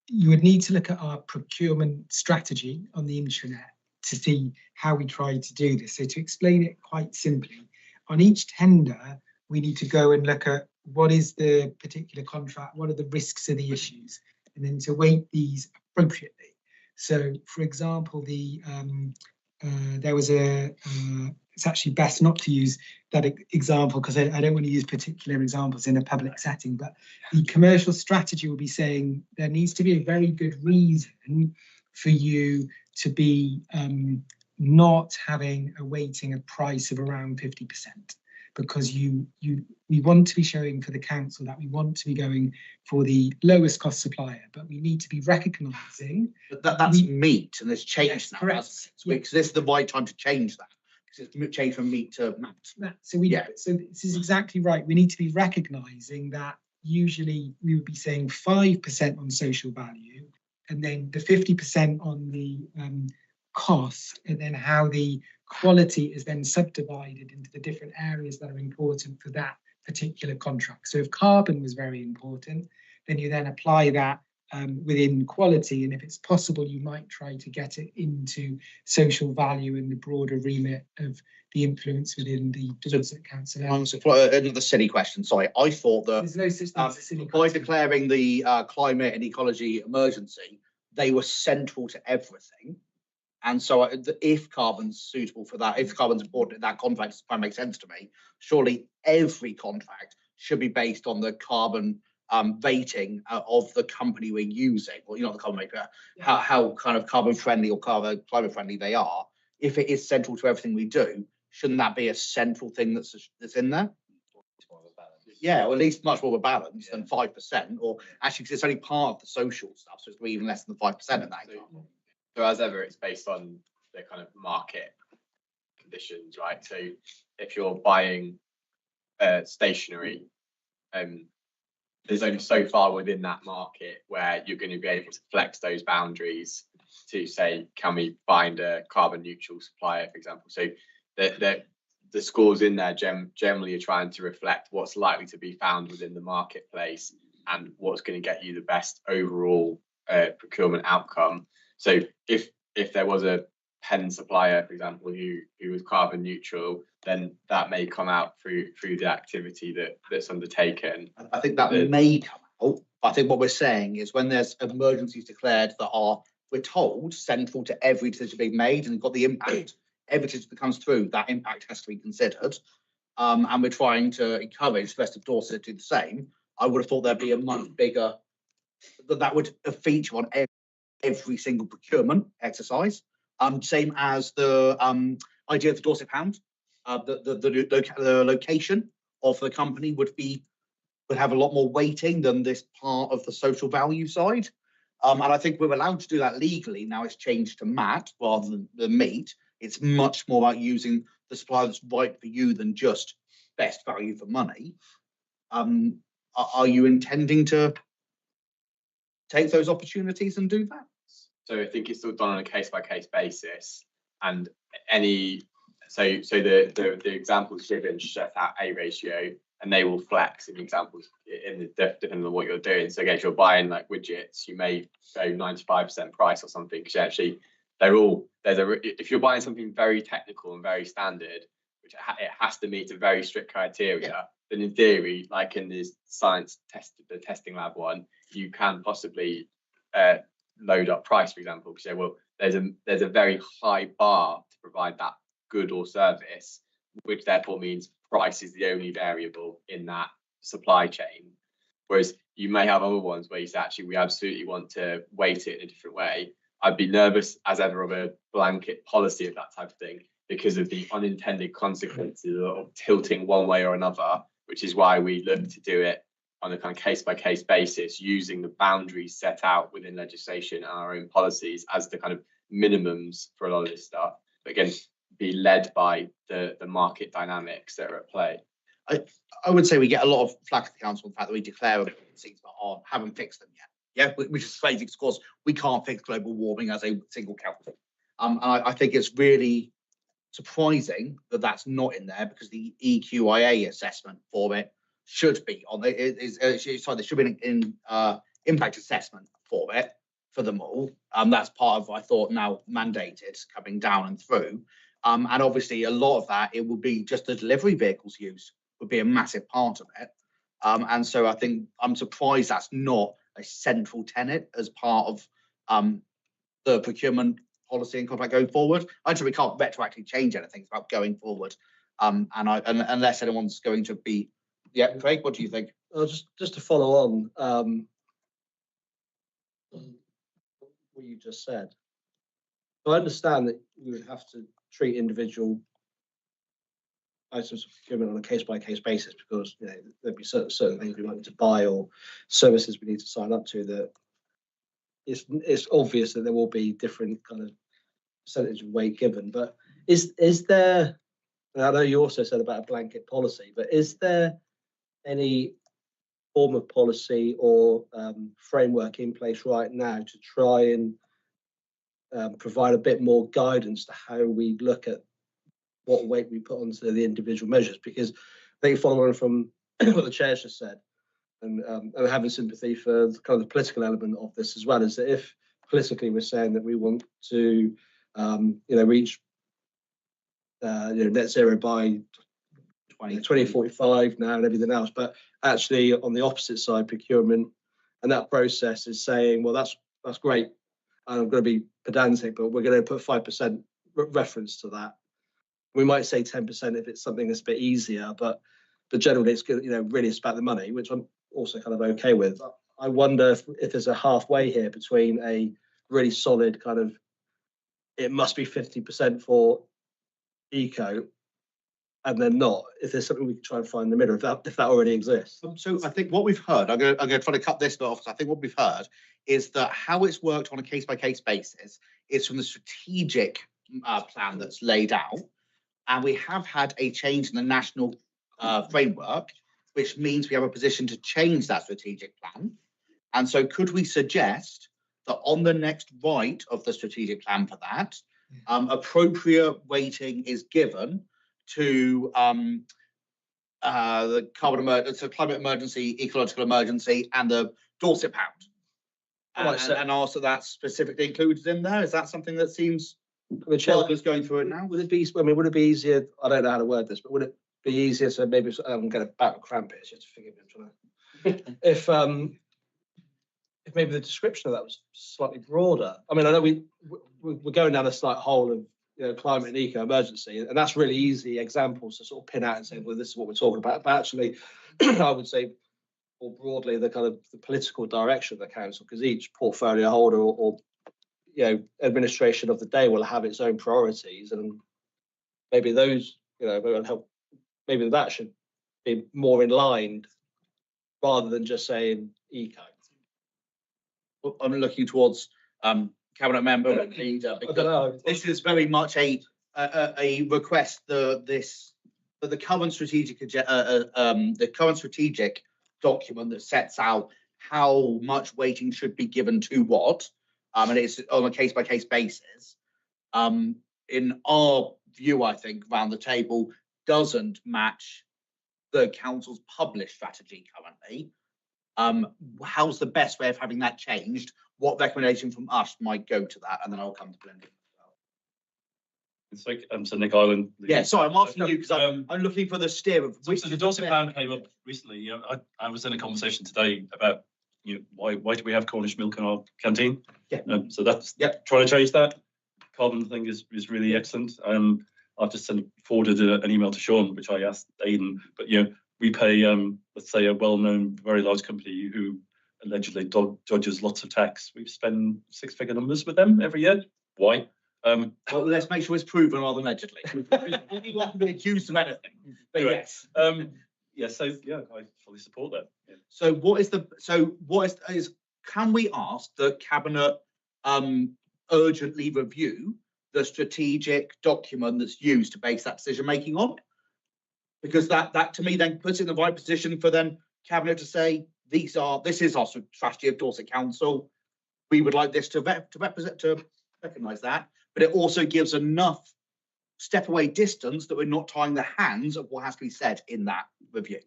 you would need to look at our procurement strategy on the intranet to see how we try to do this. So to explain it quite simply, on each tender, we need to go and look at what is the particular contract, what are the risks and the issues, and then to weight these appropriately. So, for example, there was it's actually best not to use that example because I don't want to use particular examples in a public setting, but the commercial strategy will be saying there needs to be a very good reason for you to be not having a weighting of price of around 50%, because we want to be showing for the council that we want to be going for the lowest cost supplier, but we need to be recognising that's meat, and it's changed now. Correct. Because this is the right time to change that. Because it's changed from meat to mat. So so this is exactly right. We need to be recognising that usually we would be saying 5% on social value, and then the 50% on the cost, and then how the quality is then subdivided into the different areas that are important for that particular contract. So if carbon was very important, then you then apply that within quality, and if it's possible, you might try to get it into social value in the broader remit of the influence within the Dorset Council. Another silly question. Sorry, I thought that There's no such thing as a silly by question. declaring the climate and ecology emergency, they were central to everything. And so if carbon's suitable for that, if carbon's important in that contract, it's quite makes sense to me. Surely every contract should be based on the carbon rating of the company we're using, or not the carbon maker, how kind of carbon friendly or climate friendly they are. If it is central to everything we do, shouldn't that be a central thing that's in there? Yeah, or at least much more of a balance than 5%, or actually, because it's only part of the social stuff, so it's even less than the 5% in that example. So as ever, it's based on the kind of market conditions, right? So if you're buying stationery, there's only so far within that market where you're going to be able to flex those boundaries to say, can we find a carbon neutral supplier, for example? So the scores in there generally are trying to reflect what's likely to be found within the marketplace and what's going to get you the best overall procurement outcome. So if there was a pen supplier, for example, who was carbon neutral, then that may come out through the activity that's undertaken. I think that may come out. I think what we're saying is when there's emergencies declared that are, we're told, central to every decision being made and got the impact, every decision that comes through, that impact has to be considered. And we're trying to encourage the rest of Dorset to do the same. I would have thought there'd be a much bigger, that would feature on every single procurement exercise. Same as the idea of the Dorset Pound. The location of the company would have a lot more weighting than this part of the social value side. And I think we're allowed to do that legally. Now it's changed to MAT rather than the meat. It's much more about using the supplier that's right for you than just best value for money. Are you intending to take those opportunities and do that? So I think it's still done on a case-by-case basis, and the examples given set out a ratio, and they will flex in the examples depending on what you're doing. So again, if you're buying like widgets, you may go 95% price or something, because actually if you're buying something very technical and very standard, which it has to meet a very strict criteria, then in theory, like in this the testing lab one, you can possibly load up price, for example, because there's a very high bar to provide that good or service, which therefore means price is the only variable in that supply chain. Whereas you may have other ones where you say, actually, we absolutely want to weight it in a different way. I'd be nervous as ever of a blanket policy of that type of thing because of the unintended consequences of tilting one way or another, which is why we look to do it on a kind of case-by-case basis, using the boundaries set out within legislation and our own policies as the kind of minimums for a lot of this stuff. But again, be led by the market dynamics that are at play. I would say we get a lot of flack at the council for the fact that we declare things but haven't fixed them yet. Yeah, which is crazy because, of course, we can't fix global warming as a single council. I think it's really surprising that that's not in there, because the EQIA assessment for it should be on it. There should be an impact assessment for it for them all. That's part of, I thought, now mandated coming down and through. And obviously a lot of that, it will be just the delivery vehicles used would be a massive part of it. And so I think I'm surprised that's not a central tenet as part of the procurement policy and contract going forward. I think we can't retroactively change anything. It's about going forward. And unless anyone's going to be, Craig, what do you think? Just to follow on what you just said. So I understand that you would have to treat individual items of procurement on a case-by-case basis, because there'd be certain things we might need to buy or services we need to sign up to that it's obvious that there will be different kind of percentage of weight given. But is there, and I know you also said about a blanket policy, but is there any form of policy or framework in place right now to try and provide a bit more guidance to how we look at what weight we put onto the individual measures, because I think following from what the chair's just said, and having sympathy for the, kind of the political element of this as well, is that if politically we're saying that we want to, reach, net zero by 2045 now and everything else, but actually on the opposite side, procurement and that process is saying, well, that's great, and I'm going to be pedantic, but we're going to put 5% reference to that. We might say 10% if it's something that's a bit easier, but generally it's good, really it's about the money, which I'm also kind of okay with. I wonder if there's a halfway here between a really solid kind of, it must be 50% for eco, and then not, if there's something we can try and find in the middle, if that already exists. So I think what we've heard, I'm going to try to cut this off, because I think what we've heard is that how it's worked on a case-by-case basis is from the strategic plan that's laid out, and we have had a change in the national framework, which means we have a position to change that strategic plan. And so could we suggest that on the next right of the strategic plan for that, appropriate weighting is given to the climate emergency, ecological emergency, and the Dorset pound, and also that's specifically included in there? Is that something that seems the chair is going through it now? Would it be? I mean, would it be easier? I don't know how to word this, but would it be easier to maybe? I'm going to back cramp it. So you have to forgive me. I'm trying to. If maybe the description of that was slightly broader. I mean, I know we're going down a slight hole of climate and eco emergency, and that's really easy examples to sort of pin out and say, well, this is what we're talking about. But actually, I would say more broadly the kind of the political direction of the council, because each portfolio holder or administration of the day will have its own priorities, and maybe those will help. Maybe that should be more in line rather than just saying eco. I'm looking towards cabinet member and leader, because this is very much a request. The current strategic document that sets out how much weighting should be given to what, and it's on a case by case basis. In our view, I think around the table doesn't match the council's published strategy currently. How's the best way of having that changed? What recommendation from us might go to that? And then I'll come to Brendan. It's like so Nick Island. Yeah, sorry, I'm asking you because I'm looking for the steer of which. So the Dorset pound came up recently. I was in a conversation today about why do we have Cornish milk in our canteen? Yeah. So that's trying to change that. Carbon thing is really excellent. I've just forwarded an email to Sean, which I asked Aidan, but we pay, let's say, a well-known, very large company who allegedly dodges lots of tax. We spend six-figure numbers with them every year. Why? Well, let's make sure it's proven rather than allegedly. Anyone can be accused of anything. But anyway, yes. I fully support that. Yeah. So what is can we ask the cabinet urgently review the strategic document that's used to base that decision making on? Because that to me then puts it in the right position for then cabinet to say this is our strategy of Dorset Council. We would like this to recognise that, but it also gives enough step away distance that we're not tying the hands of what has to be said in that review.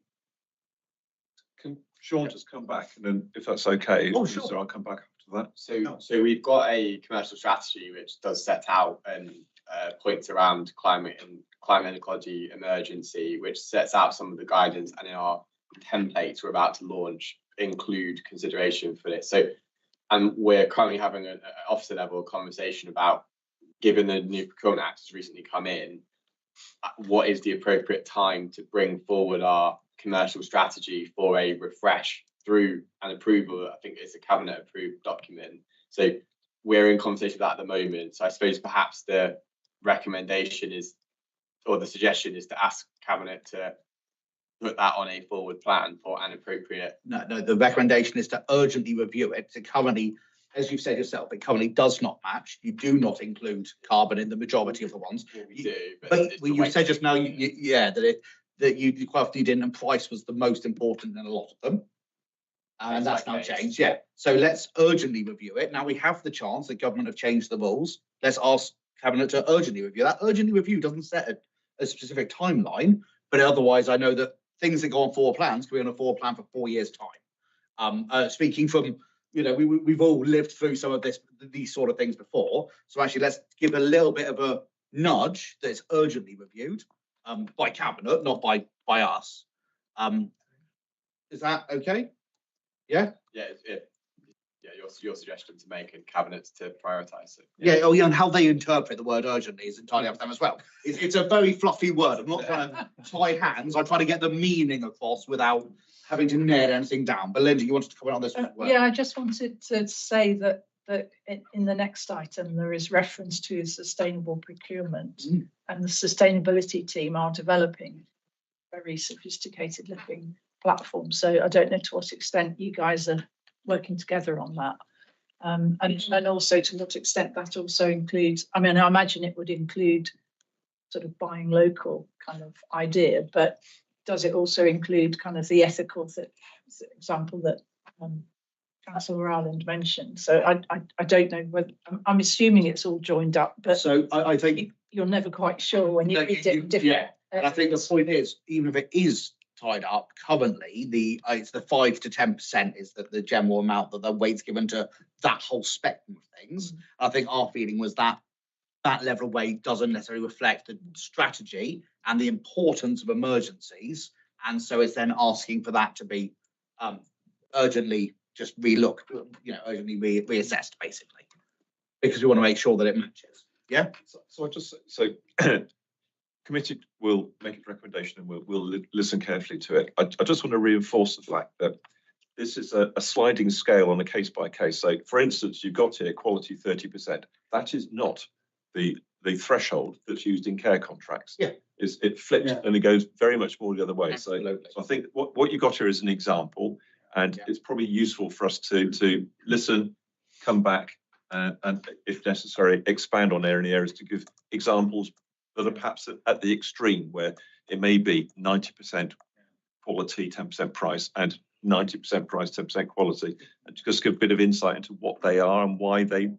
Can Sean just come back, and then if that's okay, sure. So I'll come back after that. So we've got a commercial strategy which does set out and points around climate and ecology emergency, which sets out some of the guidance, and in our templates we're about to launch include consideration for this. So, and we're currently having an officer level conversation about, given the new Procurement Act has recently come in, what is the appropriate time to bring forward our commercial strategy for a refresh through an approval. I think it's a cabinet approved document. So we're in conversation with that at the moment. So I suppose perhaps the recommendation is, or the suggestion is, to ask cabinet to put that on a forward plan for an appropriate. No, the recommendation is to urgently review it. So currently, as you've said yourself, it currently does not match. You do not include carbon in the majority of the ones. We do, but you said just now, that you quite often didn't, and price was the most important in a lot of them. And that's now changed, yeah. So let's urgently review it. Now we have the chance, the government have changed the rules. Let's ask cabinet to urgently review. That urgently review doesn't set a specific timeline, but otherwise I know that things that go on 4 plans can be on a 4 plan for 4 years' time. Speaking from, we've all lived through some of these sort of things before. So actually, let's give a little bit of a nudge that it's urgently reviewed by cabinet, not by us. Is that okay? Yeah. Yeah, your suggestion to make and cabinets to prioritise it. Yeah, and how they interpret the word urgently is entirely up to them as well. It's a very fluffy word. I'm not trying to tie hands. I'm trying to get the meaning across without having to nail anything down. But Linda, you wanted to comment on this as well? Yeah, I just wanted to say that in the next item there is reference to sustainable procurement, and the sustainability team are developing very sophisticated looking platforms. So I don't know to what extent you guys are working together on that, and also to what extent that also includes, I mean, I imagine it would include sort of buying local kind of idea, but does it also include kind of the ethical example that Councillor Ireland mentioned? So I don't know whether, I'm assuming it's all joined up, but so I think you're never quite sure when you read it different. Yeah, and I think the point is, even if it is tied up currently, it's the 5 to 10% is the general amount that the weight's given to that whole spectrum of things. I think our feeling was that level of weight doesn't necessarily reflect the strategy and the importance of emergencies, and so it's then asking for that to be urgently just urgently reassessed, basically, because we want to make sure that it matches. Yeah. So I just committee will make a recommendation and we'll listen carefully to it. I just want to reinforce the fact that this is a sliding scale on a case by case. So, for instance, you've got here quality 30%. That is not the threshold that's used in care contracts. Yeah, it flips and it goes very much more the other way. So I think what you got here is an example, and it's probably useful for us to listen, come back, and if necessary, expand on any areas to give examples that are perhaps at the extreme, where it may be 90% quality, 10% price, and 90% price, 10% quality, and just give a bit of insight into what they are and why they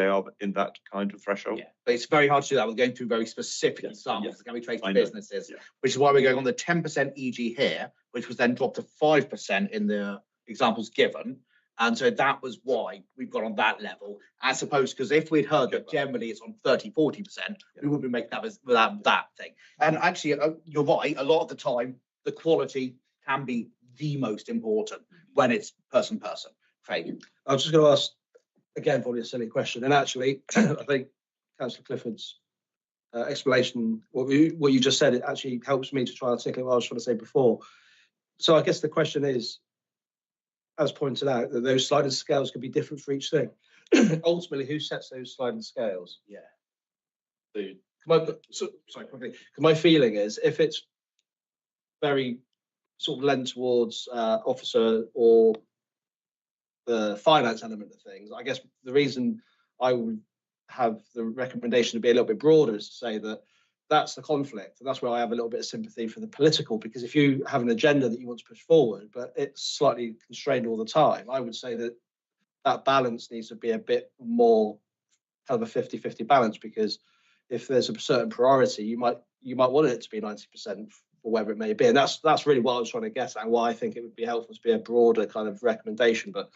are in that kind of threshold. Yeah, but it's very hard to do that. We're going through very specific examples that can be traced to businesses, which is why we're going on the 10% EG here, which was then dropped to 5% in the examples given. And so that was why we've got on that level, as opposed, because if we'd heard that generally it's on 30-40%, we wouldn't be making that without that thing. And actually, you're right, a lot of the time, the quality can be the most important when it's person. Craig. I was just going to ask, again, probably a silly question. And actually, I think Councillor Clifford's explanation, what you just said, it actually helps me to try and articulate what I was trying to say before. So I guess the question is, as pointed out, that those sliding scales could be different for each thing. Ultimately, who sets those sliding scales? Yeah. My feeling is, if it's very sort of lent towards officer or the finance element of things, I guess the reason I would have the recommendation to be a little bit broader is to say that that's the conflict, and that's where I have a little bit of sympathy for the political, because if you have an agenda that you want to push forward, but it's slightly constrained all the time, I would say that that balance needs to be a bit more kind of a 50-50 balance, because if there's a certain priority, you might want it to be 90% or whatever it may be. And that's really what I was trying to get at, and why I think it would be helpful to be a broader kind of recommendation. But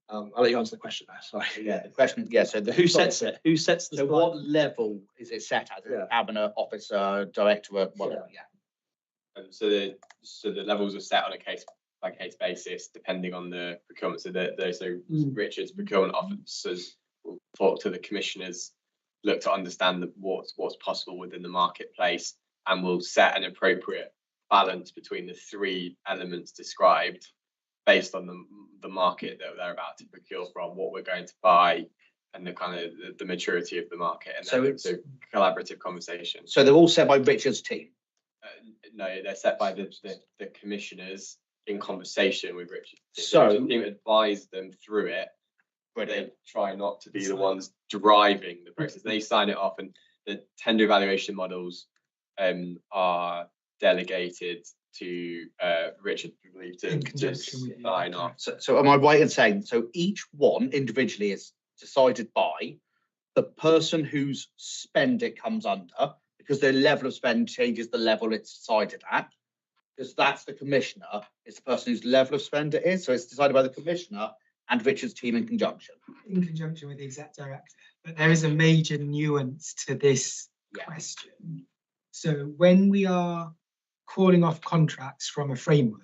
I'll let you answer the question now. Sorry. Yeah, the question. Yeah. So who sets it? Who sets the? So what level is it set at? Cabinet, officer, directorate, whatever. Yeah. So the levels are set on a case by case basis, depending on the procurement. So Richard's procurement officers will talk to the commissioners, look to understand what's possible within the marketplace, and will set an appropriate balance between the 3 elements described, based on the market that they're about to procure from, what we're going to buy, and the kind of the maturity of the market. And so it's a collaborative conversation. So they're all set by Richard's team? No, they're set by the commissioners in conversation with Richard. So the team advise them through it, but they try not to be the ones driving the process. They sign it off, and the tender evaluation models are delegated to Richard to sign off. So am I right in saying, so each one individually is decided by the person whose spend it comes under, because the level of spend changes the level it's decided at. Because that's the commissioner, it's the person whose level of spend it is. So it's decided by the commissioner and Richard's team in conjunction. In conjunction with the exec director. But there is a major nuance to this question. So when we are calling off contracts from a framework,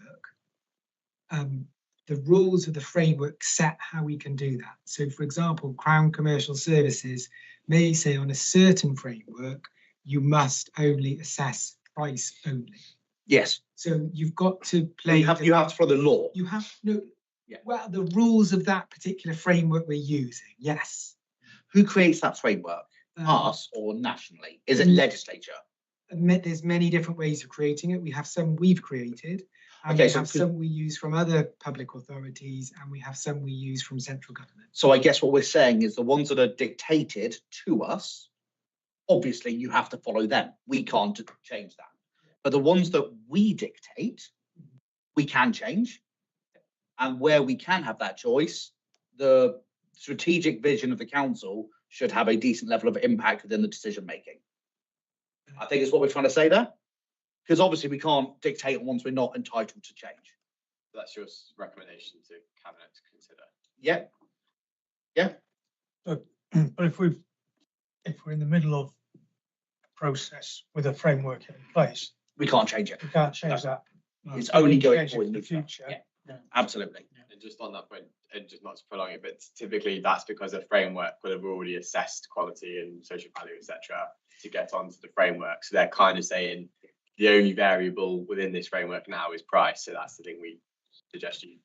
the rules of the framework set how we can do that. So for example, Crown Commercial Services may say on a certain framework, you must only assess price only. Yes. So you've got to play. You have to follow the law. You have no. Yeah. Well, the rules of that particular framework we're using. Yes. Who creates that framework? Us or nationally? Is it legislature? There's many different ways of creating it. We have some we've created, and we have some we use from other public authorities, and we have some we use from central government. So I guess what we're saying is the ones that are dictated to us, obviously you have to follow them. We can't change that. But the ones that we dictate, we can change. And where we can have that choice, the strategic vision of the council should have a decent level of impact within the decision making. I think is what we're trying to say there. Because obviously we can't dictate on ones we're not entitled to change. That's your recommendation to Cabinet to consider. Yeah. Yeah. But if we're in the middle of a process with a framework in place, we can't change it. We can't change that. It's only going forward in the future. Yeah. Absolutely. And just on that point, and just not to prolong it, but typically that's because the framework will have already assessed quality and social value, etc., to get onto the framework. So they're kind of saying the only variable within this framework now is price. So that's the thing we suggest you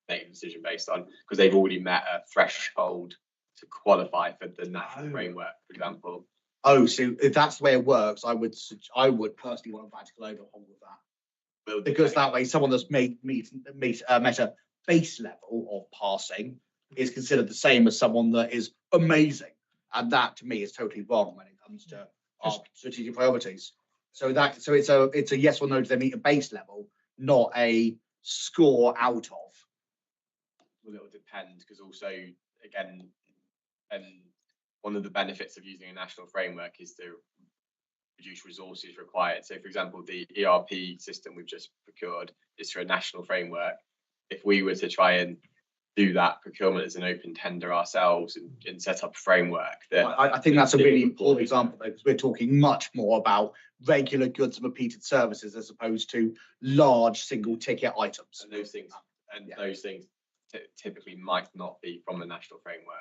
make a decision based on, because they've already met a threshold to qualify for the national framework, for example. Oh, so if that's the way it works, I would personally want a practical overhaul of that. Because that way, someone that's met a base level of passing is considered the same as someone that is amazing, and that to me is totally wrong when it comes to our strategic priorities. So it's a yes or no, do they meet a base level, not a score out of. Well, it will depend, because also again, and one of the benefits of using a national framework is to reduce resources required. So for example, the ERP system we've just procured is through a national framework. If we were to try and do that procurement as an open tender ourselves and set up a framework, that I think that's a really important example, though, because we're talking much more about regular goods and repeated services as opposed to large single ticket items. And those things typically might not be from the national framework.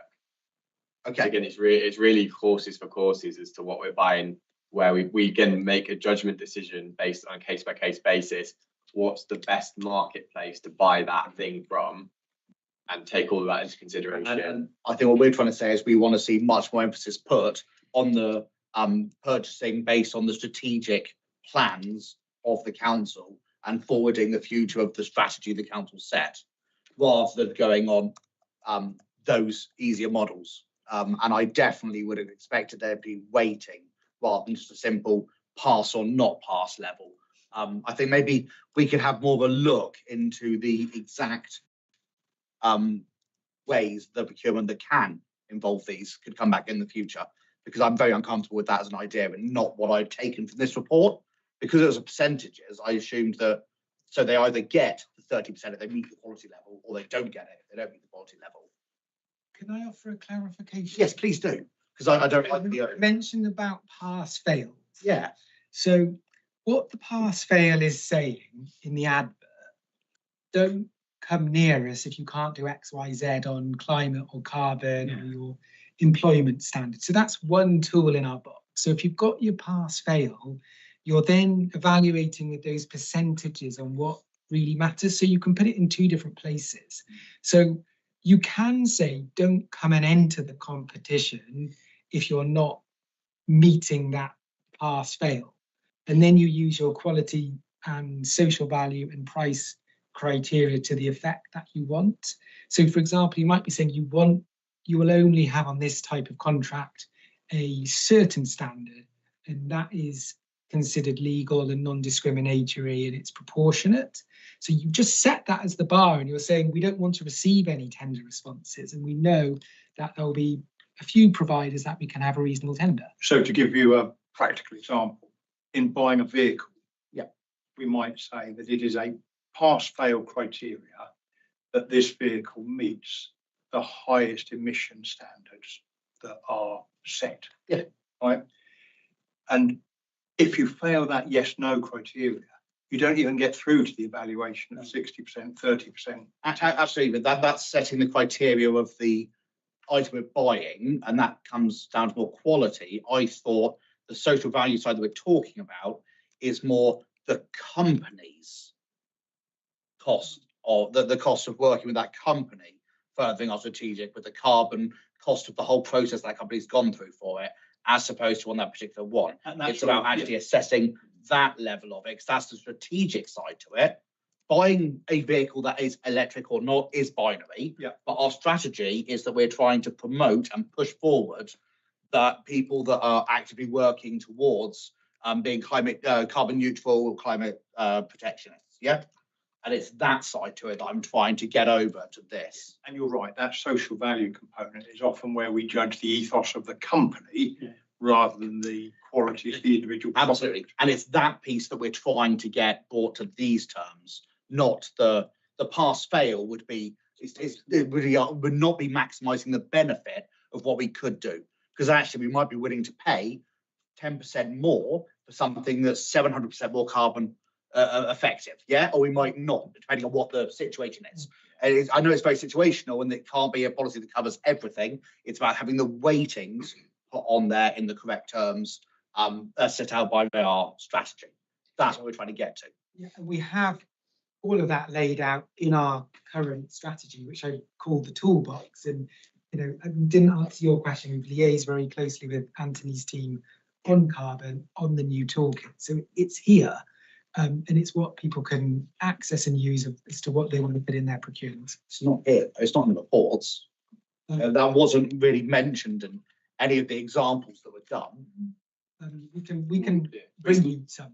Okay. So again, it's really courses for courses as to what we're buying, where we can make a judgment decision based on a case by case basis. What's the best marketplace to buy that thing from, and take all of that into consideration. And I think what we're trying to say is we want to see much more emphasis put on the purchasing based on the strategic plans of the council and forwarding the future of the strategy the council set, rather than going on those easier models. And I definitely would have expected there'd be weighting rather than just a simple pass or not pass level. I think maybe we could have more of a look into the exact ways the procurement that can involve these could come back in the future, because I'm very uncomfortable with that as an idea and not what I've taken from this report. Because it was a percentages, I assumed that, so they either get the 30% if they meet the quality level, or they don't get it if they don't meet the quality level. Can I offer a clarification? Yes, please do, because I don't like the mention about pass fail. Yeah. So what the pass fail is saying in the advert, don't come near us if you can't do X, Y, Z on climate or carbon or your employment standards. So that's one tool in our box. So if you've got your pass fail, you're then evaluating with those percentages on what really matters. So you can put it in two different places. So you can say, don't come and enter the competition if you're not meeting that pass fail. And then you use your quality and social value and price criteria to the effect that you want. So for example, you might be saying you will only have on this type of contract a certain standard, and that is considered legal and non-discriminatory and it's proportionate. So you just set that as the bar, and you're saying we don't want to receive any tender responses, and we know that there'll be a few providers that we can have a reasonable tender. So to give you a practical example, in buying a vehicle, Yeah. we might say that it is a pass-fail criteria that this vehicle meets the highest emission standards that are set. Yeah. Right. And if you fail that yes/no criteria, you don't even get through to the evaluation of 60%, 30%. Absolutely, but that's setting the criteria of the item we're buying, and that comes down to more quality. I thought the social value side that we're talking about is more the company's cost, or the cost of working with that company, furthering our strategic with the carbon cost of the whole process that company's gone through for it, as opposed to on that particular one. It's about actually assessing that level of it, because that's the strategic side to it. Buying a vehicle that is electric or not is binary. Yeah. But our strategy is that we're trying to promote and push forward that people that are actively working towards being carbon neutral or climate protectionists. Yeah. And it's that side to it that I'm trying to get over to this. And you're right, that social value component is often where we judge the ethos of the company rather than the quality of the individual product. Absolutely. And it's that piece that we're trying to get brought to these terms, not the pass fail would be, it really would not be maximizing the benefit of what we could do. Because actually we might be willing to pay 10% more for something that's 700% more carbon effective, yeah, or we might not, depending on what the situation is. And I know it's very situational, and it can't be a policy that covers everything. It's about having the weightings put on there in the correct terms, set out by our strategy. That's what we're trying to get to. Yeah, and we have all of that laid out in our current strategy, which I call the toolbox. And I didn't answer your question. We've liaised very closely with Anthony's team on carbon, on the new toolkit. So it's here. And it's what people can access and use as to what they want to put in their procurement. It's not here. It's not in the reports. That wasn't really mentioned in any of the examples that were done. We can bring you some.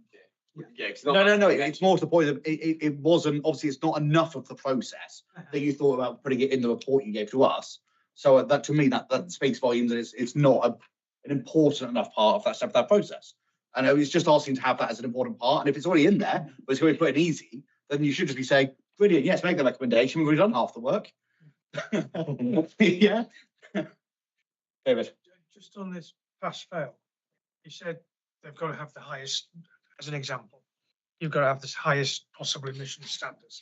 Yeah, No. It's more to the point that it wasn't, obviously it's not enough of the process that you thought about putting it in the report you gave to us. So that, to me, that speaks volumes, and it's not an important enough part of that process. And I was just asking to have that as an important part. And if it's already in there, but it's going to be put in easy, then you should just be saying, brilliant, yes, make the recommendation. We've already done half the work. Yeah. David. Just on this pass fail, you said they've got to have the highest, as an example, you've got to have the highest possible emission standards.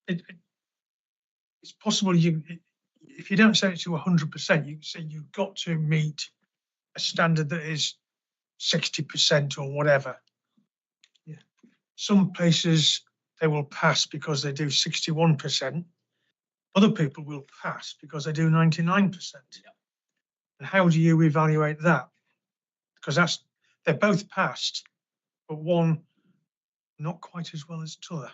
It's possible if you don't set it to 100%, you can say you've got to meet a standard that is 60% or whatever. Yeah. Some places they will pass because they do 61%. Other people will pass because they do 99%. Yeah. And how do you evaluate that? Because they're both passed, but one not quite as well as t'other.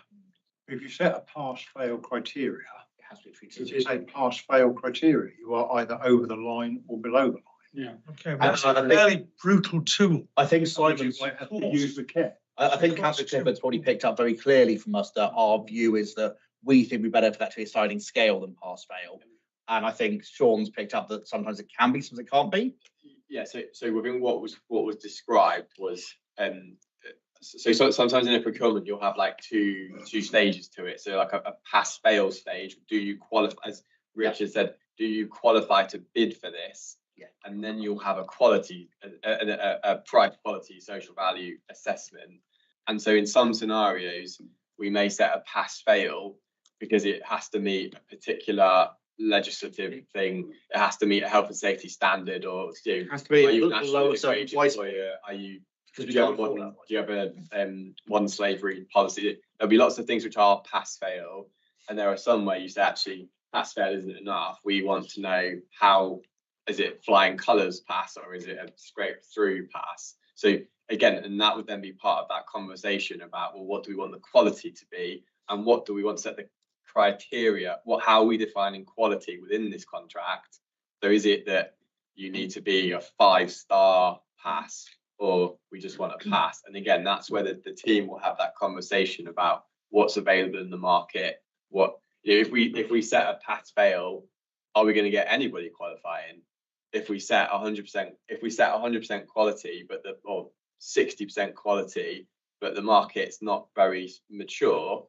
If you set a pass-fail criteria, It has to be it treated. is a pass-fail criteria. You are either over the line or below the line. Yeah. Okay. And Well, that's I a think- fairly brutal tool. I think You Simon's might have to use with care. I think Councillor Clifford's probably picked up very clearly from us that our view is that we think we're better for that to be a sliding scale than pass fail. And I think Sean's picked up that sometimes it can be, sometimes it can't be. Yeah, so within what was described was so sometimes in a procurement you'll have like two stages to it. So like a pass fail stage. Do you qualify, as Richard said, do you qualify to bid for this? Yeah. And then you'll have a quality, a price quality social value assessment. And so in some scenarios we may set a pass fail because it has to meet a particular legislative thing. It has to meet a health and safety standard, or It has to be are you a the national lower wage certain employer? Are you because do you have a one slavery policy? There'll be lots of things which are pass fail, and there are some where you say actually pass fail isn't enough. We want to know how is it flying colours pass or is it a scrape through pass? So again, and that would then be part of that conversation about, well, what do we want the quality to be, and what do we want to set the criteria? How are we defining quality within this contract? So is it that you need to be a 5-star pass, or we just want a pass? And again, that's where the team will have that conversation about what's available in the market. If we set a pass fail, are we going to get anybody qualifying? If we set 100%, quality, but 60% quality, but the market's not very mature,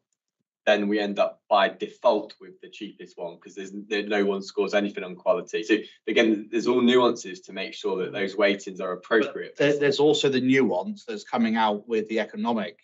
then we end up by default with the cheapest one because no one scores anything on quality. So again, there's all nuances to make sure that those weightings are appropriate. There's also the nuance that's coming out with the economic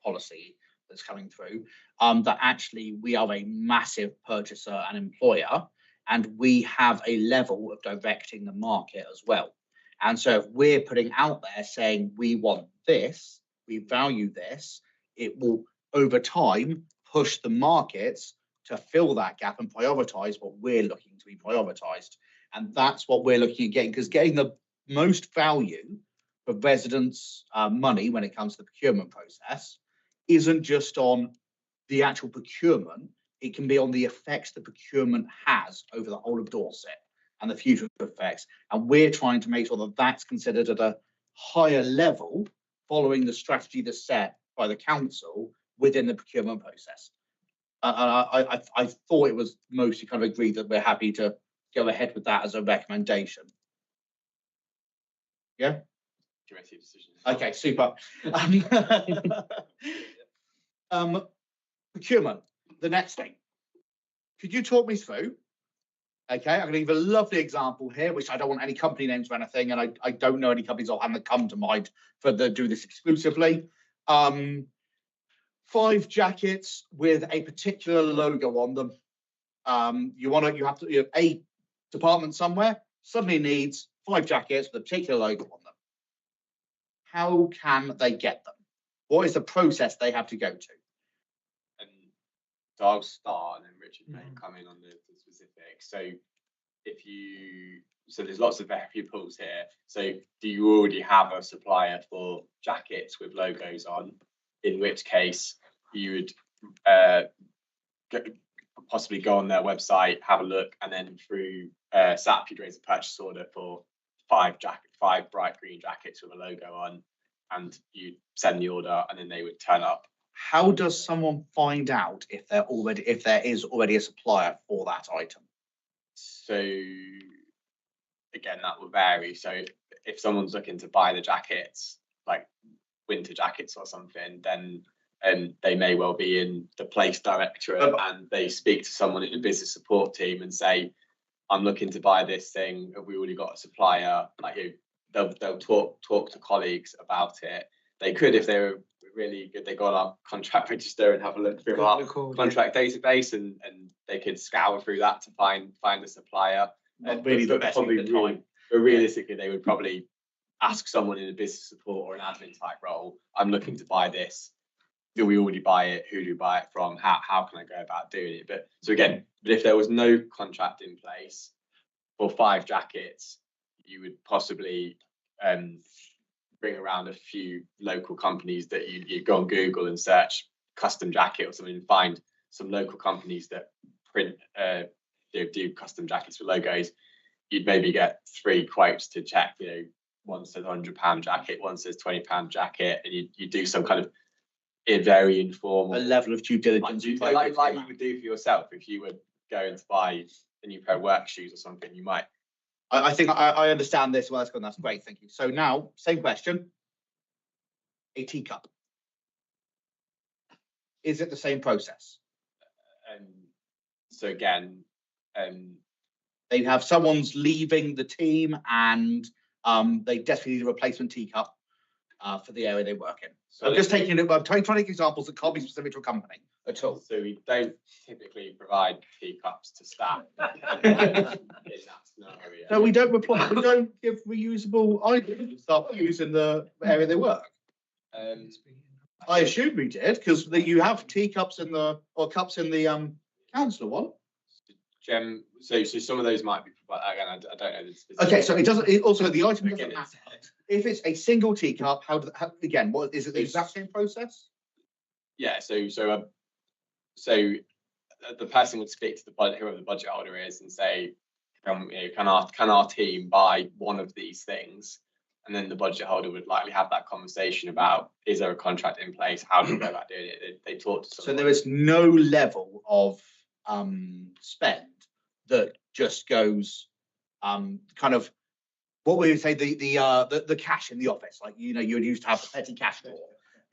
policy that's coming through, that actually we are a massive purchaser and employer, and we have a level of directing the market as well. And so if we're putting out there saying we want this, we value this, it will over time push the markets to fill that gap and prioritize what we're looking to be prioritized. And that's what we're looking at getting, because getting the most value for residents' money when it comes to the procurement process isn't just on the actual procurement, it can be on the effects the procurement has over the whole of Dorset and the future effects. And we're trying to make sure that that's considered at a higher level following the strategy that's set by the council within the procurement process. I thought it was mostly kind of agreed that we're happy to go ahead with that as a recommendation. Yeah? Committee decision. Okay, super. Procurement, the next thing. Could you talk me through? Okay, I'm going to give a lovely example here, which I don't want any company names or anything, and I don't know any companies offhand that come to mind for the do this exclusively. 5 jackets with a particular logo on them. A department somewhere suddenly needs 5 jackets with a particular logo on them. How can they get them? What is the process they have to go to? And so I'll start, and then Richard may come in on the specifics. So so there's lots of variables here. So do you already have a supplier for jackets with logos on? In which case you would possibly go on their website, have a look, and then through SAP you'd raise a purchase order for 5 bright green jackets with a logo on, and you send the order, and then they would turn up. How does someone find out if there is already a supplier for that item? So again, that will vary. So if someone's looking to buy the jackets, like winter jackets or something, then they may well be in the place directorate, and they speak to someone in the business support team and say, I'm looking to buy this thing, have we already got a supplier? Like, they'll talk to colleagues about it. They could, if they were really good, they go on our contract register and have a look through our contract database, and they could scour through that to find a supplier. Not really the best probably of the time. But realistically, they would probably ask someone in a business support or an admin type role, I'm looking to buy this. Do we already buy it? Who do we buy it from? How can I go about doing it? But if there was no contract in place for 5 jackets, you would possibly bring around a few local companies that you go on Google and search custom jacket or something, and find some local companies that print do custom jackets with logos. You'd maybe get 3 quotes to check. One says £100 jacket, one says £20 jacket, and you do some kind of very informal level of due diligence, like you would do for yourself if you were going to buy a new pair of work shoes or something. You might. I think I understand this. Well, that's great. Thank you. So now, same question. A teacup. Is it the same process? So again, they have someone's leaving the team, and they desperately need a replacement teacup for the area they work in. So I'm just taking it. I'm trying to take examples that can't be specific to a company at all. So we don't typically provide teacups to staff in that scenario. No, we don't reply. We don't give reusable items to staff use in the area they work. I assume we did, because you have teacups cups in the councillor one. So some of those might be provided. Again, I don't know the specific. Okay, so it doesn't. Also, the item doesn't matter. If it's a single teacup, what is it? The exact same process? Yeah. So the person would speak to whoever the budget holder is, and say, can our team buy one of these things? And then the budget holder would likely have that conversation about, is there a contract in place? How do we go about doing it? They talk to someone. So there is no level of spend that just goes kind of what we would say the cash in the office, like you would used to have a petty cash drawer.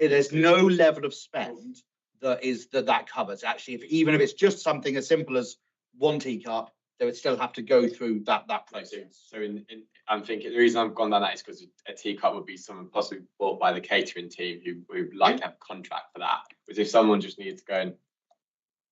There's no level of spend that covers. Actually, even if it's just something as simple as one teacup, they would still have to go through that process. So I'm thinking the reason I've gone down that is because a teacup would be someone possibly bought by the catering team who would like to have a contract for that. Because if someone just needed to go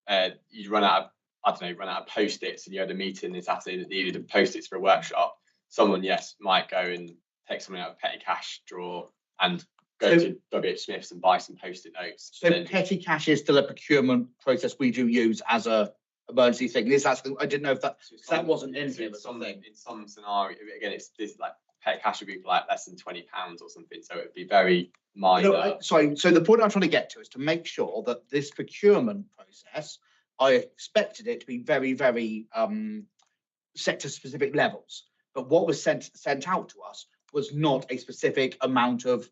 and you run out of post-its and you had a meeting this afternoon that needed post-its for a workshop, someone might go and take something out of a petty cash drawer and go to WH Smith's and buy some post-it notes. So petty cash is still a procurement process we do use as a emergency thing. I didn't know if that wasn't in here. In some scenario, again, it's this like petty cash would be like less than £20 or something, so it'd be very minor. Sorry. So the point I'm trying to get to is to make sure that this procurement process, I expected it to be very, very sector specific levels. But what was sent out to us was not a specific amount of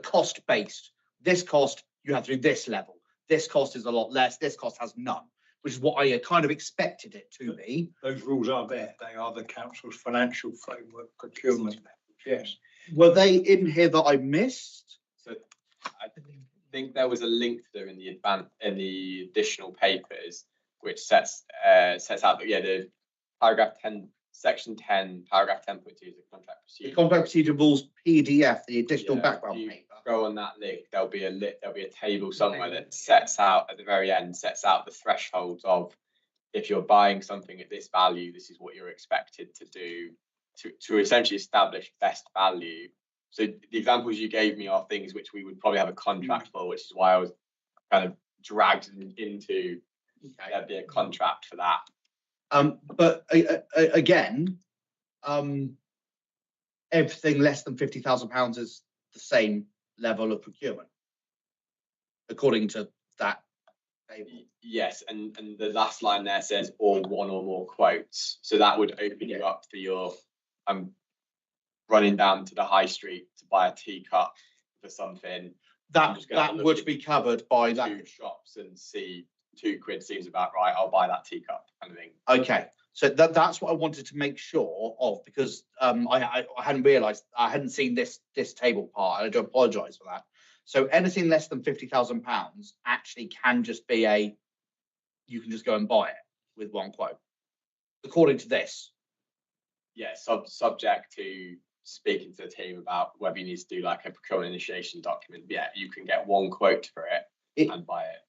cost based. This cost you have to do this level. This cost is a lot less. This cost has none, which is what I kind of expected it to be. Those rules are there. They are the council's financial framework procurement. Yes. Were they in here that I missed? So I think there was a link to them in the additional papers, which sets out that the paragraph 10. Section 10, paragraph 10.2 is the contract procedure. The contract procedure rules PDF, the additional background paper. Go on that link. There'll be a table somewhere that sets out at the very end the thresholds of if you're buying something at this value, this is what you're expected to do to essentially establish best value. So the examples you gave me are things which we would probably have a contract for, which is why I was kind of dragged into there'd be a contract for that. But again, everything less than £50,000 is the same level of procurement, according to that table. Yes, and the last line there says or one or more quotes. So that would open you up for your running down to the high street to buy a teacup for something. That would be covered by that. Two shops and see £2 seems about right. I'll buy that teacup kind of thing. Okay, so that's what I wanted to make sure of, because I hadn't realised, I hadn't seen this table part, and I do apologise for that. So anything less than £50,000 actually can just be you can just go and buy it with one quote, according to this. Yeah, subject to speaking to the team about whether you need to do like a procurement initiation document. Yeah, you can get one quote for it and buy it.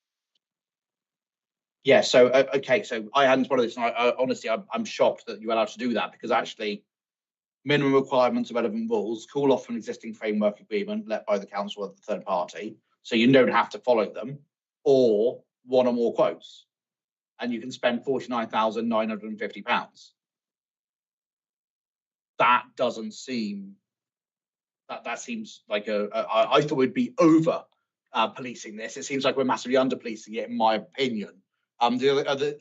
Yeah, so okay, so I hadn't spotted this, and I honestly, I'm shocked that you're allowed to do that, because actually, minimum requirements of relevant rules call off an existing framework agreement let by the council or the third party, so you don't have to follow them, or one or more quotes, and you can spend £49,950. That doesn't seem. That seems like I thought we'd be over policing this. It seems like we're massively under policing it, in my opinion. The other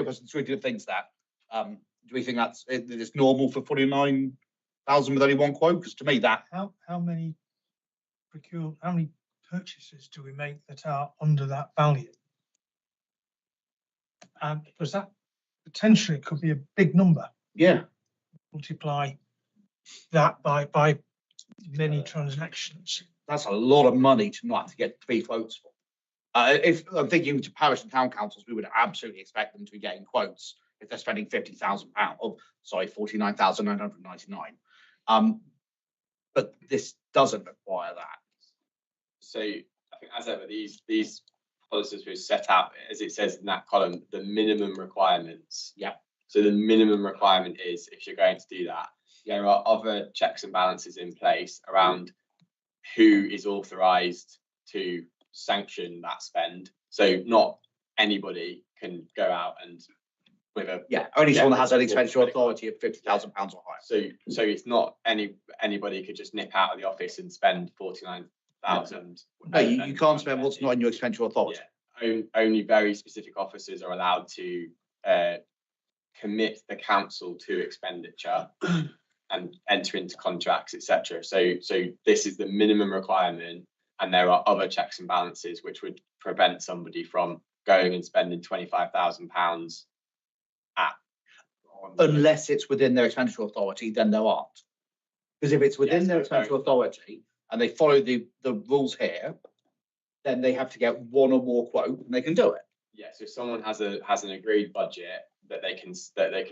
person thinks that. Do we think it's normal for 49,000 with only one quote? Because to me, that how many purchases do we make that are under that value? Because that potentially could be a big number. Yeah. Multiply that by many transactions. That's a lot of money to not have to get 3 quotes for. If I'm thinking to parish and town councils, we would absolutely expect them to be getting quotes if they're spending £50,000, £49,999. But this doesn't require that. So I think, as ever, these policies were set out, as it says in that column, the minimum requirements. Yeah. So the minimum requirement is, if you're going to do that, there are other checks and balances in place around who is authorised to sanction that spend. So not anybody can go out and with a only someone that has an expenditure authority of £50,000 or higher. So it's not anybody could just nip out of the office and spend 49,000. No, you can't spend what's not in your expenditure authority. Yeah. Only very specific officers are allowed to commit the council to expenditure and enter into contracts, etc. So this is the minimum requirement. And there are other checks and balances which would prevent somebody from going and spending £25,000 at unless it's within their expenditure authority, then there aren't. Because if it's within Yes, their okay. expenditure authority and they follow the rules here, then they have to get one or more quote and they can do it. Yes, if someone has an agreed budget that they can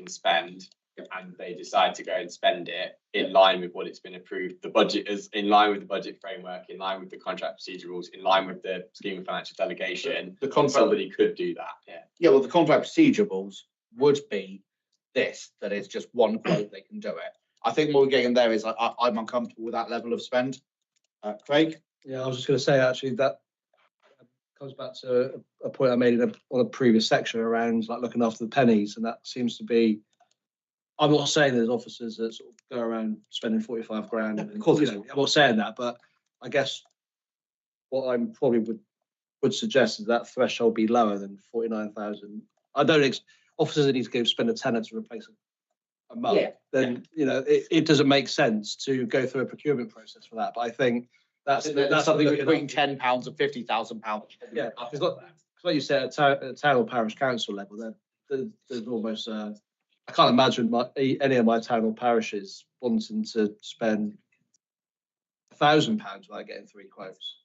spend, and they decide to go and spend it in line with what it's been approved, the budget is in line with the budget framework, in line with the contract procedure rules, in line with the scheme of financial delegation, The contract, somebody could do that. yeah, well, the contract procedure rules would be this, that it's just one quote, they can do it. I think what we're getting there is I'm uncomfortable with that level of spend. Craig? Yeah, I was just going to say actually that comes back to a point I made on a previous section around like looking after the pennies, and that seems to be. I'm not saying there's officers that sort of go around spending 45 grand. Of course, you know, I'm not saying that, but I guess what I'm probably would suggest is that threshold be lower than 49,000. I don't officers that need to go spend a tenner to replace a mug. Yeah. Then you know it doesn't make sense to go through a procurement process for that. But I think that's something looking between at- £10 and £50,000. Yeah, because like you said, at town or parish council level, there's almost I can't imagine any of my town or parishes wanting to spend £1,000 without getting 3 quotes.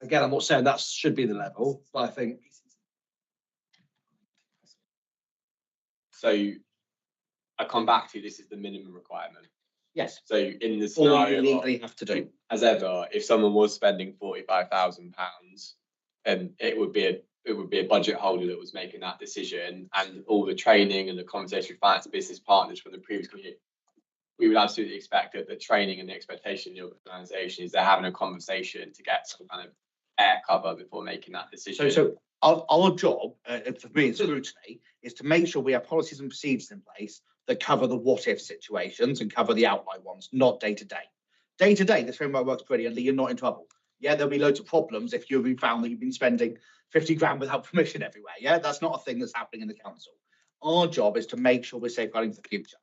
Again, I'm not saying that should be the level, but I think. So I come back to this is the minimum requirement. Yes. So in the All scenario, you legally have to do. as ever, if someone was spending £45,000, it would be a budget holder that was making that decision, and all the training and the conversation with finance business partners from the previous community. We would absolutely expect that the training and the expectation of the organisation is they're having a conversation to get some kind of air cover before making that decision. So our job, for me in Scrutiny, is to make sure we have policies and procedures in place that cover the what-if situations and cover the outline ones, not day-to-day. Day-to-day, this framework works brilliantly, you're not in trouble. Yeah, there'll be loads of problems if you've been found that you've been spending 50 grand without permission everywhere. Yeah, that's not a thing that's happening in the council. Our job is to make sure we're safeguarding for the future.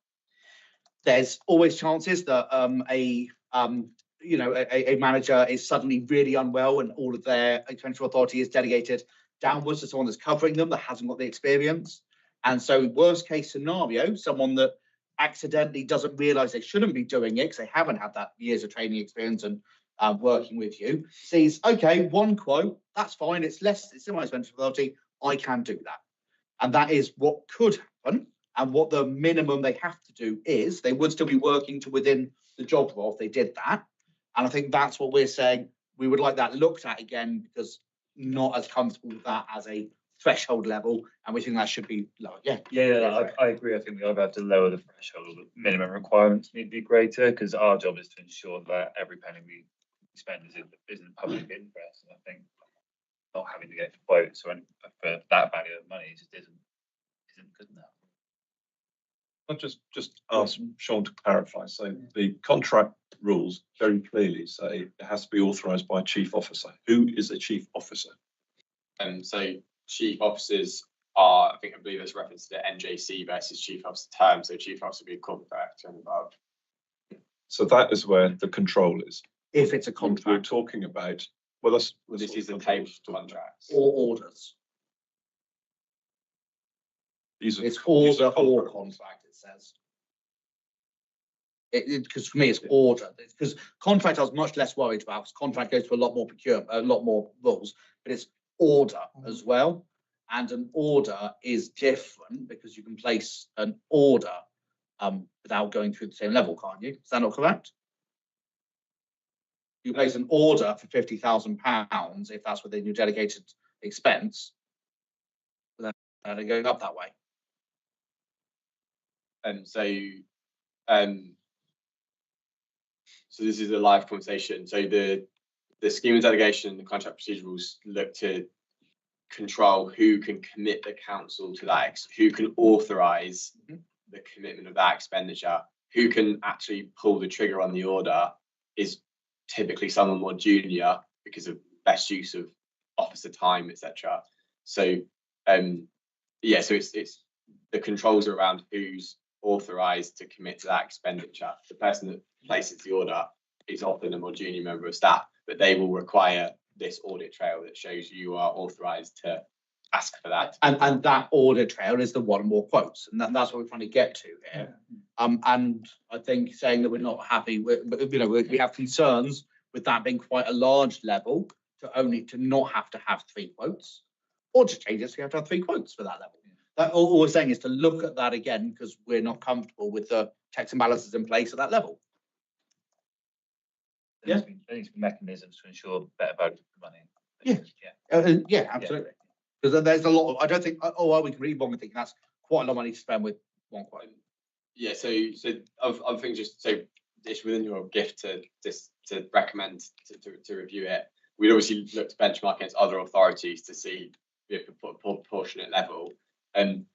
There's always chances that a manager is suddenly really unwell and all of their expenditure authority is delegated downwards to someone that's covering them that hasn't got the experience. And so worst case scenario, someone that accidentally doesn't realise they shouldn't be doing it because they haven't had that years of training experience and working with you, sees, okay, one quote, that's fine, it's in my expenditure authority, I can do that. And that is what could happen. And what the minimum they have to do is they would still be working to within the job role if they did that. And I think that's what we're saying. We would like that looked at again, because not as comfortable with that as a threshold level, and we think that should be lower. I agree. I think we either have to lower the threshold, or the minimum requirements need to be greater, because our job is to ensure that every penny we spend is in the public interest. And I think not having to get quotes or for that value of money just isn't good enough. I'll just ask Sean to clarify. So the contract rules very clearly say it has to be authorised by a chief officer. Who is a chief officer? So chief officers are, I believe there's reference to the NJC versus chief officer term. So chief officer would be a corporate director and above. So that is where the control is. If it's a contract. We're talking about, well, this is the table of contracts. Or orders. It's order or contract, it says. Because for me, it's order. Because contract I was much less worried about, because contract goes to a lot more procurement, a lot more rules, but it's order as well. And an order is different because you can place an order without going through the same level, can't you? Is that not correct? You place an order for £50,000 if that's within your delegated expense, then it goes up that way. So this is a live conversation. So the scheme of delegation, the contract procedure rules look to control who can commit the council to that, who can authorise the commitment of that expenditure, who can actually pull the trigger on the order is typically someone more junior because of best use of officer time, etc. So so it's the controls are around who's authorised to commit to that expenditure. The person that places the order is often a more junior member of staff, but they will require this audit trail that shows you are authorised to ask for that. And that audit trail is the one more quotes, and that's what we're trying to get to here. And I think saying that we're not happy with, we have concerns with that being quite a large level to not have to have 3 quotes, or to change it so you have to have 3 quotes for that level. That all we're saying is to look at that again, because we're not comfortable with the checks and balances in place at that level. There needs to be mechanisms to ensure better value for money. Yeah, absolutely. Because there's a lot of, I don't think, we can read one and think that's quite a lot of money to spend with one quote. Yeah, so I'm thinking just so it's within your gift to recommend to review it. We'd obviously look to benchmark against other authorities to see if a proportionate level. And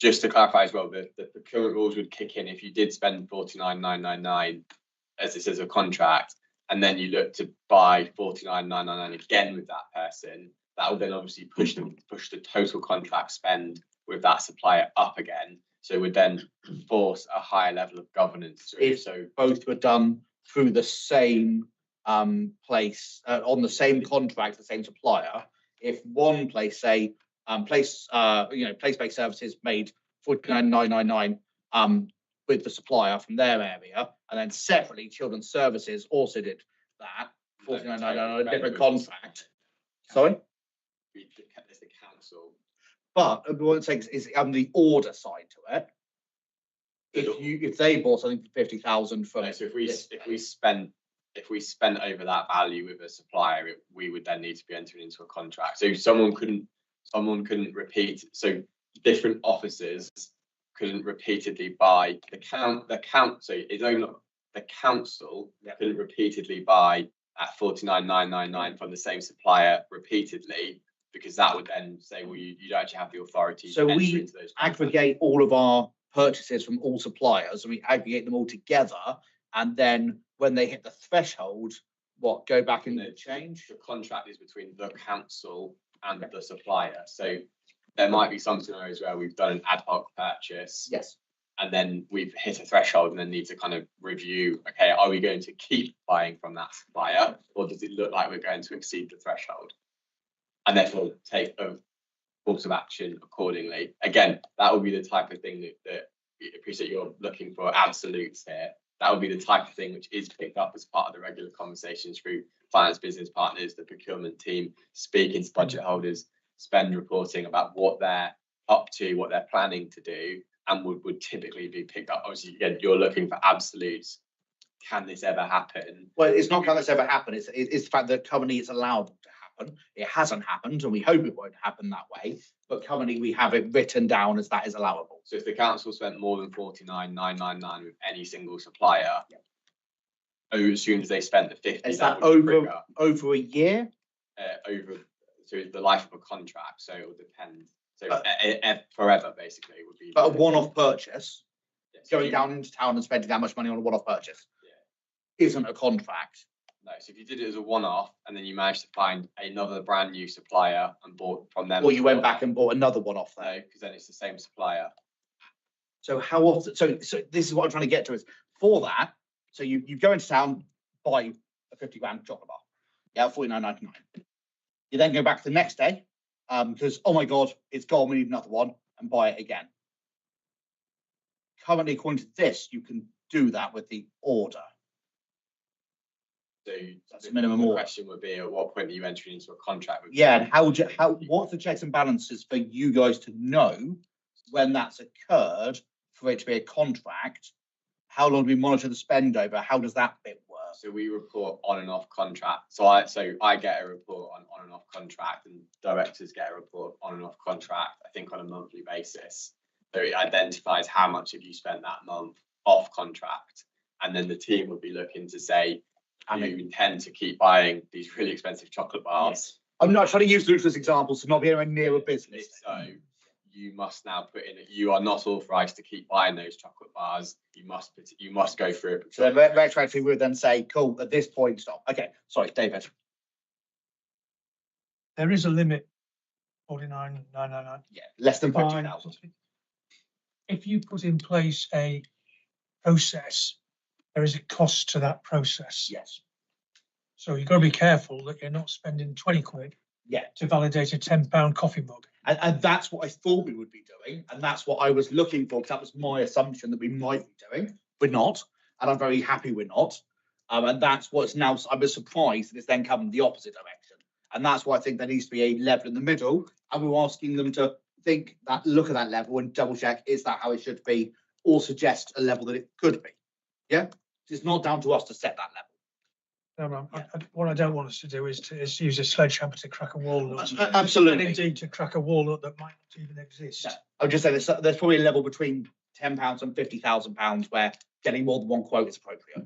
just to clarify as well, the procurement rules would kick in if you did spend 49,999 as this is a contract, and then you look to buy 49,999 again with that person. That will then obviously push the total contract spend with that supplier up again. So it would then force a higher level of governance. If both were done through the same place on the same contract, the same supplier. If one place, say, place-based services made 49,999 with the supplier from their area, and then separately children's services also did that 49,999 different contract. Sorry. As the council. But what I'm saying is on the order side to it. If they bought something for 50,000 from so if we spent over that value with a supplier, we would then need to be entering into a contract. So someone couldn't repeat. So different officers couldn't repeatedly buy the council. It's only not the council couldn't repeatedly buy at 49,999 from the same supplier repeatedly, because that would then say, well, you don't actually have the authority. So we aggregate all of our purchases from all suppliers, and we aggregate them all together, and then when they hit the threshold, go back and change? The contract is between the council and the supplier. So there might be some scenarios where we've done an ad hoc purchase. Yes. And then we've hit a threshold and then need to kind of review, okay, are we going to keep buying from that supplier, or does it look like we're going to exceed the threshold? And therefore take a course of action accordingly. Again, that would be the type of thing that I appreciate you're looking for absolutes here. That would be the type of thing which is picked up as part of the regular conversations through finance business partners, the procurement team, speaking to budget holders, spend reporting about what they're up to, what they're planning to do, and would typically be picked up. Obviously, again, you're looking for absolutes. Can this ever happen? Well, it's not can this ever happen. It's the fact that currently it's allowed to happen. It hasn't happened, and we hope it won't happen that way. But currently we have it written down as that is allowable. So if the council spent more than 49,999 with any single supplier, as soon as they spent the 50, is that over a year? So the life of a contract. So it will depend. So forever basically would be. But a one-off purchase, going down into town and spending that much money on a one-off purchase, isn't a contract. No, so if you did it as a one-off and then you managed to find another brand new supplier and bought from them, or you went back and bought another one-off there, because then it's the same supplier. So how often? So this is what I'm trying to get to is for that. So you go into town, buy a 50 grand chocolate bar, 49.99. You then go back the next day because oh my god, it's gone. We need another one, and buy it again. Currently, according to this, you can do that with the order. So that's the minimum order. The question would be, at what point are you entering into a contract with? Yeah, and what's the checks and balances for you guys to know when that's occurred for it to be a contract? How long do we monitor the spend over? How does that bit work? So we report on and off contract. So I get a report on and off contract, and directors get a report on and off contract, I think on a monthly basis. So it identifies how much have you spent that month off contract. And then the team would be looking to say, do you intend to keep buying these really expensive chocolate bars? Yes. I'm not trying to use Luke as examples to not be anywhere near a business. So you must now put in that you are not authorised to keep buying those chocolate bars. You must go through it. So then retroactively we would then say, cool, at this point, stop. Okay, sorry, David. There is a limit, 49,999. Yeah, less than 50,000. If you put in place a process, there is a cost to that process. Yes. So you've got to be careful that you're not spending 20 quid to validate a £10 coffee mug. And that's what I thought we would be doing, and that's what I was looking for, because that was my assumption that we might be doing. We're not, and I'm very happy we're not. And that's what's now, I was surprised that it's then come in the opposite direction. And that's why I think there needs to be a level in the middle, and we're asking them to look at that level and double check, is that how it should be, or suggest a level that it could be. Yeah, it's not down to us to set that level. No, what I don't want us to do is use a sledgehammer to crack a walnut. Absolutely. And indeed to crack a walnut that might not even exist. No, I'm just saying there's probably a level between £10 and £50,000 where getting more than one quote is appropriate.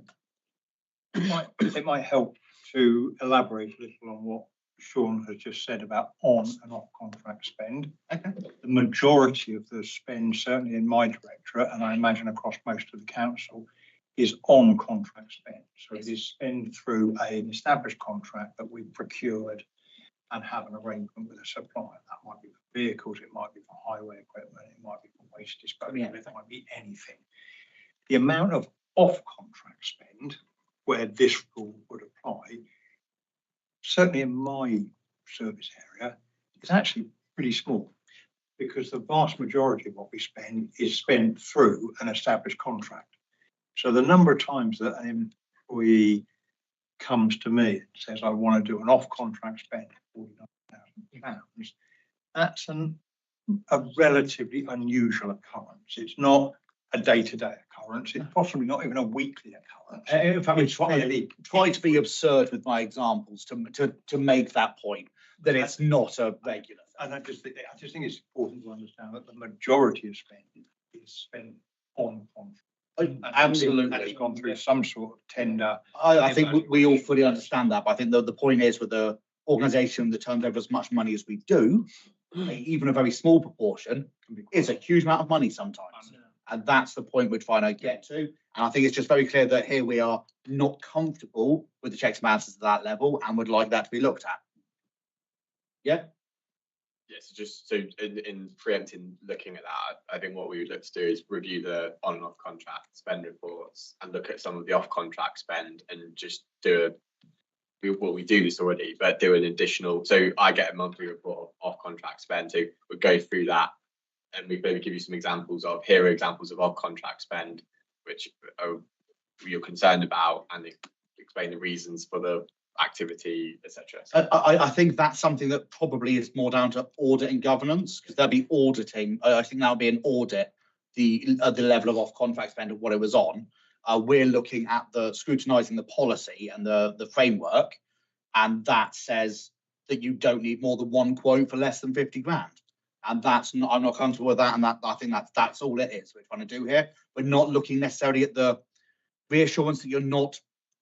It might help to elaborate a little on what Sean has just said about on and off contract spend. Okay. The majority of the spend, certainly in my directorate, and I imagine across most of the council, is on contract spend. So it is spend through an established contract that we've procured and have an arrangement with a supplier. That might be for vehicles, it might be for highway equipment, it might be for waste disposal, it might be anything. The amount of off contract spend where this rule would apply, certainly in my service area, is actually pretty small, because the vast majority of what we spend is spent through an established contract. So the number of times that an employee comes to me and says, I want to do an off-contract spend of £49,000, that's a relatively unusual occurrence. It's not a day-to-day occurrence. It's possibly not even a weekly occurrence. In fact, we try to be absurd with my examples to make that point, that it's not a regular. And I just think it's important to understand that the majority of spend is spent on contract. Absolutely. It's gone through some sort of tender. I think we all fully understand that, but I think the point is, with the organisation that turns over as much money as we do, even a very small proportion is a huge amount of money sometimes. And that's the point we're trying to get to. And I think it's just very clear that here we are not comfortable with the checks and balances at that level and would like that to be looked at. Yeah. Yes, just so in preempting looking at that, I think what we would look to do is review the on and off contract spend reports and look at some of the off contract spend and just do we do this already, but do an additional. So I get a monthly report of off contract spend. So we'll go through that and we maybe give you some examples of off contract spend, which you're concerned about, and explain the reasons for the activity, etc. I think that's something that probably is more down to audit and governance, because they'll be auditing. I think that'll be an audit, the level of off contract spend of what it was on. We're looking at the scrutinising the policy and the framework, and that says that you don't need more than one quote for less than 50 grand. And that's not, I'm not comfortable with that, and that I think that's all it is we're trying to do here. We're not looking necessarily at the reassurance that you're not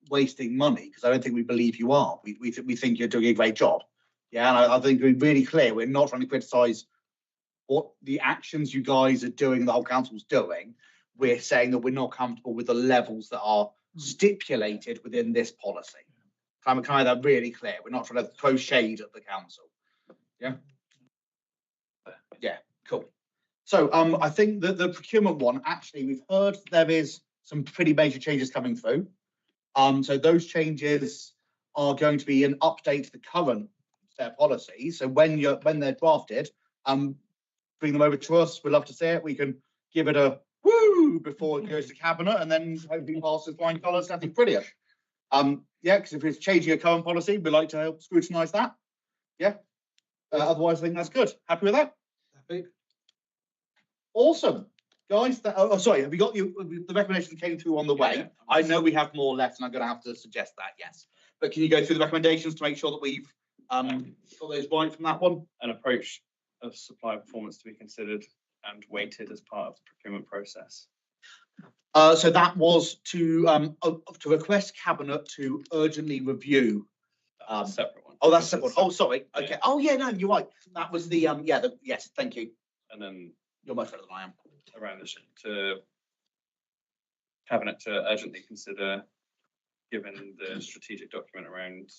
wasting money, because I don't think we believe you are. We think you're doing a great job. Yeah, and I think we're really clear. We're not trying to criticise what the actions you guys are doing, the whole council's doing. We're saying that we're not comfortable with the levels that are stipulated within this policy. Kind of that really clear. We're not trying to throw shade at the council. Yeah. Yeah, cool. So I think that the procurement one, actually, we've heard there is some pretty major changes coming through. So those changes are going to be an update to the current set policy. So when they're drafted, bring them over to us. We'd love to see it. We can give it a woo before it goes to cabinet, and then hopefully pass with flying colours. That'd be brilliant. Yeah, because if it's changing a current policy, we'd like to help scrutinise that. Yeah. Otherwise, I think that's good. Happy with that? Happy. Awesome. Guys, sorry, have you got the recommendation came through on the way? Yeah. I know we have more left, and I'm going to have to suggest that, yes. But can you go through the recommendations to make sure that we've got those right from that one? An approach of supply performance to be considered and weighted as part of the procurement process. So that was to request cabinet to urgently review. Separate one. Oh, that's separate one. Oh, sorry. Okay. Yeah. Oh, yeah, no, you're right. That was the yes. Thank you. And then you're much better than I am. Around this to cabinet to urgently consider, given the strategic document around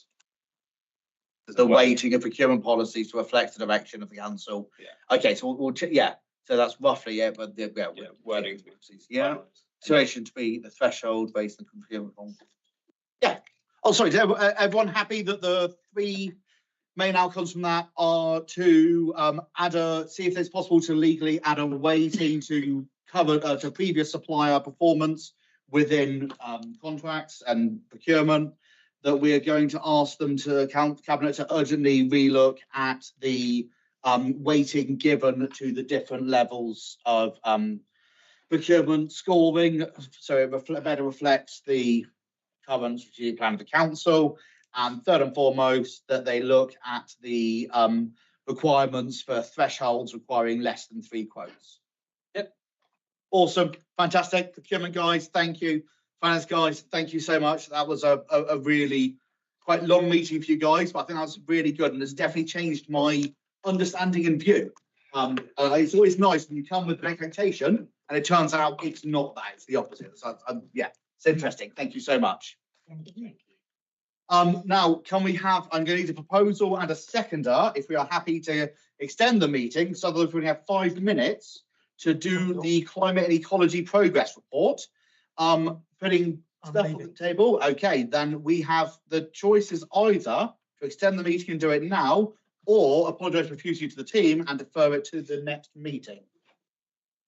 the weighting of procurement policies to reflect the direction of the council. Yeah. Okay, so we'll yeah. So that's roughly it, but wording. Yeah. Situation to be the threshold based on procurement. Yeah. Oh, sorry. Is everyone happy that the 3 main outcomes from that are to see if it's possible to legally add a weighting to cover to previous supplier performance within contracts and procurement. That we are going to ask them to cabinet to urgently relook at the weighting given to the different levels of procurement scoring, so it better reflects the current strategic plan of the council. And third and foremost, that they look at the requirements for thresholds requiring less than 3 quotes. Yep. Awesome. Fantastic. Procurement guys, thank you. Finance guys, thank you so much. That was a really quite long meeting for you guys, but I think that was really good and it's definitely changed my understanding and view. It's always nice when you come with an expectation and it turns out it's not that, it's the opposite. So, yeah, it's interesting. Thank you so much. Thank you. Now, can we have, I'm going to need a proposal and a seconder if we are happy to extend the meeting, so that we have 5 minutes to do the climate and ecology progress report. Putting stuff on the table. Okay, then we have the choices either to extend the meeting and do it now, or apologise profusely to the team and defer it to the next meeting.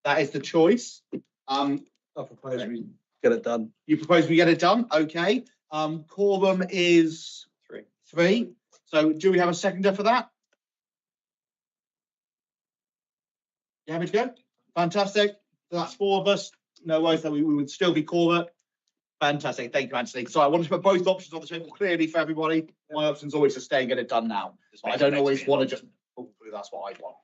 That is the choice. I propose we get it done. You propose we get it done? Okay. Quorum is 3. So do we have a seconder for that? You happy to go? Fantastic. So that's 4 of us. No worries that we would still be quorum. Fantastic. Thank you, Anthony. So I wanted to put both options on the table clearly for everybody. My option is always to stay and get it done now. I don't always want to just pull through. That's what I want.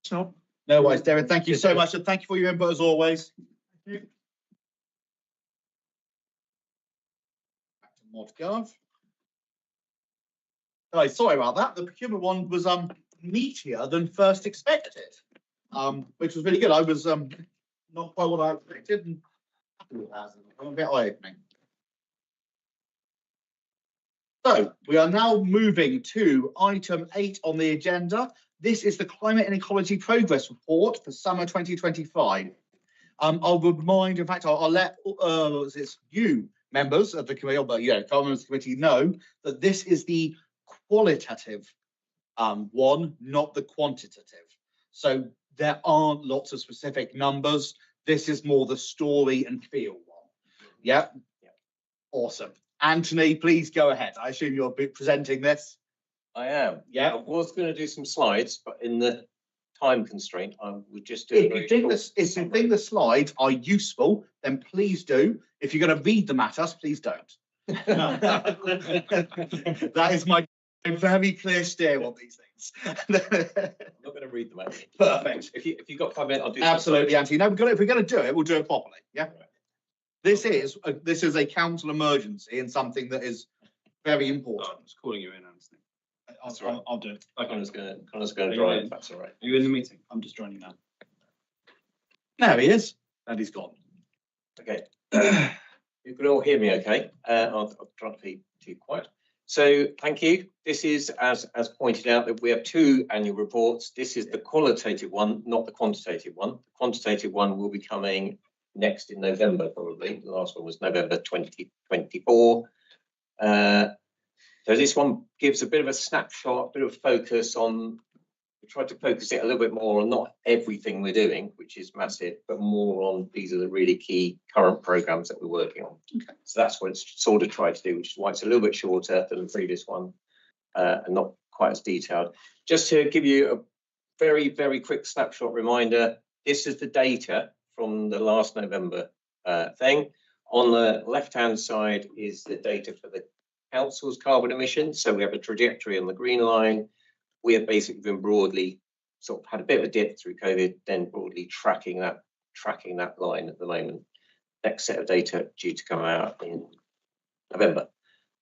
So, no worries, Darren. Thank you so much, and thank you for your input as always. Thank you. Back to ModGov. Oh, sorry about that. The procurement one was meatier than first expected, which was really good. I was not quite what I expected, and a bit eye-opening. So we are now moving to item 8 on the agenda. This is the Climate and Ecology Progress Report for summer 2025. I'll remind, in fact, I'll let you members of the committee, but yeah, members of the committee know that this is the qualitative one, not the quantitative. So there aren't lots of specific numbers. This is more the story and feel one. Yeah. Awesome. Anthony, please go ahead. I assume you're presenting this. I am. Yeah. I was going to do some slides, but in the time constraint, I would just do. If you think the slides are useful, then please do. If you're going to read them at us, please don't. That is my very clear steer on these things. I'm not going to read them out. Perfect. If you've got 5 minutes, I'll do. Absolutely, Anthony. No, if we're going to do it, we'll do it properly. Yeah. Right. This is a council emergency and something that is very important. I'm just calling you in, Anthony. That's right. I'll do it. Connor's going to drive. If that's all right. Are you in the meeting? I'm just joining now. There he is, and he's gone. Okay. You can all hear me, okay? I'll try to be too quiet. So thank you. This is, as pointed out, that we have 2 annual reports. This is the qualitative one, not the quantitative one. The quantitative one will be coming next in November, probably. The last one was November 2024. So this one gives a bit of a snapshot, a bit of focus on, we tried to focus it a little bit more on not everything we're doing, which is massive, but more on these are the really key current programs that we're working on. Okay. So that's what it's sort of tried to do, which is why it's a little bit shorter than the previous one and not quite as detailed. Just to give you a very, very quick snapshot reminder, this is the data from the last November thing. On the left-hand side is the data for the council's carbon emissions. So we have a trajectory on the green line. We have basically been broadly sort of had a bit of a dip through COVID, then broadly tracking that line at the moment. Next set of data due to come out in November.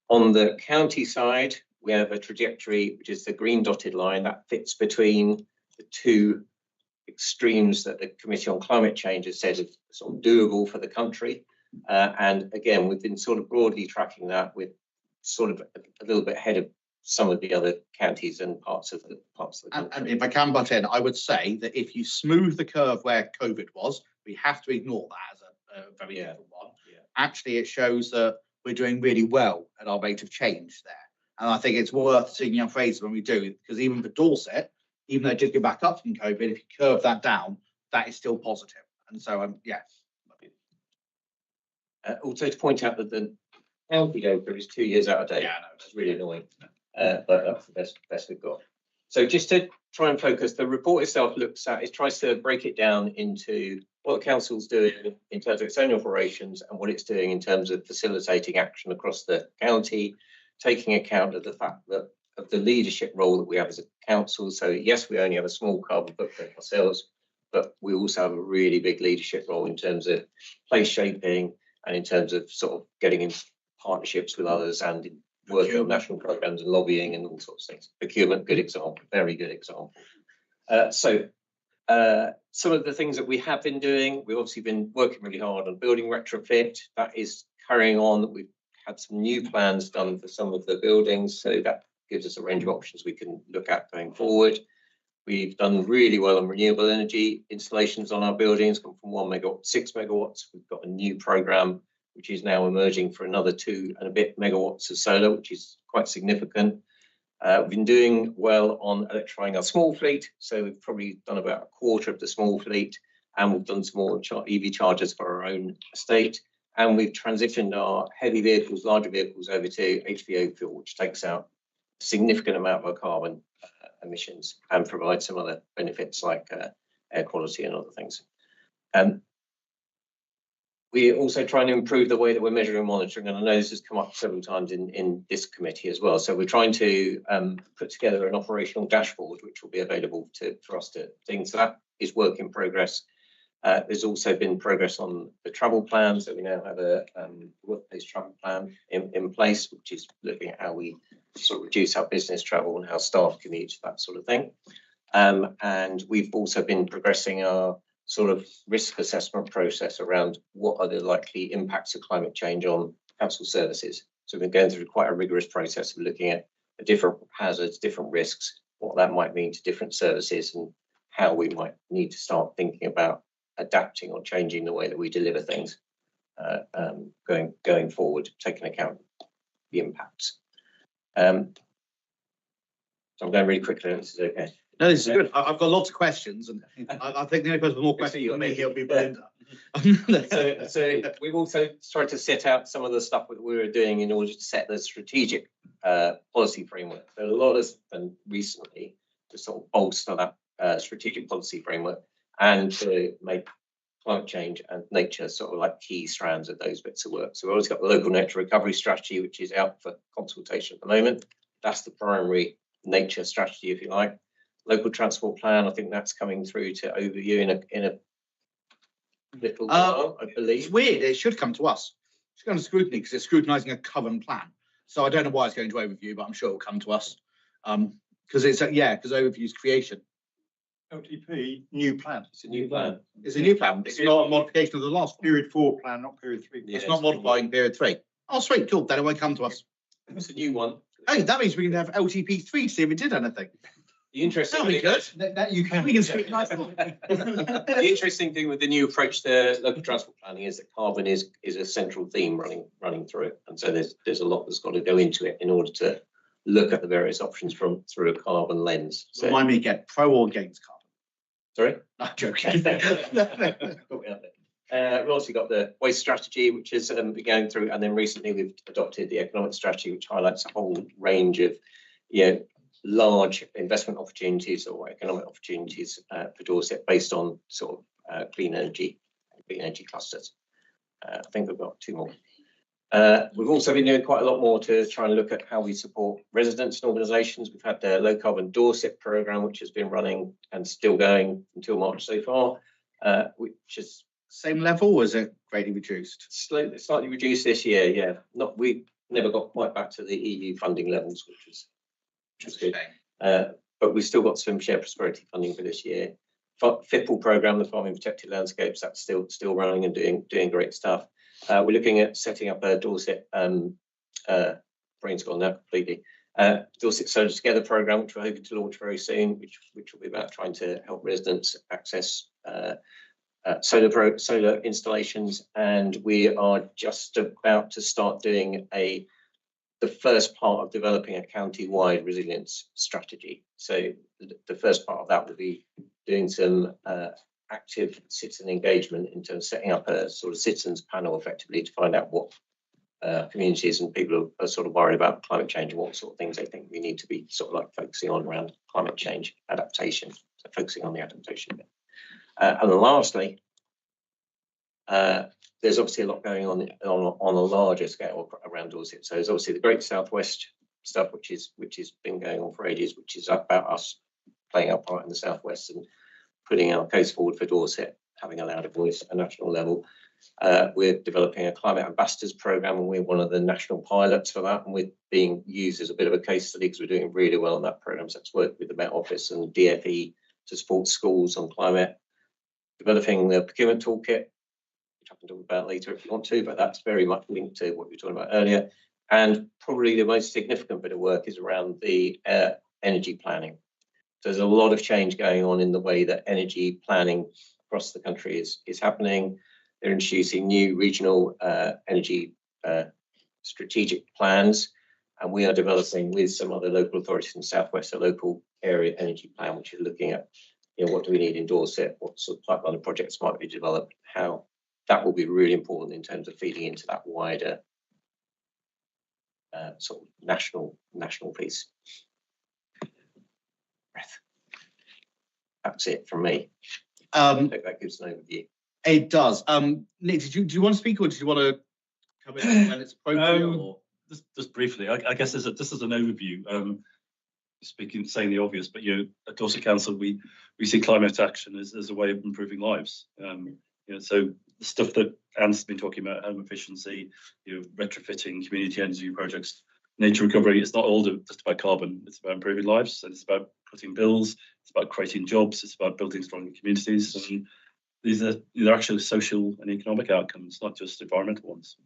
On the county side, we have a trajectory, which is the green dotted line that fits between the 2 extremes that the Committee on Climate Change has said is sort of doable for the country. And again, we've been sort of broadly tracking that with sort of a little bit ahead of some of the other counties and parts of the country. And if I can butt in, I would say that if you smooth the curve where COVID was, we have to ignore that a very Yeah. different one. Yeah. Actually, it shows that we're doing really well at our rate of change there. And I think it's worth singing our praises when we do, because even for Dorset, even though it did go back up from COVID, if you curve that down, that is still positive. And so, yeah. Also to point out that the county data is 2 years out of date. Yeah, I know. It's really annoying, but that's the best we've got. So just to try and focus, the report itself tries to break it down into what the council's doing in terms of its own operations and what it's doing in terms of facilitating action across the county, taking account of the fact that of the leadership role that we have as a council. So yes, we only have a small carbon footprint ourselves, but we also have a really big leadership role in terms of place shaping and in terms of sort of getting in partnerships with others and in working on national programs and lobbying and all sorts of things. Procurement, good example, very good example. Some of the things that we have been doing, we've obviously been working really hard on building retrofit. That is carrying on. We've had some new plans done for some of the buildings, so that gives us a range of options we can look at going forward. We've done really well on renewable energy installations on our buildings, gone from 1 megawatt to 6 megawatts. We've got a new program which is now emerging for another 2 and a bit megawatts of solar, which is quite significant. We've been doing well on electrifying our small fleet, so we've probably done about a quarter of the small fleet, and we've done some more EV chargers for our own estate, and we've transitioned our heavy vehicles, larger vehicles, over to HVO fuel, which takes out a significant amount of our carbon emissions and provides some other benefits like air quality and other things. We're also trying to improve the way that we're measuring and monitoring, and I know this has come up several times in this committee as well. So we're trying to put together an operational dashboard which will be available for us to think. So that is work in progress. There's also been progress on the travel plans. So we now have a workplace travel plan in place, which is looking at how we sort of reduce our business travel and how staff commute, that sort of thing. And we've also been progressing our sort of risk assessment process around what are the likely impacts of climate change on council services. So we've been going through quite a rigorous process of looking at the different hazards, different risks, what that might mean to different services and how we might need to start thinking about adapting or changing the way that we deliver things going forward, taking account of the impacts. So I'm going really quickly, this is okay. No, this is good. I've got lots of questions, and I think the only person with more questions than me here will be Belinda. So we've also tried to set out some of the stuff that we were doing in order to set the strategic policy framework. So a lot has been recently to sort of bolster that strategic policy framework and to make climate change and nature sort of like key strands of those bits of work. So we've always got the local nature recovery strategy, which is out for consultation at the moment. That's the primary nature strategy, if you like. Local transport plan, I think that's coming through to overview in a little while, I believe. It's weird. It should come to us. It's going to scrutiny because it's scrutinising a common plan. So I don't know why it's going to overview, but I'm sure it'll come to us. Because it's because overview is creation. LTP, new plan. It's a new plan. It's a new plan. It's not a modification of the last Period 4 plan, not period 3. Yeah, it's not modifying period 3. Oh, sweet, cool. Then it won't come to us. It's a new one. Oh, that means we can have LTP 3 to see if it did anything. The interesting That'll be good. That you can. We can scrutinise them. The interesting thing with the new approach to local transport planning is that carbon is a central theme running through it, and so there's a lot that's got to go into it in order to look at the various options through a carbon lens. So, Remind me again, pro or against carbon? sorry, I'm joking. we've also got the waste strategy, which is going through, and then recently we've adopted the economic strategy, which highlights a whole range of large investment opportunities or economic opportunities for Dorset based on sort of clean energy clusters. I think we've got 2 more. We've also been doing quite a lot more to try and look at how we support residents and organisations. We've had the Low Carbon Dorset programme, which has been running and still going until March so far, which is same level, or is it greatly reduced? Slightly reduced this year, yeah. We never got quite back to the EU funding levels, which was good. But we've still got some shared prosperity funding for this year. FIPL programme, the Farming Protected Landscapes, that's still running and doing great stuff. We're looking at setting up a Dorset brain's gone now completely. Dorset Solar Together programme, which we're hoping to launch very soon, which will be about trying to help residents access solar installations, and we are just about to start doing the first part of developing a county-wide resilience strategy. So the first part of that will be doing some active citizen engagement in terms of setting up a sort of citizens panel effectively to find out what communities and people are sort of worried about climate change and what sort of things they think we need to be sort of like focusing on around climate change adaptation, so focusing on the adaptation bit. And then lastly, there's obviously a lot going on a larger scale around Dorset. So there's obviously the Great Southwest stuff, which has been going on for ages, which is about us playing our part in the Southwest and putting our case forward for Dorset, having a louder voice at a national level. We're developing a climate ambassadors program, and we're one of the national pilots for that, and we're being used as a bit of a case study because we're doing really well on that program. So it's worked with the Met Office and DFE to support schools on climate, developing the procurement toolkit, which I can talk about later if you want to, but that's very much linked to what we were talking about earlier. And probably the most significant bit of work is around the energy planning. So there's a lot of change going on in the way that energy planning across the country is happening. They're introducing new regional energy strategic plans, and we are developing with some other local authorities in the Southwest a local area energy plan, which is looking at, what do we need in Dorset, what sort of pipeline of projects might be developed, how that will be really important in terms of feeding into that wider sort of national piece. That's it from me. I hope that gives an overview. It does. Nick, do you want to speak, or do you want to come in when it's appropriate? Or? Just briefly, I guess this is an overview. Saying the obvious, but at Dorset Council, we see climate action as a way of improving lives. So the stuff that Anne's been talking about, home efficiency, retrofitting, community energy projects, nature recovery. It's not all just about carbon. It's about improving lives, and it's about cutting bills. It's about creating jobs. It's about building stronger communities. And these are actually social and economic outcomes, not just environmental ones.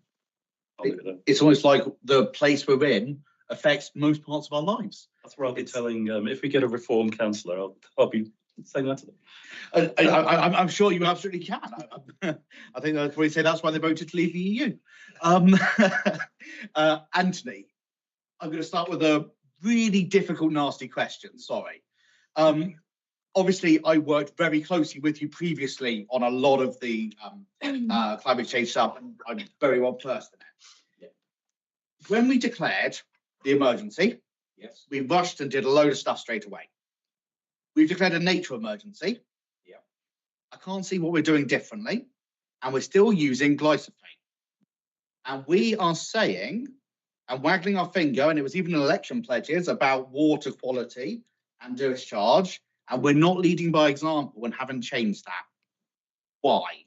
It's almost like the place we're in affects most parts of our lives. That's where I'll be telling. If we get a reform councillor, I'll be saying that to them. I'm sure you absolutely can. I think they'll probably say that's why they voted to leave the EU. Anthony, I'm going to start with a really difficult, nasty question. Sorry. Obviously, I worked very closely with you previously on a lot of the climate change stuff, and I'm very well versed in it. Yeah. When we declared the emergency, yes, we rushed and did a load of stuff straight away. We've declared a nature emergency. Yeah. I can't see what we're doing differently, and we're still using glyphosate. And we are saying and waggling our finger, and it was even election pledges about water quality and discharge, and we're not leading by example and haven't changed that. Why?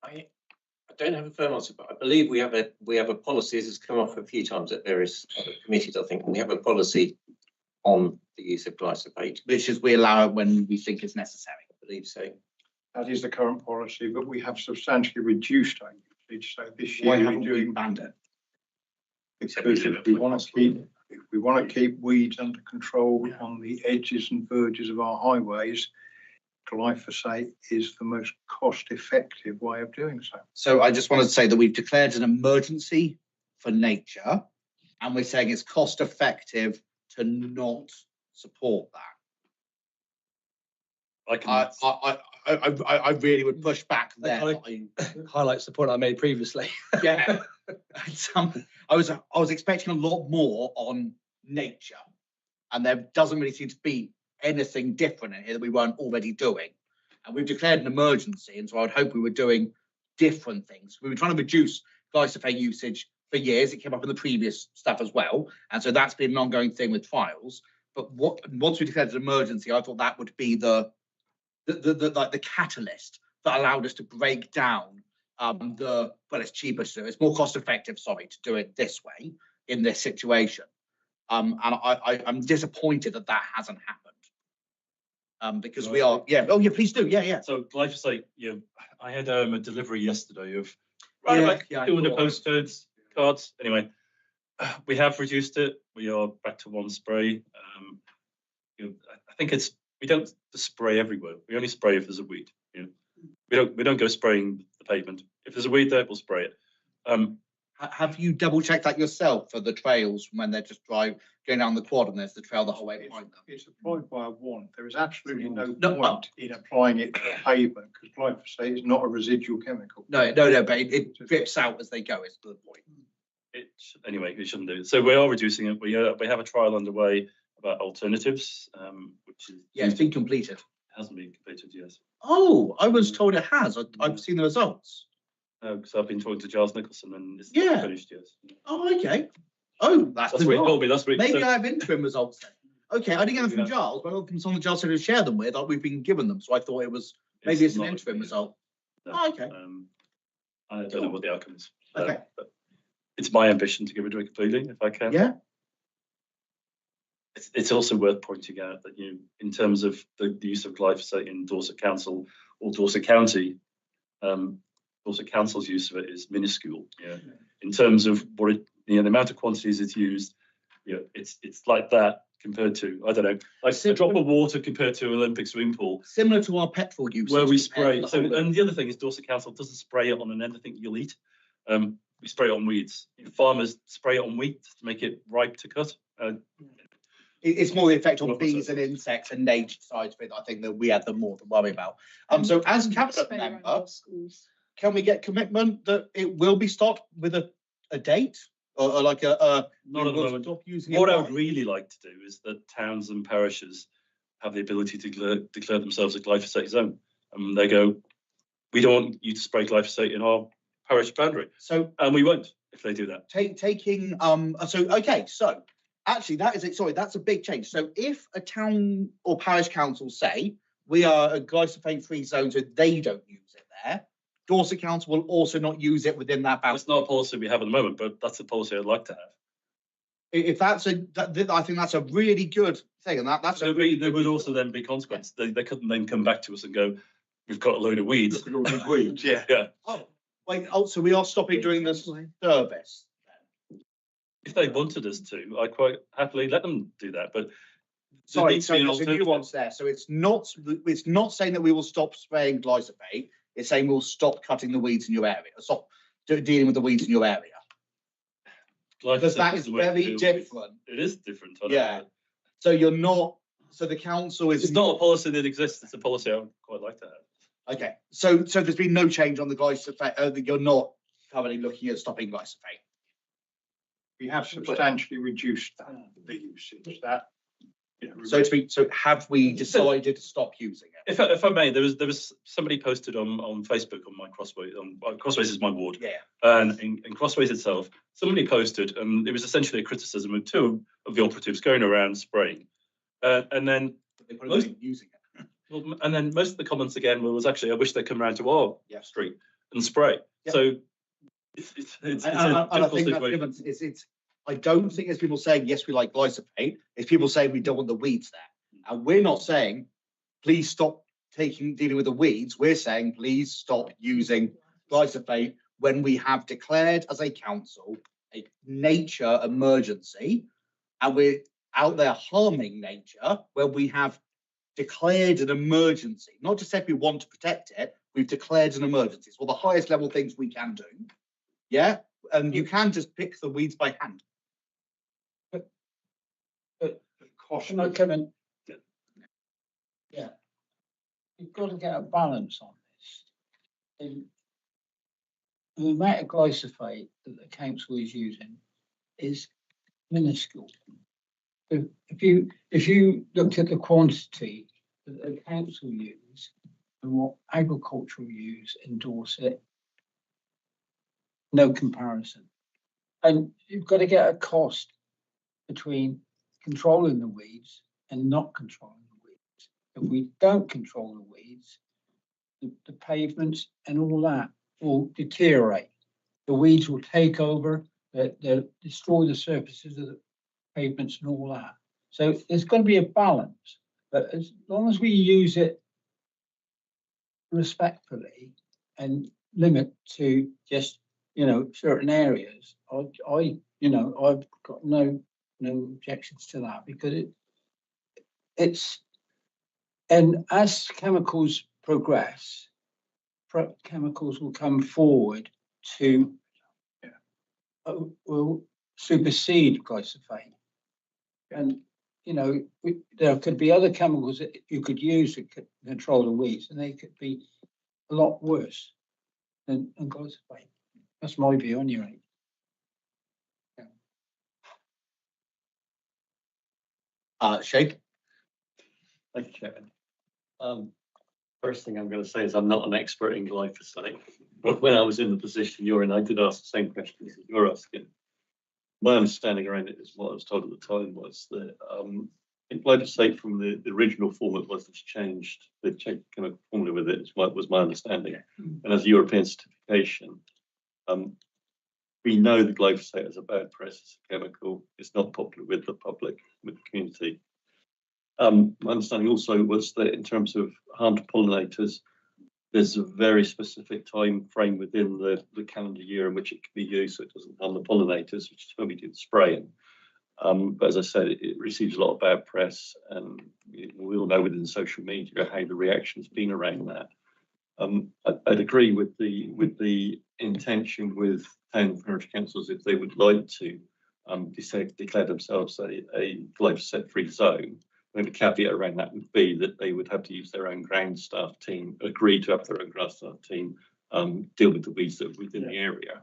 I don't have a firm answer, but I believe we have a policy. This has come off a few times at various other committees, I think, and we have a policy on the use of glyphosate, which is we allow it when we think it's necessary. I believe so. That is the current policy, but we have substantially reduced our usage. So this year, why haven't we banned it? Because if we want to keep weeds under control on the edges and verges of our highways, glyphosate is the most cost-effective way of doing so. So I just wanted to say that we've declared an emergency for nature, and we're saying it's cost-effective to not support that. I really would push back there. Highlights the point I made previously. Yeah, I was expecting a lot more on nature, and there doesn't really seem to be anything different in here that we weren't already doing. And we've declared an emergency, and so I'd hope we were doing different things. We were trying to reduce glyphosate usage for years. It came up in the previous stuff as well, and so that's been an ongoing thing with trials. But once we declared an emergency, I thought that would be the catalyst that allowed us to break down it's cheaper to do it. It's more cost effective, to do it this way in this situation. And I'm disappointed that hasn't happened. Because we are, please do, So glyphosate, I had a delivery yesterday of 200 postcodes, cards. Anyway, we have reduced it. We are back to one spray. I think it's we don't spray everywhere. We only spray if there's a weed. You know, we don't go spraying the pavement. If there's a weed there, we'll spray it. Have you double checked that yourself for the trails when they're just going down the quad and there's the trail the whole way behind them? It's applied by a warrant. There is absolutely no No, point in applying it to pavement because glyphosate is not a residual chemical. No, but it drips out as they go. Is the point. Anyway, we shouldn't do it. So we are reducing it. We have a trial underway about alternatives, which is it's been completed. It hasn't been completed, yes. Oh, I was told it has. I've seen the results. Because I've been talking to Giles Nicholson and it's Yeah. not finished yet. Oh, okay. Oh, that's what he told me last week. Maybe So- I have interim results then. Okay, I didn't get them from Yeah. Giles, but from someone Giles said to share them with. We've been given them, so I thought it was maybe it's an not- interim result. No, Oh, okay. I don't know what the outcome is. Okay. But it's my ambition to get rid of it completely if I can. Yeah. It's also worth pointing out that in terms of the use of glyphosate in Dorset Council or Dorset County, Dorset Council's use of it is minuscule. In terms of what the amount of quantities it's used, it's like that compared to, I don't know, like a drop of water compared to an Olympic swimming pool. Similar to our petrol use. Where we spray. So, and the other thing is Dorset Council doesn't spray it on anything you'll eat. We spray it on weeds. Farmers spray it on wheat to make it ripe to cut. It's more the effect on bees and insects and nature sides of it. I think that we had them more to worry about. So as cabinet member, can we get commitment that it will be stopped with a date or like a not at the moment. Stop using What it I by? would really like to do is that towns and parishes have the ability to declare themselves a glyphosate zone. And they go, we don't want you to spray glyphosate in our parish boundary. So and we won't if they do that. So actually that is it. Sorry, that's a big change. So if a town or parish council say we are a glyphosate free zone, so they don't use it there, Dorset Council will also not use it within that boundary. That's not a policy we have at the moment, but that's a policy I'd like to have. If that's I think that's a really good thing, and that's there would also then be consequence. They couldn't then come back to us and go, we've got a load of weeds. Look at all these weeds. Yeah. Oh, wait. Oh, so we are stopping doing this service. If they wanted us to, I quite happily let them do that. But Sorry, so there's a nuance there. So it's not saying that we will stop spraying glyphosate. It's saying we'll stop cutting the weeds in your area. Stop dealing with the weeds in your area. Because that is very different. It is different. Yeah. So you're not. So the council is. It's not a policy that exists. It's a policy I would quite like to have. Okay. So there's been no change on the glyphosate. You're not currently looking at stopping glyphosate. We have substantially reduced the usage. So have we decided to stop using it? If I may, there was somebody posted on Facebook on my Crossways. Crossways is my ward. Yeah. And in Crossways itself, somebody posted, and it was essentially a criticism of two of the operatives going around spraying, and then using it. Well, and then most of the comments again was actually, I wish they'd come around to our street and spray. Yeah. So it's I think that's it's. I don't think it's people saying yes, we like glyphosate. It's people saying we don't want the weeds there, and we're not saying please stop dealing with the weeds. We're saying please stop using glyphosate when we have declared as a council a nature emergency, and we're out there harming nature where we have declared an emergency. Not just said we want to protect it, we've declared an emergency. It's one of the highest level things we can do. Yeah, and you can just pick the weeds by hand. Can I come in? Yeah. You've got to get a balance on this. The amount of glyphosate that the council is using is minuscule. If you looked at the quantity that the council use and what agriculture use in Dorset, no comparison. And you've got to get a cost between controlling the weeds and not controlling the weeds. If we don't control the weeds, the pavements and all that will deteriorate. The weeds will take over, they'll destroy the surfaces of the pavements and all that. So there's got to be a balance. But as long as we use it respectfully and limit to just, certain areas, I've got no objections to that because it's And as chemicals progress, chemicals will come forward to will supersede glyphosate. And you know, there could be other chemicals that you could use to control the weeds, and they could be a lot worse than glyphosate. That's my view, anyway. Shake. Thank you, Chairman. First thing I'm going to say is I'm not an expert in glyphosate, but when I was in the position you're in, I did ask the same questions that you're asking. My understanding around it is what I was told at the time was that glyphosate from the original form it was that's changed, they've changed kind of formula with it, is what was my understanding. And as a European certification, we know that glyphosate is a bad press, it's a chemical, it's not popular with the public, with the community. My understanding also was that in terms of harm to pollinators, there's a very specific time frame within the calendar year in which it can be used so it doesn't harm the pollinators, which is when we do the spraying. But as I said, it receives a lot of bad press, and we all know within social media how the reaction's been around that. I'd agree with the intention with town and parish councils if they would like to declare themselves a glyphosate-free zone. I think the caveat around that would be that they would have to use their own ground staff team, agree to have their own ground staff team deal with the weeds that are within the area,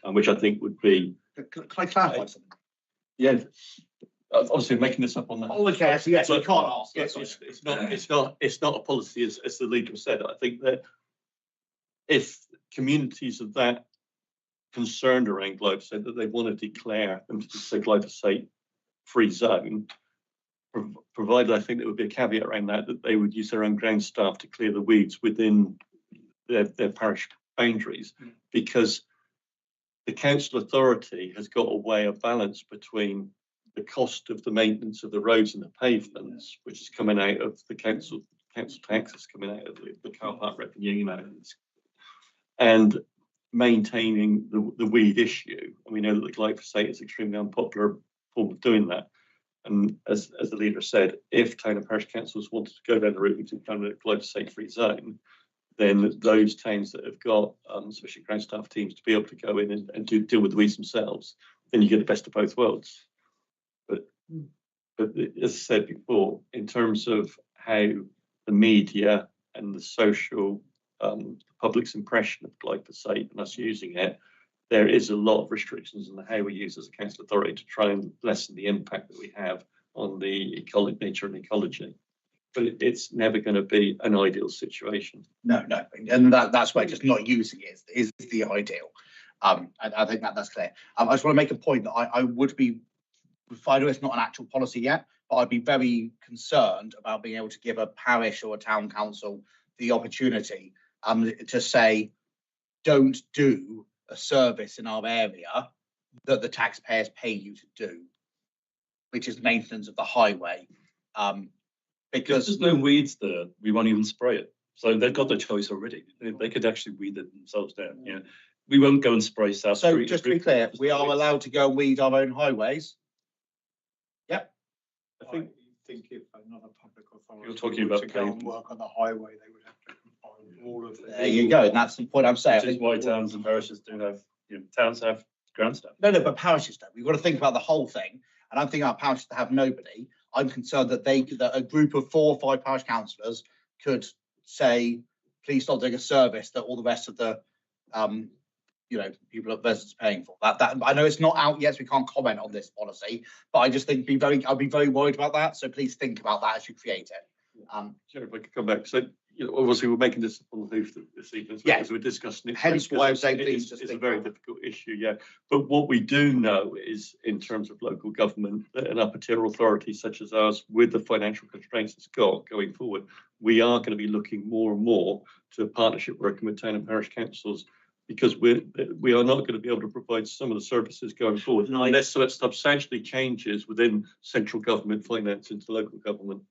which I think would be. Can I clarify something? Yeah, obviously I'm making this up on that. Oh, okay, so yes, we can't ask. Yes, it's not a policy as the leader said. I think that if communities are that concerned around glyphosate that they want to declare them to a glyphosate-free zone, provided I think there would be a caveat around that they would use their own ground staff to clear the weeds within their parish boundaries, because the council authority has got a way of balance between the cost of the maintenance of the roads and the pavements, which is coming out of the council taxes coming out of the car park revenue, and maintaining the weed issue. And we know that the glyphosate is extremely unpopular form of doing that. And as the leader said, if town and parish councils wanted to go down the route to become a glyphosate-free zone, then those towns that have got sufficient ground staff teams to be able to go in and deal with the weeds themselves, then you get the best of both worlds. But as I said before, in terms of how the media and the social public's impression of glyphosate and us using it, there is a lot of restrictions on how we use as a council authority to try and lessen the impact that we have on the nature and ecology. But it's never going to be an ideal situation. No, and that's why just not using it is the ideal. I think that's clear. I just want to make a point that I would be, I know it's not an actual policy yet, but I'd be very concerned about being able to give a parish or a town council the opportunity to say, don't do a service in our area that the taxpayers pay you to do, which is maintenance of the highway. Because there's no weeds there, we won't even spray it. So they've got their choice already. They could actually weed it themselves down. Yeah, we won't go and spray South Street. So just to be clear, we are allowed to go and weed our own highways. Yep. I think if another public authority You're talking about to go and work on the highway, they would have to combine all of it. There you go, and that's the point I'm saying. Which is why towns and parishes do have, towns have ground staff. No, but parishes don't. We've got to think about the whole thing. And I'm thinking our parishes to have nobody. I'm concerned that that a group of 4 or 5 parish councillors could say, please stop doing a service that all the rest of the people at residents are paying for. That I know it's not out yet, so we can't comment on this policy, but I just think I'd be very worried about that. So please think about that as you create it. Sure, if I could come back. So obviously we're making this on the hoof this evening, as we're discussing it. Hence why I'm saying please it's a very difficult issue, But what we do know is, in terms of local government, that an upper tier authority such as ours, with the financial constraints it's got going forward, we are going to be looking more and more to a partnership working with town and parish councils, because we are not going to be able to provide some of the services going forward unless it substantially changes within central government finance into local government.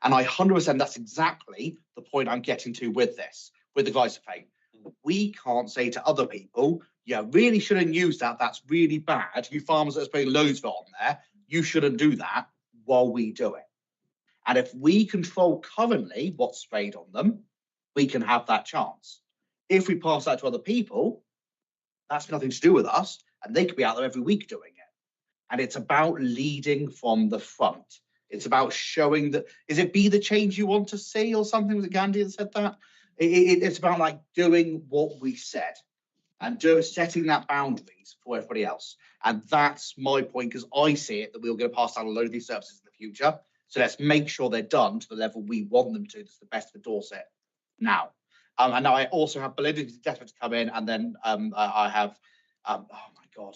And I 100%, that's exactly the point I'm getting to with this, with the glyphosate. We can't say to other people, really shouldn't use that. That's really bad. You farmers that are putting loads of it on there, you shouldn't do that while we do it. And if we control currently what's sprayed on them, we can have that chance. If we pass that to other people, that's nothing to do with us, and they could be out there every week doing it. And it's about leading from the front. It's about showing that, is it be the change you want to see or something? Was it Gandhi that said that? It's about like doing what we said and setting that boundaries for everybody else. And that's my point, because I see it that we're going to pass down a load of these services in the future. So let's make sure they're done to the level we want them to. That's the best for Dorset now. And now I also have Belinda who's desperate to come in, and then I have, oh my God,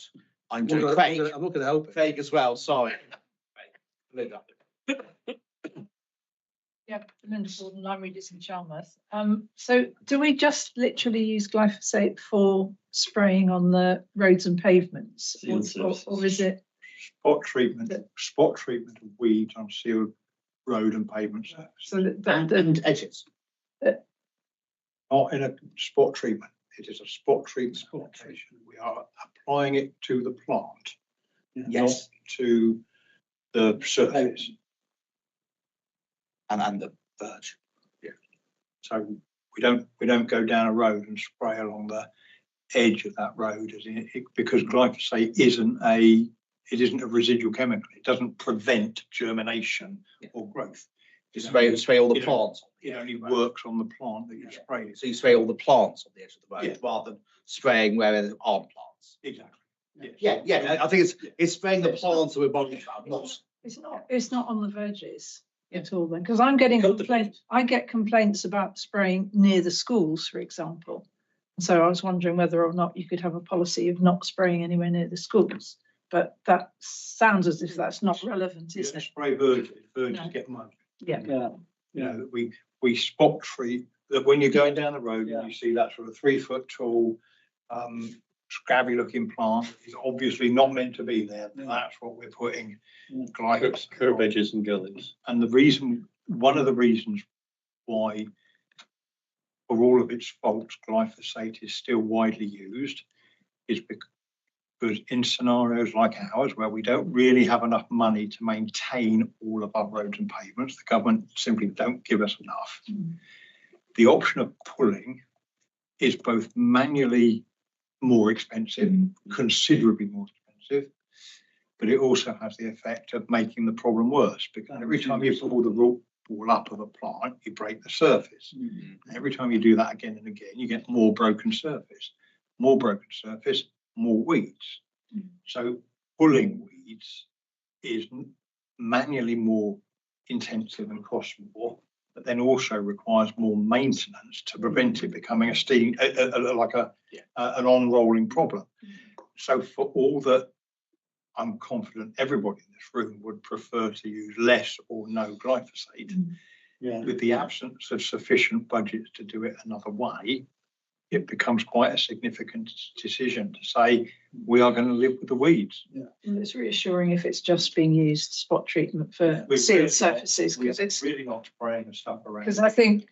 I'm doing Craig. I'm not going to help it. Craig as well, sorry. Belinda. Yeah, Belinda Borden, Lyme Regis in Charmouth. So do we just literally use glyphosate for spraying on the roads and pavements? Or is it? Spot treatment of weeds on sealed road and pavement surface. So and edges. Not in a spot treatment. It is a spot treatment application. We are applying it to the plant, not to the surface. And the verge. Yeah. So we don't go down a road and spray along the edge of that road, because glyphosate isn't a residual chemical. It doesn't prevent germination or growth. You spray all the plants. It only works on the plant that you spray. So you spray all the plants on the edge of the road rather than spraying where there aren't plants. Exactly. Yeah. I think it's spraying the plants that we're bothering about. It's not on the verges at all then, because I'm getting complaints. I get complaints about spraying near the schools, for example. So I was wondering whether or not you could have a policy of not spraying anywhere near the schools. But that sounds as if that's not relevant, isn't it? Spray verges. Verges get mud. Yeah. You know, we spot treat that when you're going down the road and you see that sort of 3 foot tall, scabby looking plant is obviously not meant to be there. That's what we're putting glyphosate. Curb edges and gullies. And one of the reasons why, for all of its faults, glyphosate is still widely used is because in scenarios like ours, where we don't really have enough money to maintain all of our roads and pavements, the government simply don't give us enough. The option of pulling is both manually more expensive, considerably more expensive, but it also has the effect of making the problem worse, because every time you pull the root ball up of a plant, you break the surface. Every time you do that again and again, you get more broken surface, more weeds. So pulling weeds is manually more intensive and costs more, but then also requires more maintenance to prevent it becoming an on-rolling problem. So for all that, I'm confident everybody in this room would prefer to use less or no glyphosate. With the absence of sufficient budgets to do it another way, it becomes quite a significant decision to say we are going to live with the weeds. And it's reassuring if it's just being used spot treatment for sealed surfaces, because it's really not spraying the stuff around. Because I think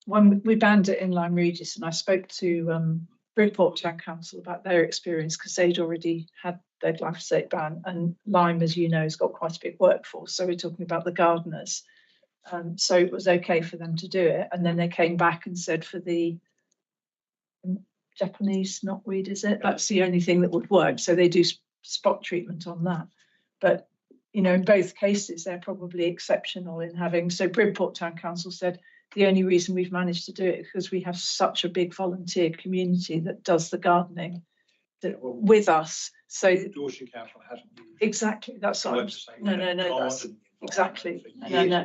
when we banned it in Lyme Regis, and I spoke to Bridport Town Council about their experience, because they'd already had their glyphosate ban, and Lyme, as you know, has got quite a big workforce. So we're talking about the gardeners. So it was okay for them to do it, and then they came back and said for the Japanese knotweed, is it? That's the only thing that would work. So they do spot treatment on that. But, you know, in both cases, they're probably exceptional in having. So Bridport Town Council said the only reason we've managed to do it is because we have such a big volunteer community that does the gardening with us. So Dorset Council hasn't used exactly. That's what I'm saying. No. That's exactly.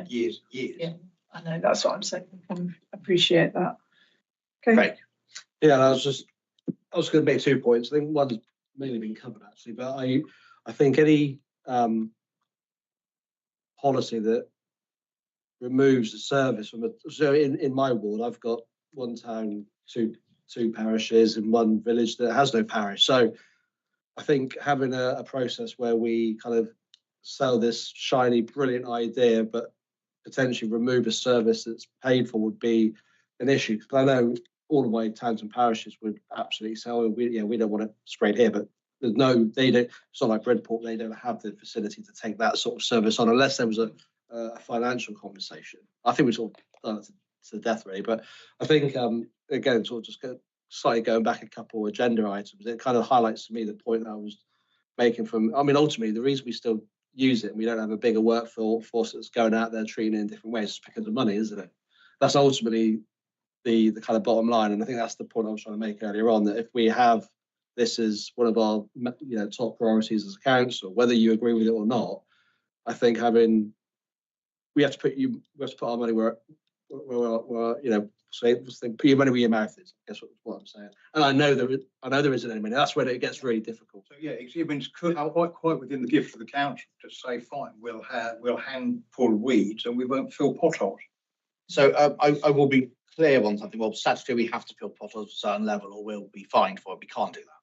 Years. Yeah, I know. That's what I'm saying. I appreciate that. Okay. Right. Yeah, and I was going to make 2 points. I think one's mainly been covered actually, but I think any policy that removes the service from so in my ward, I've got one town, two parishes, and one village that has no parish. So I think having a process where we kind of sell this shiny, brilliant idea, but potentially remove a service that's paid for would be an issue. Because I know all of my towns and parishes would absolutely sell. We don't want to spray here, but there's no, they don't. It's not like Bridport. They don't have the facility to take that sort of service on unless there was a a financial conversation. I think we sort of done it to death really, but I think again, sort of just slightly going back a couple agenda items, it kind of highlights to me the point that I was making from, I mean, ultimately the reason we still use it and we don't have a bigger workforce that's going out there treating it in different ways is because of money, isn't it? That's ultimately the kind of bottom line. And I think that's the point I was trying to make earlier on, that if we have this as one of our top priorities as a council, whether you agree with it or not, I think we have to put our money where so put your money where your mouth is. I guess what I'm saying. And I know there isn't any money. That's when it gets really difficult. So yeah, it's quite within the gift of the council to say, fine, we'll hand full weeds and we won't fill potholes. So I will be clear on something. Well, statutorily we have to fill potholes to a certain level, or we'll be fined for it. We can't do that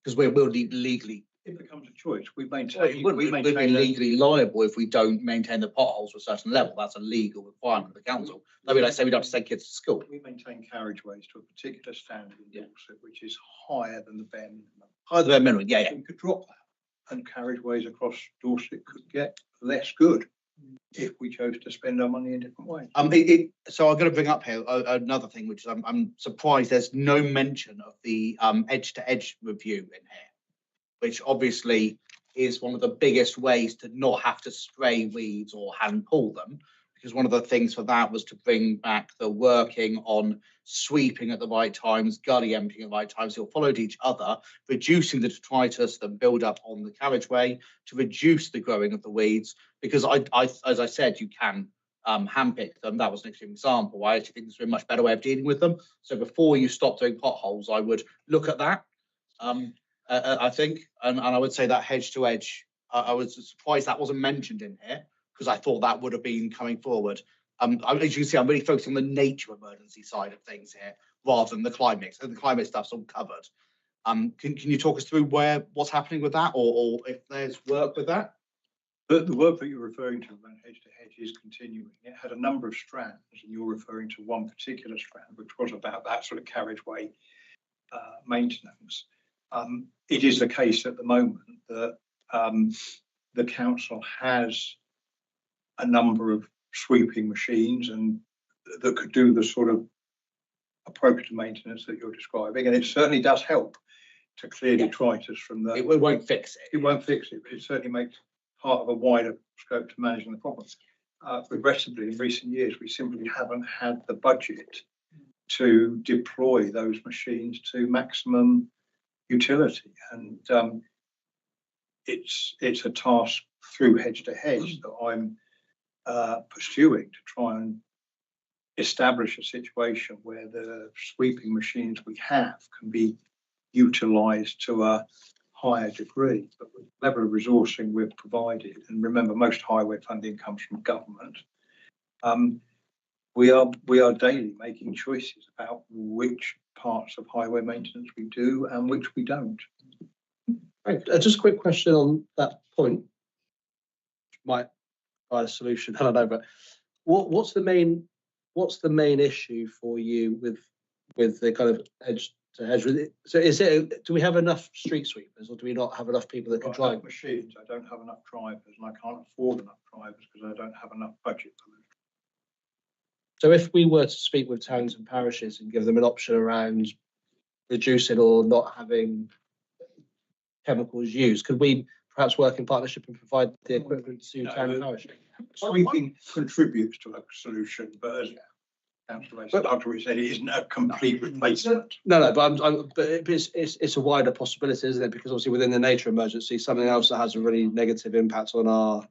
because we'll legally. It becomes a choice. We We'd be legally liable if we don't maintain the potholes to a certain level. That's a legal requirement of the council. I mean, I say we don't have to send kids to school. We maintain carriageways to a particular standard in Dorset, which is higher than the bare minimum. Higher than the bare minimum, yeah. We could drop that, and carriageways across Dorset could get less good if we chose to spend our money in different ways. So I'm going to bring up here another thing, which I'm surprised there's no mention of the edge-to-edge review in here, which obviously is one of the biggest ways to not have to spray weeds or hand pull them, because one of the things for that was to bring back the working on sweeping at the right times, gully emptying at the right times, so it followed each other, reducing the detritus that build up on the carriageway to reduce the growing of the weeds, because as I said, you can handpick them. That was an extreme example. I actually think there's a much better way of dealing with them. So before you stop doing potholes, I would look at that. I think, and I would say that hedge to edge, I was surprised that wasn't mentioned in here, because I thought that would have been coming forward. As you can see, I'm really focusing on the nature emergency side of things here, rather than the climate. So the climate stuff's all covered. Can you talk us through what's happening with that, or if there's work with that? The work that you're referring to around hedge to hedge is continuing. It had a number of strands, and you're referring to one particular strand, which was about that sort of carriageway maintenance. It is the case at the moment that the council has a number of sweeping machines and that could do the sort of approach to maintenance that you're describing, and it certainly does help to clear detritus from the. It won't fix it. It won't fix it, but it certainly makes part of a wider scope to managing the problem. Regrettably, in recent years, we simply haven't had the budget to deploy those machines to maximum utility, and it's a task through hedge to hedge that I'm pursuing to try and establish a situation where the sweeping machines we have can be utilised to a higher degree. But with the level of resourcing we've provided, and remember, most highway funding comes from government, we are daily making choices about which parts of highway maintenance we do and which we don't. Right. Just a quick question on that point. Might provide a solution. I don't know, but what's the main issue for you with the kind of edge to hedge? So do we have enough street sweepers, or do we not have enough people that can drive machines? I don't have enough drivers, and I can't afford enough drivers because I don't have enough budget for them. So if we were to speak with towns and parishes and give them an option around reducing or not having chemicals used, could we perhaps work in partnership and provide the equipment to town and parish? Sweeping contributes to a solution, but as Councillor said, it isn't a complete replacement. No, but it's a wider possibility, isn't it? Because obviously within the nature emergency, something else that has a really negative impact on our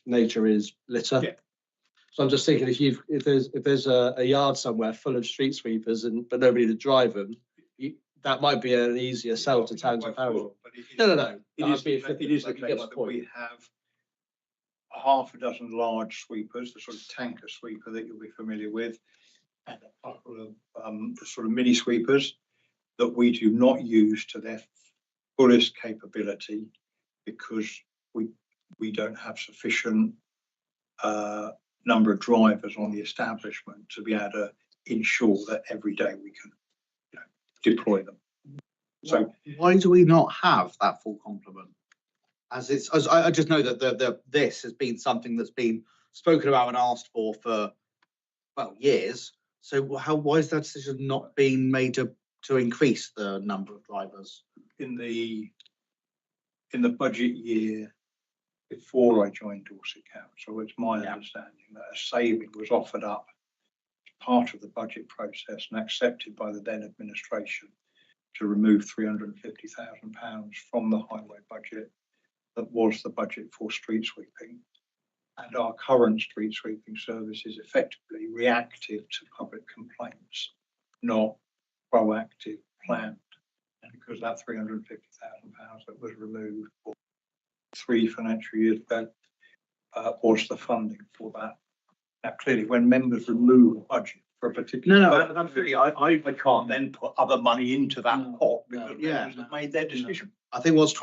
nature is litter. Yeah. So I'm just thinking, if there's a yard somewhere full of street sweepers but nobody to drive them, that might be an easier sell to towns and parishes. No. It is the case that we have half a dozen large sweepers, the sort of tanker sweeper that you'll be familiar with, and a couple of the sort of mini sweepers that we do not use to their fullest capability because we don't have sufficient number of drivers on the establishment to be able to ensure that every day we can deploy them. So why do we not have that full complement? as I just know that this has been something that's been spoken about and asked for well, years. So why is that decision not being made to increase the number of drivers? In the budget year before I joined Dorset Council, it's my understanding that a saving was offered up as part of the budget process and accepted by the then administration to remove £350,000 from the highway budget that was the budget for street sweeping. And our current street sweeping service is effectively reactive to public complaints, not proactive, planned. And because that £350,000 that was removed for 3 financial years ago was the funding for that. Now, clearly, when members remove a budget for a particular, absolutely, I can't then put other money into that pot because members have made their decision. I think what's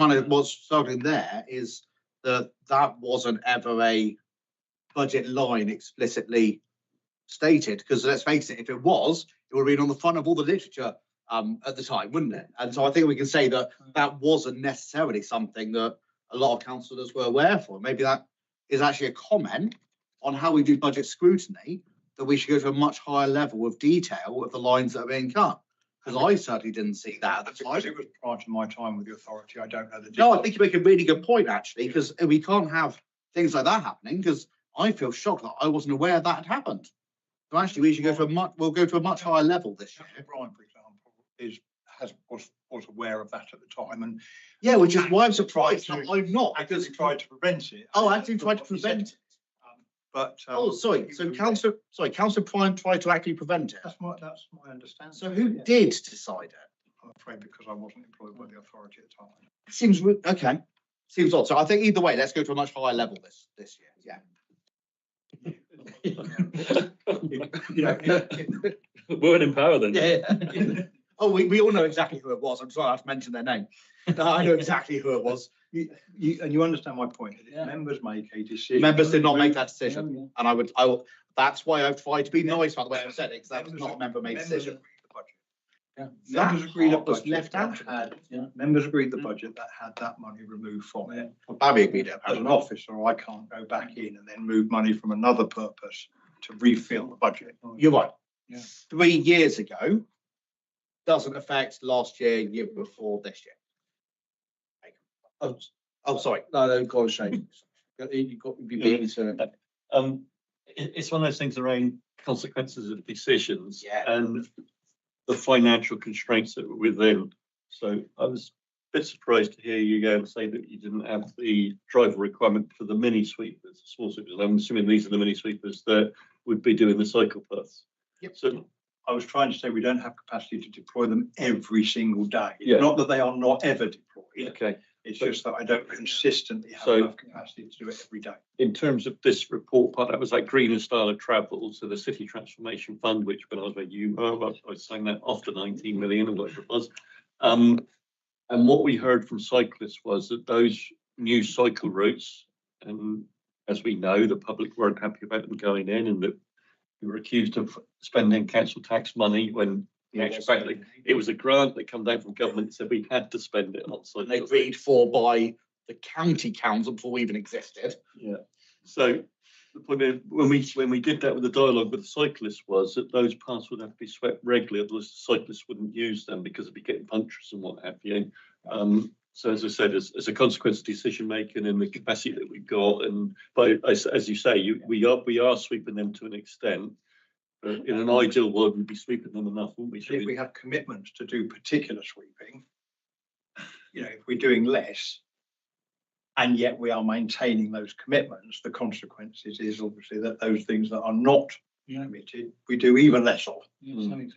struggling there is that wasn't ever a budget line explicitly stated, because let's face it, if it was, it would have been on the front of all the literature at the time, wouldn't it? And so I think we can say that wasn't necessarily something that a lot of councillors were aware for. Maybe that is actually a comment on how we do budget scrutiny, that we should go to a much higher level of detail of the lines that are being cut. Because I certainly didn't see that at the time. It was prior to my time with the authority. I don't know the details. No, I think you make a really good point, actually, because we can't have things like that happening, because I feel shocked that I wasn't aware that had happened. So actually, we should go to we'll go to a much higher level this year. Brian, for example, was aware of that at the time, and yeah, which is why I'm surprised I'm not, because he tried to prevent it. Oh, actually tried to prevent it. But sorry. So Councillor Prime tried to actually prevent it. That's my understanding. So who did decide it? I'm afraid because I wasn't employed by the authority at the time. Seems okay. Seems odd. So I think either way, let's go to a much higher level this year. Yeah. We're in power then. Yeah. Oh, we all know exactly who it was. I'm sorry I have to mention their name. I know exactly who it was. You understand my point. Members make a decision. Members did not make that decision, and I will. That's why I've tried to be nice about the way I've said it, because that was not a member-made decision. Members agreed that was left out. Members agreed the budget that had that money removed from it. Barry agreed it. As an officer, I can't go back in and then move money from another purpose to refill the budget. You're right. 3 years ago doesn't affect last year before this year. Oh, sorry. No, go on, Shane. You've got to be being It's one of those things around consequences of decisions and the financial constraints that were within. So I was a bit surprised to hear you go and say that you didn't have the driver requirement for the mini sweepers, the small sweepers. I'm assuming these are the mini sweepers that would be doing the cycle paths. Yep. So I was trying to say we don't have capacity to deploy them every single day. Yeah. Not that they are not ever deployed. Okay. It's just that I don't consistently have enough capacity to do it every day. In terms of this report part, that was like greener style of travel. So the City Transformation Fund, which when I was with you, I was saying that after 19 million or whatever it was. And what we heard from cyclists was that those new cycle routes, and as we know, the public weren't happy about them going in, and that we were accused of spending council tax money when in actual fact it was a grant that came down from government that said we had to spend it on cycles. They agreed for by the county council before we even existed. Yeah. So the point is, when we did that with the dialogue with the cyclists was that those paths would have to be swept regularly, otherwise the cyclists wouldn't use them because it'd be getting punctures and what have you. So as I said, as a consequence of decision making and the capacity that we've got, and but as you say, we are sweeping them to an extent. But in an ideal world, we'd be sweeping them enough, wouldn't we? If we have commitments to do particular sweeping, if we're doing less, and yet we are maintaining those commitments, the consequences is obviously that those things that are not committed, we do even less of. We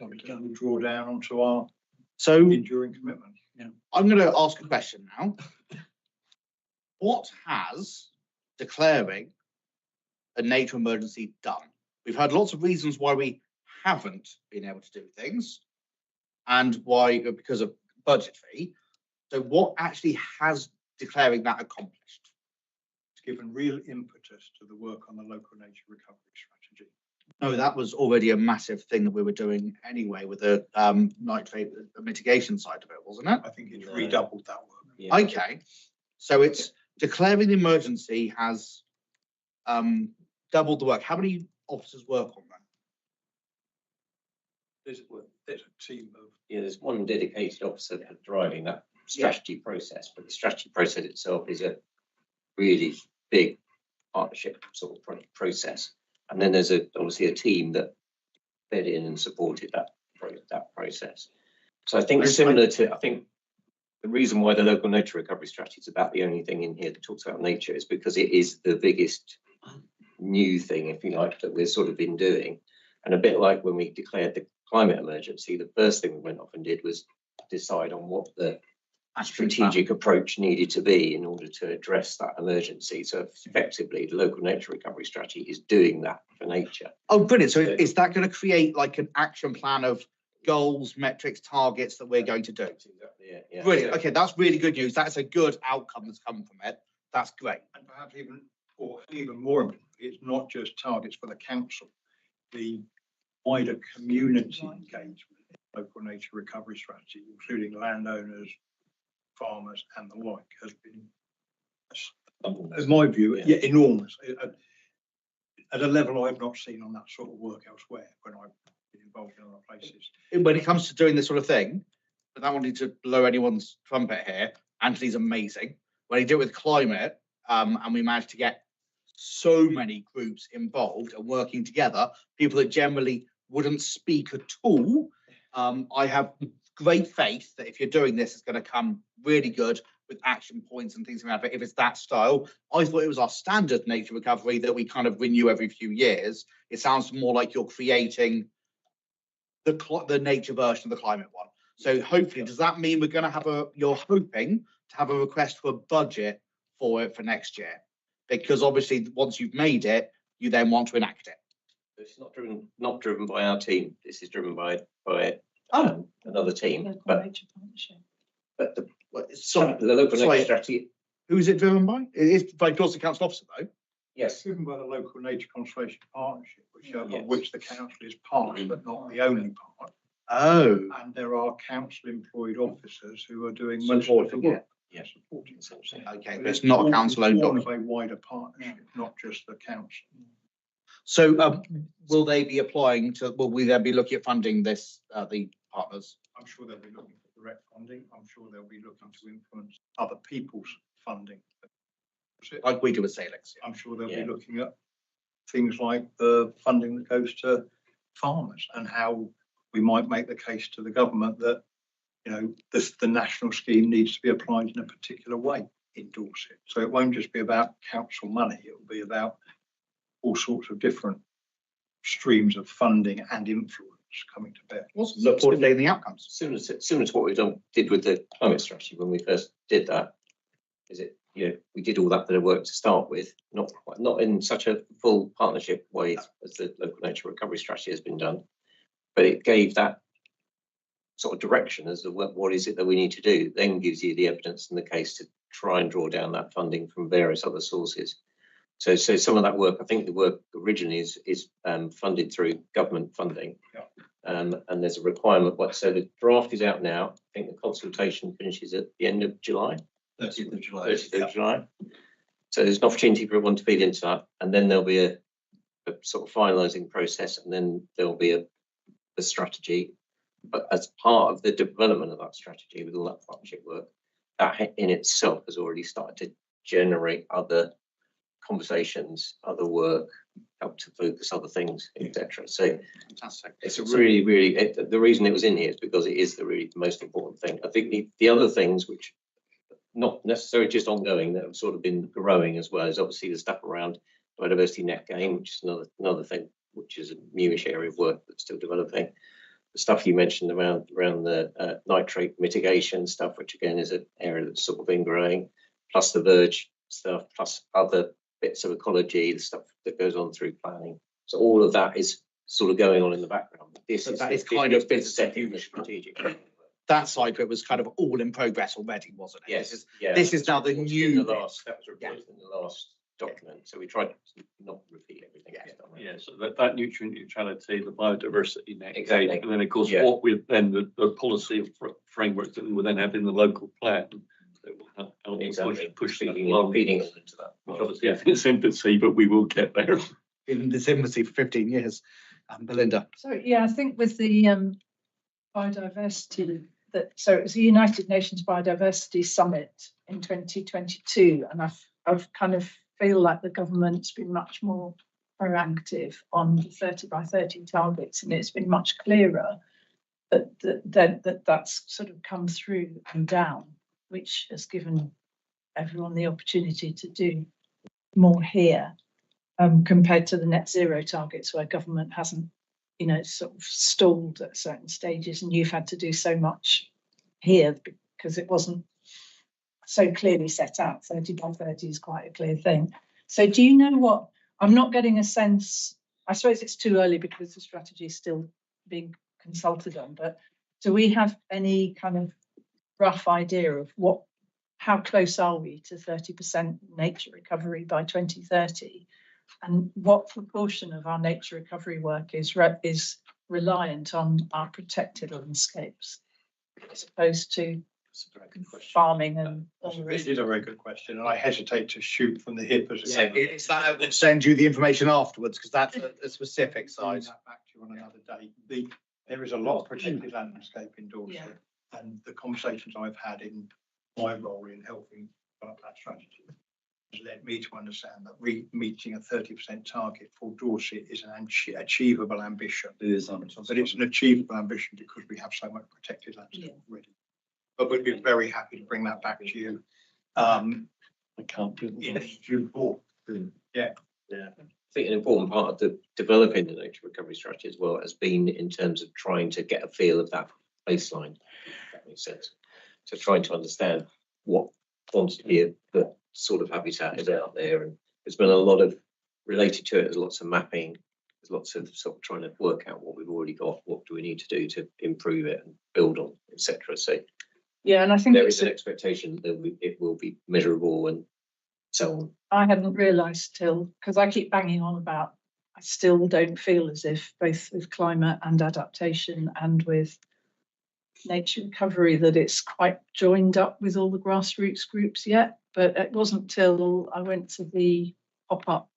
draw down onto our enduring commitment. I'm going to ask a question now. What has declaring a nature emergency done? We've had lots of reasons why we haven't been able to do things, and why because of budget fee. So what actually has declaring that accomplished? It's given real impetus to the work on the local nature recovery strategy. No, that was already a massive thing that we were doing anyway with the nitrate mitigation side of it, wasn't it? I think it's redoubled that work. Okay, so it's declaring the emergency has doubled the work. How many officers work on that? There's a team of. Yeah, there's one dedicated officer for driving that strategy process, but the strategy process itself is a really big partnership sort of process. And then there's obviously a team that fed in and supported that process. So I think I think the reason why the local nature recovery strategy is about the only thing in here that talks about nature is because it is the biggest new thing, if you like, that we've sort of been doing. And a bit like when we declared the climate emergency, the first thing we went off and did was decide on what the strategic approach needed to be in order to address that emergency. So effectively, the local nature recovery strategy is doing that for nature. Oh, brilliant. So is that going to create like an action plan of goals, metrics, targets that we're going to do? Exactly, yeah. Brilliant. Okay, that's really good news. That's a good outcome that's come from it. That's great. And perhaps even more importantly, it's not just targets for the council. The wider community engagement in local nature recovery strategy, including landowners, farmers and the like, has been, in my view, enormous. At a level I've not seen on that sort of work elsewhere when I've been involved in other places. When it comes to doing this sort of thing, without wanting to blow anyone's trumpet here, Anthony's amazing. When he did it with climate, and we managed to get so many groups involved and working together, people that generally wouldn't speak at all. I have great faith that if you're doing this, it's going to come really good with action points and things like that. But if it's that style, I thought it was our standard nature recovery that we kind of renew every few years. It sounds more like you're creating the nature version of the climate one. So hopefully, does that mean we're going to have you're hoping to have a request for a budget for it for next year? Because obviously, once you've made it, you then want to enact it. It's not driven by our team. This is driven by another team. But the local nature strategy. Who is it driven by? It's by Dorset Council officer, though. Yes, driven by the local nature conservation partnership, of which the council is part, but not the only part. Oh. And there are council employed officers who are doing most of the work. Yes, supporting essentially. Okay, but it's not a council-owned One of document. a wider partnership, not just the council. So will they be applying to, will we then be looking at funding this, the partners? I'm sure they'll be looking for direct funding. I'm sure they'll be looking to influence other people's funding. Like we do with Salix. I'm sure they'll be looking at things like the funding that goes to farmers and how we might make the case to the government that, you know, the national scheme needs to be applied in a particular way in Dorset. So it won't just be about council money. It will be about all sorts of different streams of funding and influence coming to bear. Look forward to the outcomes. Similar to what did with the climate strategy when we first did that. Is it, you know, we did all that bit of work to start with, not in such a full partnership way as the local nature recovery strategy has been done, but it gave that sort of direction as to what is it that we need to do, then gives you the evidence and the case to try and draw down that funding from various other sources. So some of that work, I think the work originally is funded through government funding, and there's a requirement. So the draft is out now. I think the consultation finishes at the end of July. 30th of July. 30th of July. So there's an opportunity for everyone to feed into that, and then there'll be a sort of finalising process, and then there'll be a strategy. But as part of the development of that strategy, with all that partnership work, that in itself has already started to generate other conversations, other work, help to focus other things, etc. So fantastic. It's a really the reason it was in here is because it is the most important thing. I think the other things which not necessarily just ongoing that have sort of been growing as well is obviously the stuff around biodiversity net gain, which is another thing which is a newish area of work that's still developing. The stuff you mentioned around the nitrate mitigation stuff, which again is an area that's sort of been growing, plus the verge stuff, plus other bits of ecology, the stuff that goes on through planning. So all of that is sort of going on in the background. That is kind of been strategic. That side of it was kind of all in progress already, wasn't it? Yes. This is now the new that was reported in the last document. So we tried to not repeat everything. Yeah, so that nutrient neutrality, the biodiversity net, exactly. And then of course what we then the policy framework that we will then have in the local plan that will Exactly. Push that Feeding along. feeding into that. Which obviously is in its infancy, but we will get there. In this infancy for 15 years. Belinda. So, yeah, I think with the biodiversity, so it was the United Nations Biodiversity Summit in 2022, and I've kind of feel like the government's been much more proactive on the 30 by 30 targets, and it's been much clearer that's sort of come through and down, which has given everyone the opportunity to do more here, compared to the net zero targets where government hasn't, sort of stalled at certain stages, and you've had to do so much here because it wasn't so clearly set out. 30 by 30 is quite a clear thing. So do you know what, I'm not getting a sense, I suppose it's too early because the strategy is still being consulted on, but do we have any kind of rough idea of how close are we to 30% nature recovery by 2030? And what proportion of our nature recovery work is reliant on our protected landscapes as opposed to farming and all the rest? It is a very good question, and I hesitate to shoot from the hip as Yeah, it's that I will send you the information afterwards because that's a specific side. Back to you on another day. There is a lot of protected landscape in Dorset, and the conversations I've had in my role in helping develop that strategy has led me to understand that meeting a 30% target for Dorset is an achievable ambition. It is, but it's an achievable ambition because we have so much protected landscape already. But we'd be very happy to bring that back to you. I can't do In due course. Yeah. I think an important part of the developing the nature recovery strategy as well has been in terms of trying to get a feel of that baseline, if that makes sense. So trying to understand what quantity of the sort of habitat is out there, and there's been a lot of related to it. There's lots of mapping, there's lots of sort of trying to work out what we've already got, what do we need to do to improve it and build on, etc. So yeah, and I think there is an expectation that it will be measurable and so on. I hadn't realised till, because I keep banging on about, I still don't feel as if both with climate and adaptation and with nature recovery that it's quite joined up with all the grassroots groups yet. But it wasn't till I went to the pop-up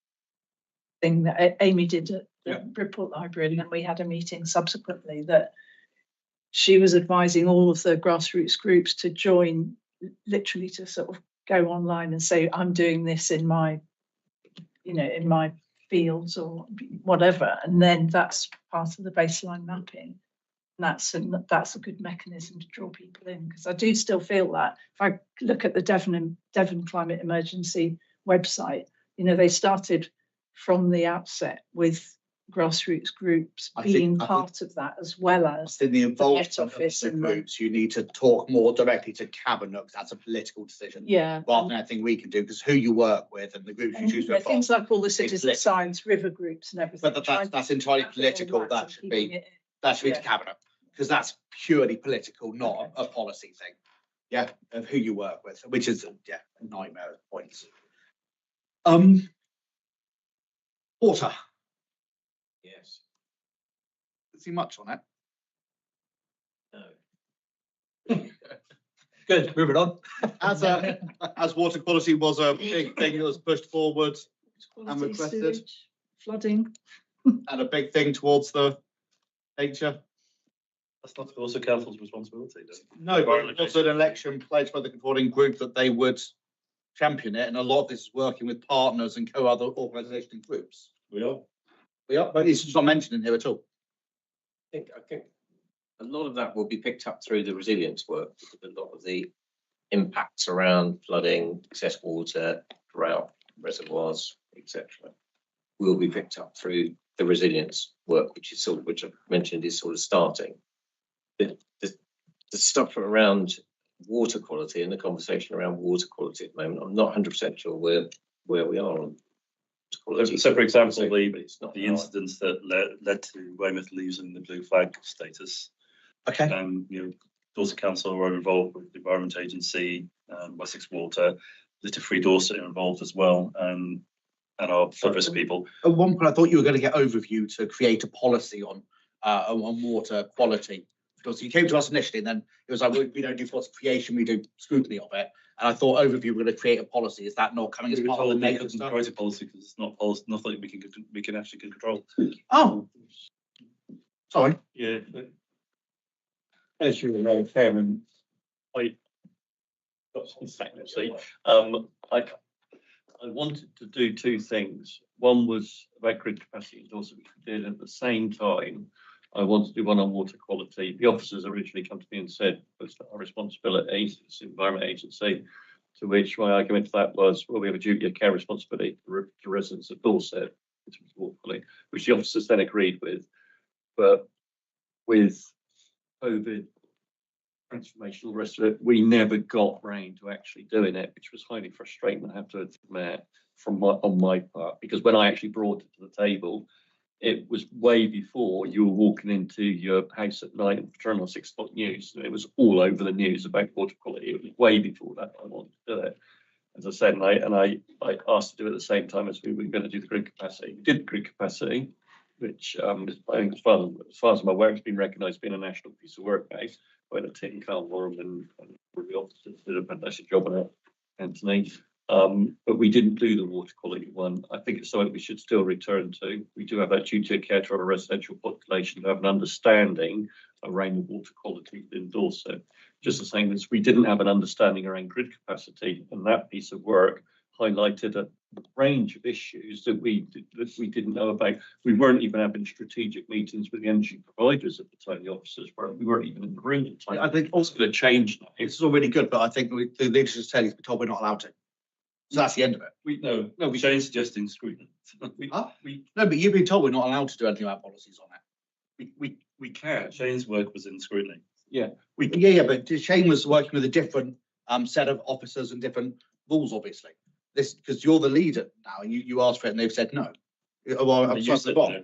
thing that Amy did at the Bridport Library, and then we had a meeting subsequently that she was advising all of the grassroots groups to join, literally to sort of go online and say, I'm doing this in my, in my fields or whatever. And then that's part of the baseline mapping. And that's a good mechanism to draw people in, because I do still feel that if I look at the Devon Climate Emergency website, they started from the outset with grassroots groups being part of that, as well as in the involvement of the groups. You need to talk more directly to cabinet, because that's a political decision, rather than anything we can do, because who you work with and the groups you choose to involve. Things like all the citizen science river groups and everything. But that's entirely political. That should be to cabinet, because that's purely political, not a policy thing. Yeah, of who you work with, which is a nightmare at points. Water. Yes. See much on it? No. Good, moving on. As water quality was a big thing that was pushed forward and requested, sewage, flooding, and a big thing towards the nature. That's not also council's responsibility, though. No, but it was an election pledged by the controlling group that they would champion it, and a lot of this is working with partners and other organisation and groups. We are, but it's just not mentioned in here at all. I think a lot of that will be picked up through the resilience work. A lot of the impacts around flooding, excess water, drought, reservoirs, etc., will be picked up through the resilience work, which I mentioned is sort of starting. The stuff around water quality and the conversation around water quality at the moment, I'm not 100% sure where we are on quality. So for example, the incidents that led to Weymouth losing the blue flag status. Okay. Dorset Council were involved with the Environment Agency, Wessex Water, Litter Free Dorset are involved as well, and our flood risk people. At one point, I thought you were going to get overview to create a policy on water quality. because you came to us initially, and then it was like, we don't do policy creation, we do scrutiny of it. And I thought overview, we're going to create a policy. Is that not coming as part of the negative stuff? Write a policy because it's not policy, nothing we can actually control. Oh, sorry. Yeah. As you know, Chairman, I got some secrecy. I wanted to do two things. One was about grid capacity endorsement, which we did. At the same time, I wanted to do one on water quality. The officers originally come to me and said, it's not our responsibility, it's the Environment Agency, to which my argument for that was, well, we have a duty of care responsibility to residents of Dorset, which the officers then agreed with. But with COVID, transformation, all the rest of it, we never got round to actually doing it, which was highly frustrating, I have to admit, on my part, because when I actually brought it to the table, it was way before you were walking into your house at night and turning on 6 o'clock news. It was all over the news about water quality. It was way before that I wanted to do it. As I said, and I asked to do it at the same time as we were going to do the grid capacity. We did the grid capacity, which I think as far as I'm aware, it's been recognised being a national piece of work now by the team, Carl Warren and the officers did a fantastic job on it, Anthony. But we didn't do the water quality one. I think it's something we should still return to. We do have that duty of care to our residential population to have an understanding around the water quality in Dorset. Just the same as we didn't have an understanding around grid capacity, and that piece of work highlighted a range of issues that we didn't know about. We weren't even having strategic meetings with the energy providers at the time. The officers weren't. We weren't even in the room at the time. I think also going to change now. It's all really good, but I think the leadership is telling us we're told we're not allowed to. So that's the end of it. We changed suggesting scrutiny. No, but you've been told we're not allowed to do anything about policies on it. We can. Shane's work was in scrutiny. Yeah, but Shane was working with a different set of officers and different rules, obviously. This because you're the leader now, and you asked for it, and they've said no. Well, You said no,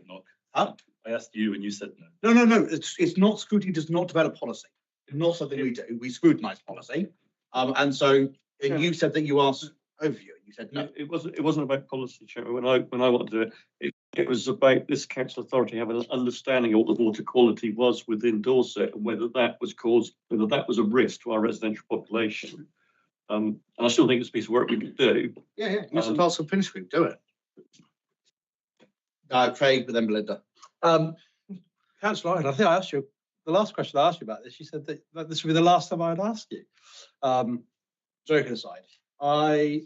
Mark. I asked you, and you said no. No. It's not scrutiny. Does not develop policy. It's not something we do. We scrutinise policy, and so you said that you asked overview. You said no. It wasn't about policy, Chairman. When I wanted to do it, it was about this council authority having an understanding of what the water quality was within Dorset and whether that was a risk to our residential population. And I still think it's a piece of work we could do. Yeah. Mr. Paulson, finish with do it. Craig, but then Belinda. Councillor, I think I asked you the last question I asked you about this. You said that this would be the last time I'd ask you. Joking aside, I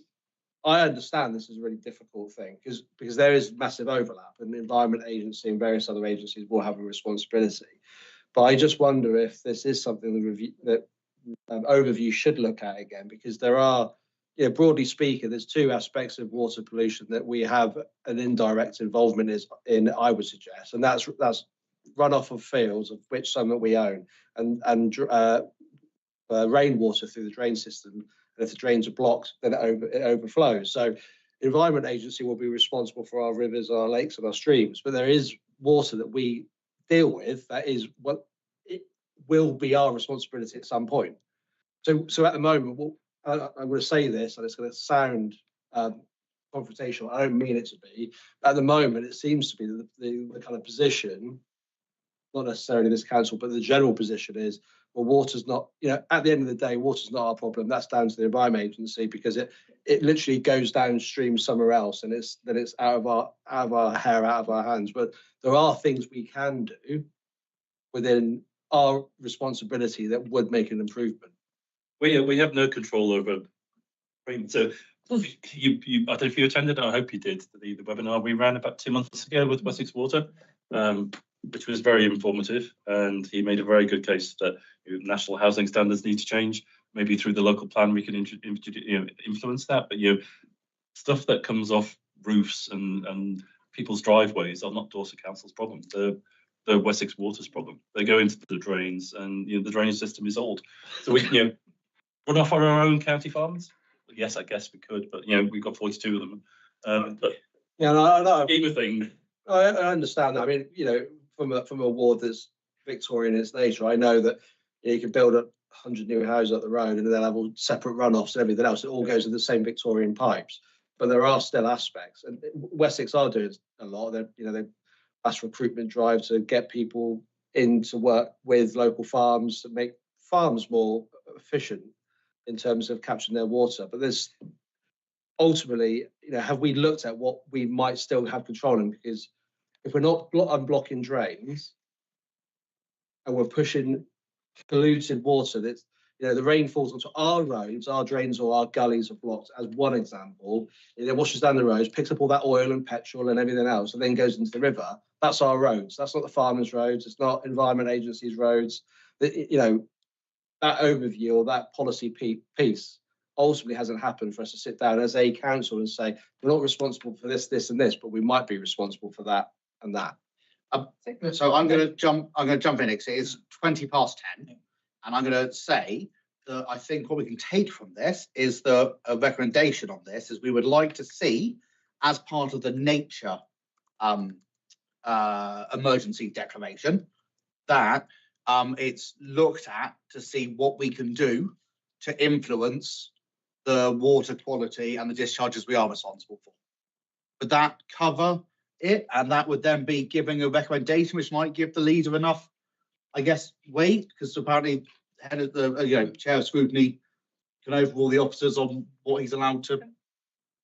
understand this is a really difficult thing because there is massive overlap, and the Environment Agency and various other agencies will have a responsibility. But I just wonder if this is something that overview should look at again, because there are, broadly speaking, there's two aspects of water pollution that we have an indirect involvement in, I would suggest, and that's runoff of fields, of which some that we own, and rainwater through the drain system. And if the drains are blocked, then it overflows. So the Environment Agency will be responsible for our rivers, our lakes, and our streams, but there is water that we deal with that is what it will be our responsibility at some point. So at the moment, I'm going to say this, and it's going to sound confrontational. I don't mean it to be. But at the moment, it seems to be the kind of position, not necessarily this council, but the general position is, well, water's not, at the end of the day, water's not our problem. That's down to the Environment Agency, because it literally goes downstream somewhere else, and it's out of our hair, out of our hands. But there are things we can do within our responsibility that would make an improvement. We have no control over. So you I don't know if you attended. I hope you did the webinar we ran about 2 months ago with Wessex Water, which was very informative, and he made a very good case that national housing standards need to change. Maybe through the local plan we can influence that, but stuff that comes off roofs and people's driveways are not Dorset Council's problem. They're Wessex Water's problem. They go into the drains, and the drainage system is old. So we run off on our own county farms. Yes, I guess we could, but we've got 42 of them. But I thing. I understand that. I mean, from a ward that's Victorian in its nature, I know that you can build 100 new houses up the road, and they'll have all separate runoffs and everything else. It all goes in the same Victorian pipes, but there are still aspects, and Wessex are doing a lot. They mass recruitment drive to get people in to work with local farms to make farms more efficient in terms of capturing their water. But there's ultimately, have we looked at what we might still have control in? Because if we're not unblocking drains and we're pushing polluted water, that's, the rain falls onto our roads, our drains or our gullies are blocked, as one example. It then washes down the roads, picks up all that oil and petrol and everything else, and then goes into the river. That's our roads. That's not the farmers' roads. It's not Environment Agency's roads. That overview or that policy piece ultimately hasn't happened for us to sit down as a council and say, we're not responsible for this, this, and this, but we might be responsible for that and that. So I'm going to jump in. It's 20 past 10, and I'm going to say that I think what we can take from this is a recommendation on this is we would like to see, as part of the nature emergency declaration, that it's looked at to see what we can do to influence the water quality and the discharges we are responsible for. Would that cover it? And that would then be giving a recommendation which might give the leader enough, I guess, weight, because apparently head of the chair of scrutiny can overrule the officers on what he's allowed to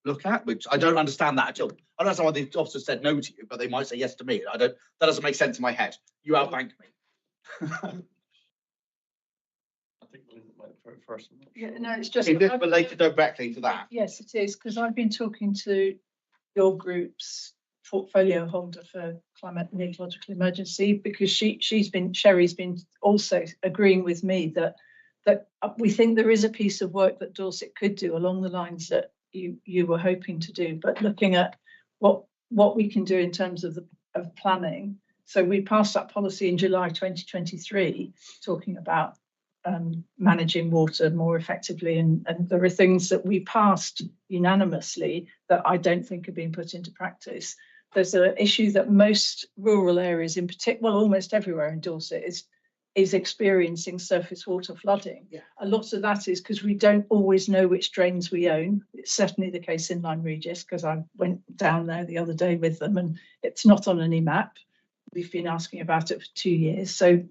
look at, which I don't understand that at all. I don't understand why the officers said no to you, but they might say yes to me. That doesn't make sense in my head. You outbank me. I think Linda might throw it first. Yeah, no, it's just. Is this related directly to that? Yes, it is, because I've been talking to your group's portfolio holder for climate and ecological emergency, because Sherry's been also agreeing with me that we think there is a piece of work that Dorset could do along the lines that you were hoping to do, but looking at what we can do in terms of planning. So we passed that policy in July 2023, talking about managing water more effectively, and there are things that we passed unanimously that I don't think have been put into practice. There's an issue that most rural areas, in particular, well, almost everywhere in Dorset, is experiencing surface water flooding. Yeah. A lot of that is because we don't always know which drains we own. It's certainly the case in Lyme Regis, because I went down there the other day with them, and it's not on any map. We've been asking about it for 2 years, so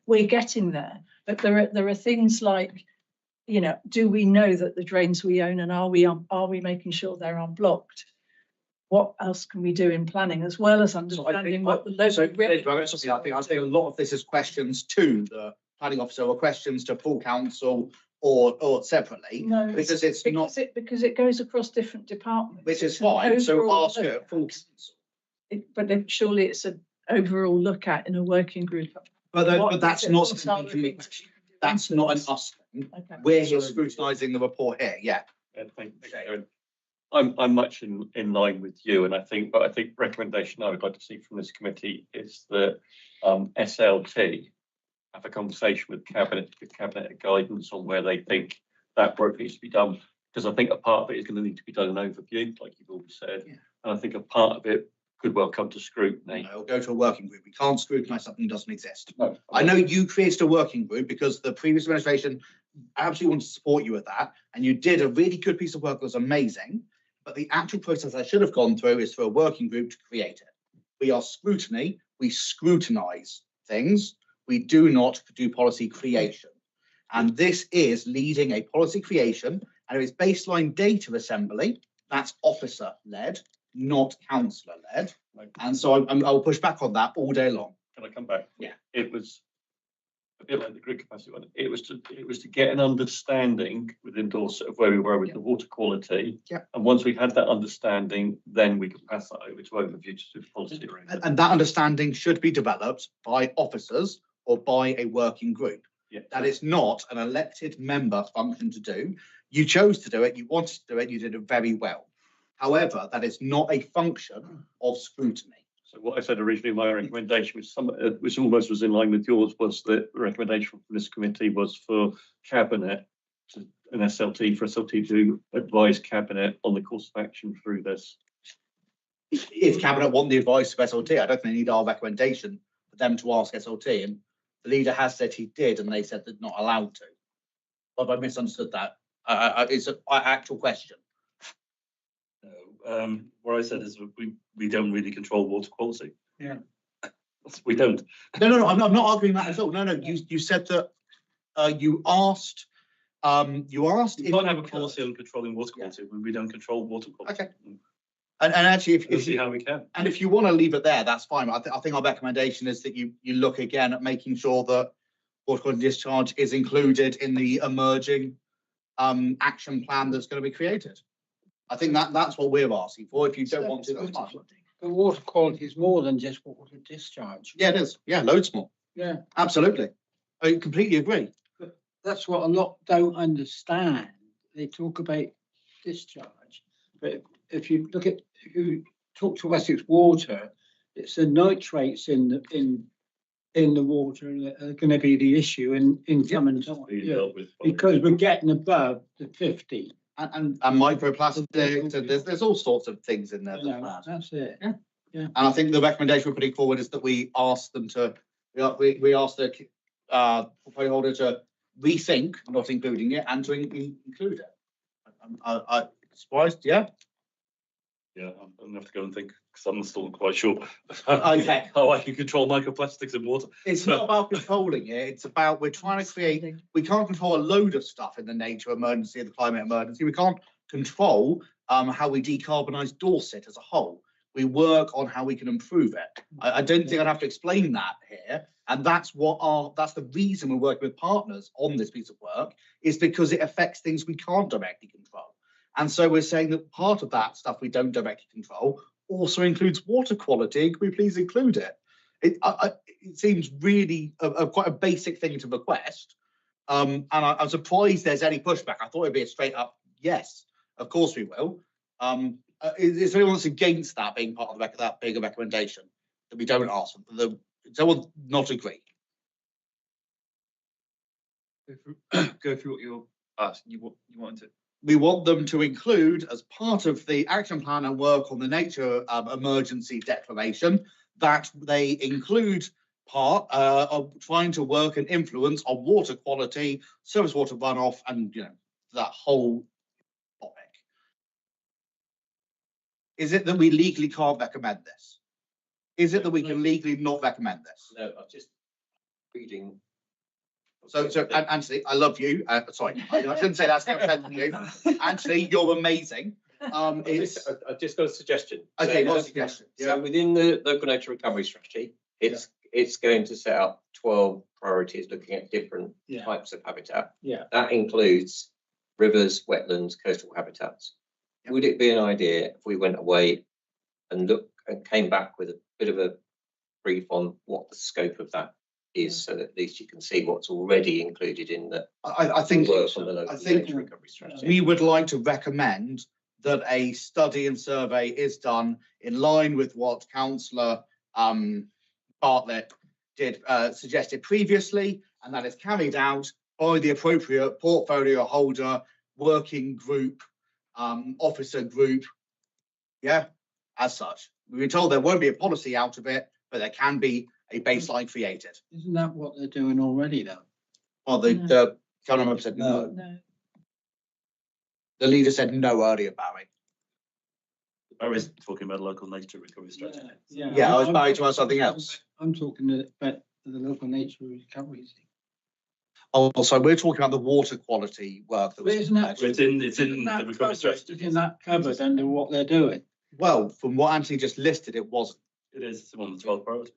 we're getting there. But there are things like, do we know that the drains we own, and are we making sure they're unblocked? What else can we do in planning, as well as understanding what the local I think a lot of this is questions to the planning officer or questions to full council or separately. No, because because it goes across different departments. Which is fine. So ask it at full council. But surely it's an overall look at in a working group. But that's not something we can make. That's not an us thing. Okay. We're here scrutinising the report here. Yeah. I'm much in line with you, and I think recommendation I would like to see from this committee is that SLT have a conversation with cabinet guidance on where they think that work needs to be done, because I think a part of it is going to need to be done in overview, like you've always said, and I think a part of it could well come to scrutiny. It'll go to a working group. We can't scrutinise something that doesn't exist. No. I know you created a working group because the previous administration absolutely wanted to support you with that, and you did a really good piece of work that was amazing. But the actual process I should have gone through is for a working group to create it. We are scrutiny. We scrutinise things. We do not do policy creation. And this is leading a policy creation, and it's baseline data assembly. That's officer led, not councillor led. And so I'll push back on that all day long. Can I come back? Yeah. It was a bit like the grid capacity one. It was to get an understanding within Dorset of where we were with the water quality. Yeah. And once we had that understanding, then we could pass that over to overview to do policy. And that understanding should be developed by officers or by a working group. Yeah. That is not an elected member function to do. You chose to do it, you wanted to do it, you did it very well. However, that is not a function of scrutiny. So what I said originally, my recommendation, which almost was in line with yours, was that the recommendation from this committee was for cabinet, an SLT, for SLT to advise cabinet on the course of action through this. If cabinet want the advice of SLT, I don't think they need our recommendation for them to ask SLT. And the leader has said he did, and they said they're not allowed to. But I misunderstood that. It's an actual question. What I said is we don't really control water quality. Yeah. We don't. No, I'm not arguing that at all. No, you said that you asked You can't have a policy on controlling water quality when we don't control water quality. Okay. And actually, We'll see how we can. and if you want to leave it there, that's fine. I think our recommendation is that you look again at making sure that water quality discharge is included in the emerging action plan that's going to be created. I think that's what we're asking for. If you don't want to, that's fine. But water quality is more than just water discharge. Yeah, it is. Yeah, loads more. Yeah. Absolutely. I completely agree. That's what a lot don't understand. They talk about discharge, but if you talk to Wessex Water, it's the nitrates in the water that are going to be the issue in coming time. Because we're getting above the 50. And microplastics, and there's all sorts of things in there. That's it. Yeah. And I think the recommendation we're putting forward is that we ask them to, we ask the portfolio holder to rethink not including it and to include it. I surprised, yeah. Yeah, I'm gonna have to go and think because I'm still not quite sure Okay. how I can control microplastics in water. It's not about controlling it. It's about we're trying to create. We can't control a load of stuff in the nature emergency, the climate emergency. We can't control how we decarbonise Dorset as a whole. We work on how we can improve it. I don't think I'd have to explain that here. And that's the reason we're working with partners on this piece of work, is because it affects things we can't directly control. And so we're saying that part of that stuff we don't directly control also includes water quality. Can we please include it? It seems really quite a basic thing to request. And I'm surprised there's any pushback. I thought it'd be a straight up yes, of course we will. Is there anyone that's against that being part of that bigger recommendation that we don't ask them? Does anyone not agree? Go through what you're asking. You want to. We want them to include, as part of the action plan and work on the nature emergency declaration, that they include part of trying to work and influence on water quality, surface water runoff, and that whole topic. Is it that we legally can't recommend this? Is it that we can legally not recommend this? No, I'm just reading. So Anthony, I love you. Sorry, I shouldn't say that's not offending you. Anthony, you're amazing. I've just got a suggestion. Okay, what's the suggestion? So within the local nature recovery strategy, it's going to set up 12 priorities looking at different types of habitat. Yeah. That includes rivers, wetlands, coastal habitats. Would it be an idea if we went away and came back with a bit of a brief on what the scope of that is, so that at least you can see what's already included in the I think work on the local nature recovery strategy? We would like to recommend that a study and survey is done in line with what Councillor Bartlett suggested previously, and that is carried out by the appropriate portfolio holder, working group, officer group. Yeah, as such. We've been told there won't be a policy out of it, but there can be a baseline created. Isn't that what they're doing already, though? Well, the council member said no. The leader said no earlier, Barry. I was talking about local nature recovery strategy. Yeah, I was married to something else. I'm talking about the local nature recovery. Oh, so we're talking about the water quality work. That was Isn't that? It's in the recovery strategy. Isn't that covered under what they're doing? Well, from what Anthony just listed, it wasn't. It is one of the 12 priorities.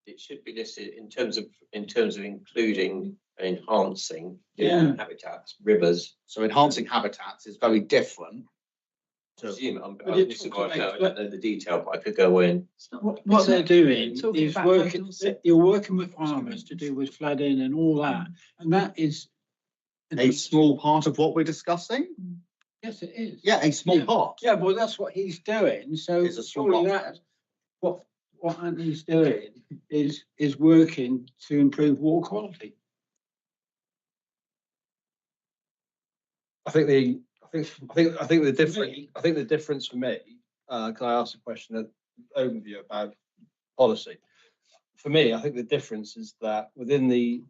It should be listed in terms of including and enhancing habitats, rivers. So enhancing habitats is very different. I presume I don't know the detail, but I could go in. What they're doing is working. You're working with farmers to do with flooding and all that, and that is a small part of what we're discussing. Yes, it is. Yeah, a small part. Yeah, well, that's what he's doing. So surely that what Anthony's doing is working to improve water quality. I think the difference for me. Can I ask a question, an overview about policy? For me, I think the difference is that within the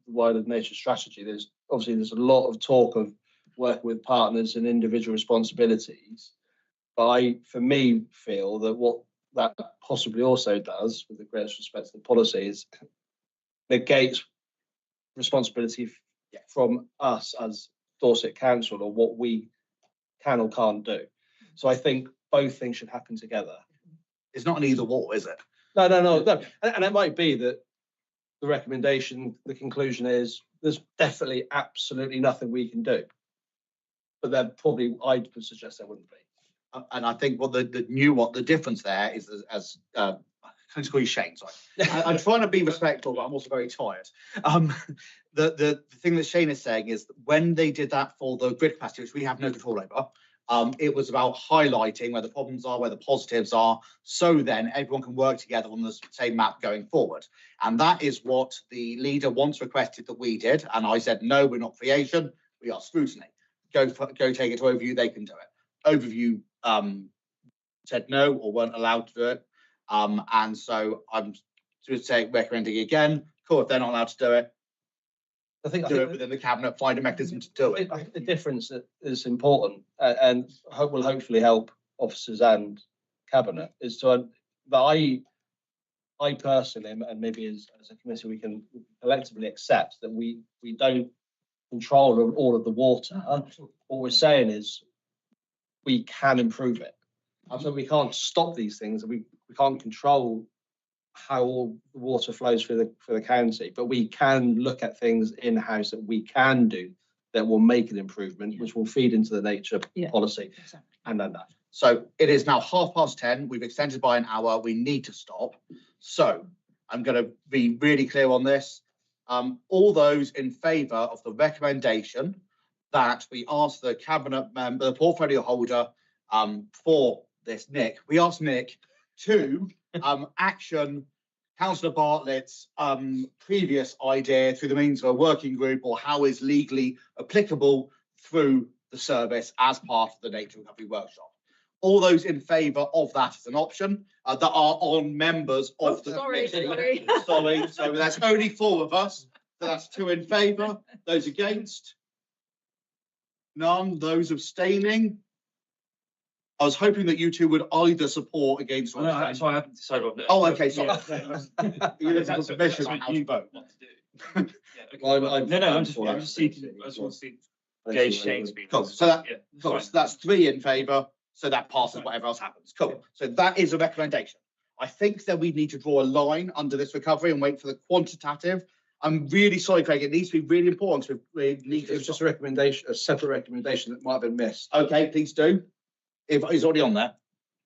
wider nature strategy, there's a lot of talk of working with partners and individual responsibilities. But I, for me, feel that what that possibly also does, with the greatest respect to the policy, is negates responsibility from us as Dorset Council or what we can or can't do. So I think both things should happen together. It's not an either or, is it? No. And it might be that the recommendation, the conclusion is there's definitely absolutely nothing we can do. But then probably I would suggest there wouldn't be. And I think what the difference there is, as can I just call you Shane? Sorry, I'm trying to be respectful, but I'm also very tired. The thing that Shane is saying is that when they did that for the grid capacity, which we have no control over, it was about highlighting where the problems are, where the positives are, so then everyone can work together on the same map going forward. And that is what the leader once requested that we did. And I said, no, we're not creation, we are scrutiny. Go take it to overview, they can do it. Overview said no or weren't allowed to do it. And so I'm recommending again, cool, if they're not allowed to do it, I think do it within the cabinet, find a mechanism to do it. The difference that is important and will hopefully help officers and cabinet is to that I personally, and maybe as a committee we can collectively accept that we don't control all of the water. What we're saying is we can improve it. So we can't stop these things. We can't control how all the water flows for the county, but we can look at things in house that we can do that will make an improvement, which will feed into the nature policy. Exactly. And then that. So it is now 10:30. We've extended by an hour. We need to stop. So I'm going to be really clear on this. All those in favour of the recommendation that we ask the cabinet member, the portfolio holder, for this, Nick, we asked Nick to action Councillor Bartlett's previous idea through the means of a working group, or how is legally applicable through the service as part of the Nature Recovery Workshop. All those in favour of that as an option that are on members of the committee. Sorry, so that's only 4 of us. So that's 2 in favour. Those against? None. Those abstaining? I was hoping that you two would either support against. So I haven't decided on that. Oh, okay, sorry. You didn't have permission on how to vote. I'm just seeking. I just want to see gauge Shane's view. Cool. So that's 3 in favour. So that passes whatever else happens. Cool. So that is a recommendation. I think that we need to draw a line under this recovery and wait for the quantitative. I'm really sorry, Craig. It needs to be really important. So we need it was just a recommendation, a separate recommendation that might have been missed. Okay, please do. If he's already on there,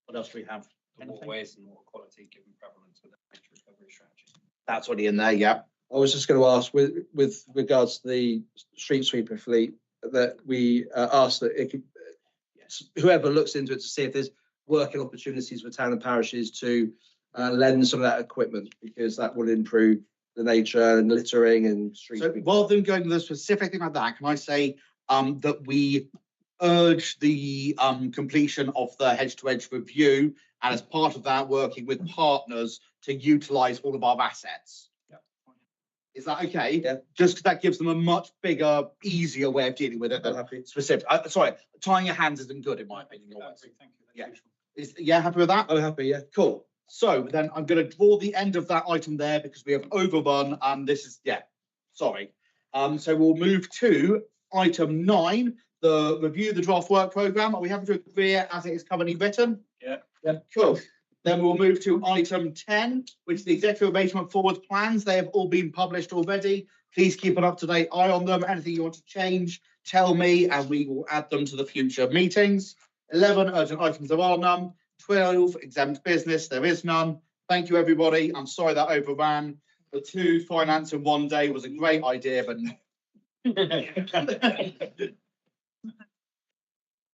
what else do we have? Waterways and water quality given prevalence with the nature recovery strategy. That's already in there, yeah. I was just going to ask, with regards to the street sweeper fleet, that we ask that it could, whoever looks into it to see if there's working opportunities for town and parishes to lend some of that equipment, because that will improve the nature and littering and street. So rather than going to the specific thing like that, can I say that we urge the completion of the hedge-to-edge review, and as part of that, working with partners to utilise all of our assets. Yeah. Is that okay? Yeah. Just because that gives them a much bigger, easier way of dealing with it than specific. Sorry, tying your hands isn't good in my opinion. Thank you. Yeah, happy with that? I'm happy. Yeah. Cool. So then I'm going to draw the end of that item there because we have overrun, and this is sorry. So we'll move to item 9. The review the draft work programme. Are we having to agree as it is currently written? Yeah. Cool. Then we'll move to item 10, which is the executive arrangement forward plans. They have all been published already. Please keep an up-to-date eye on them. Anything you want to change, tell me, and we will add them to the future meetings. 11 urgent items, there are none. 12 exempt business, there is none. Thank you, everybody. I'm sorry that overran. The 2 finance in one day was a great idea, but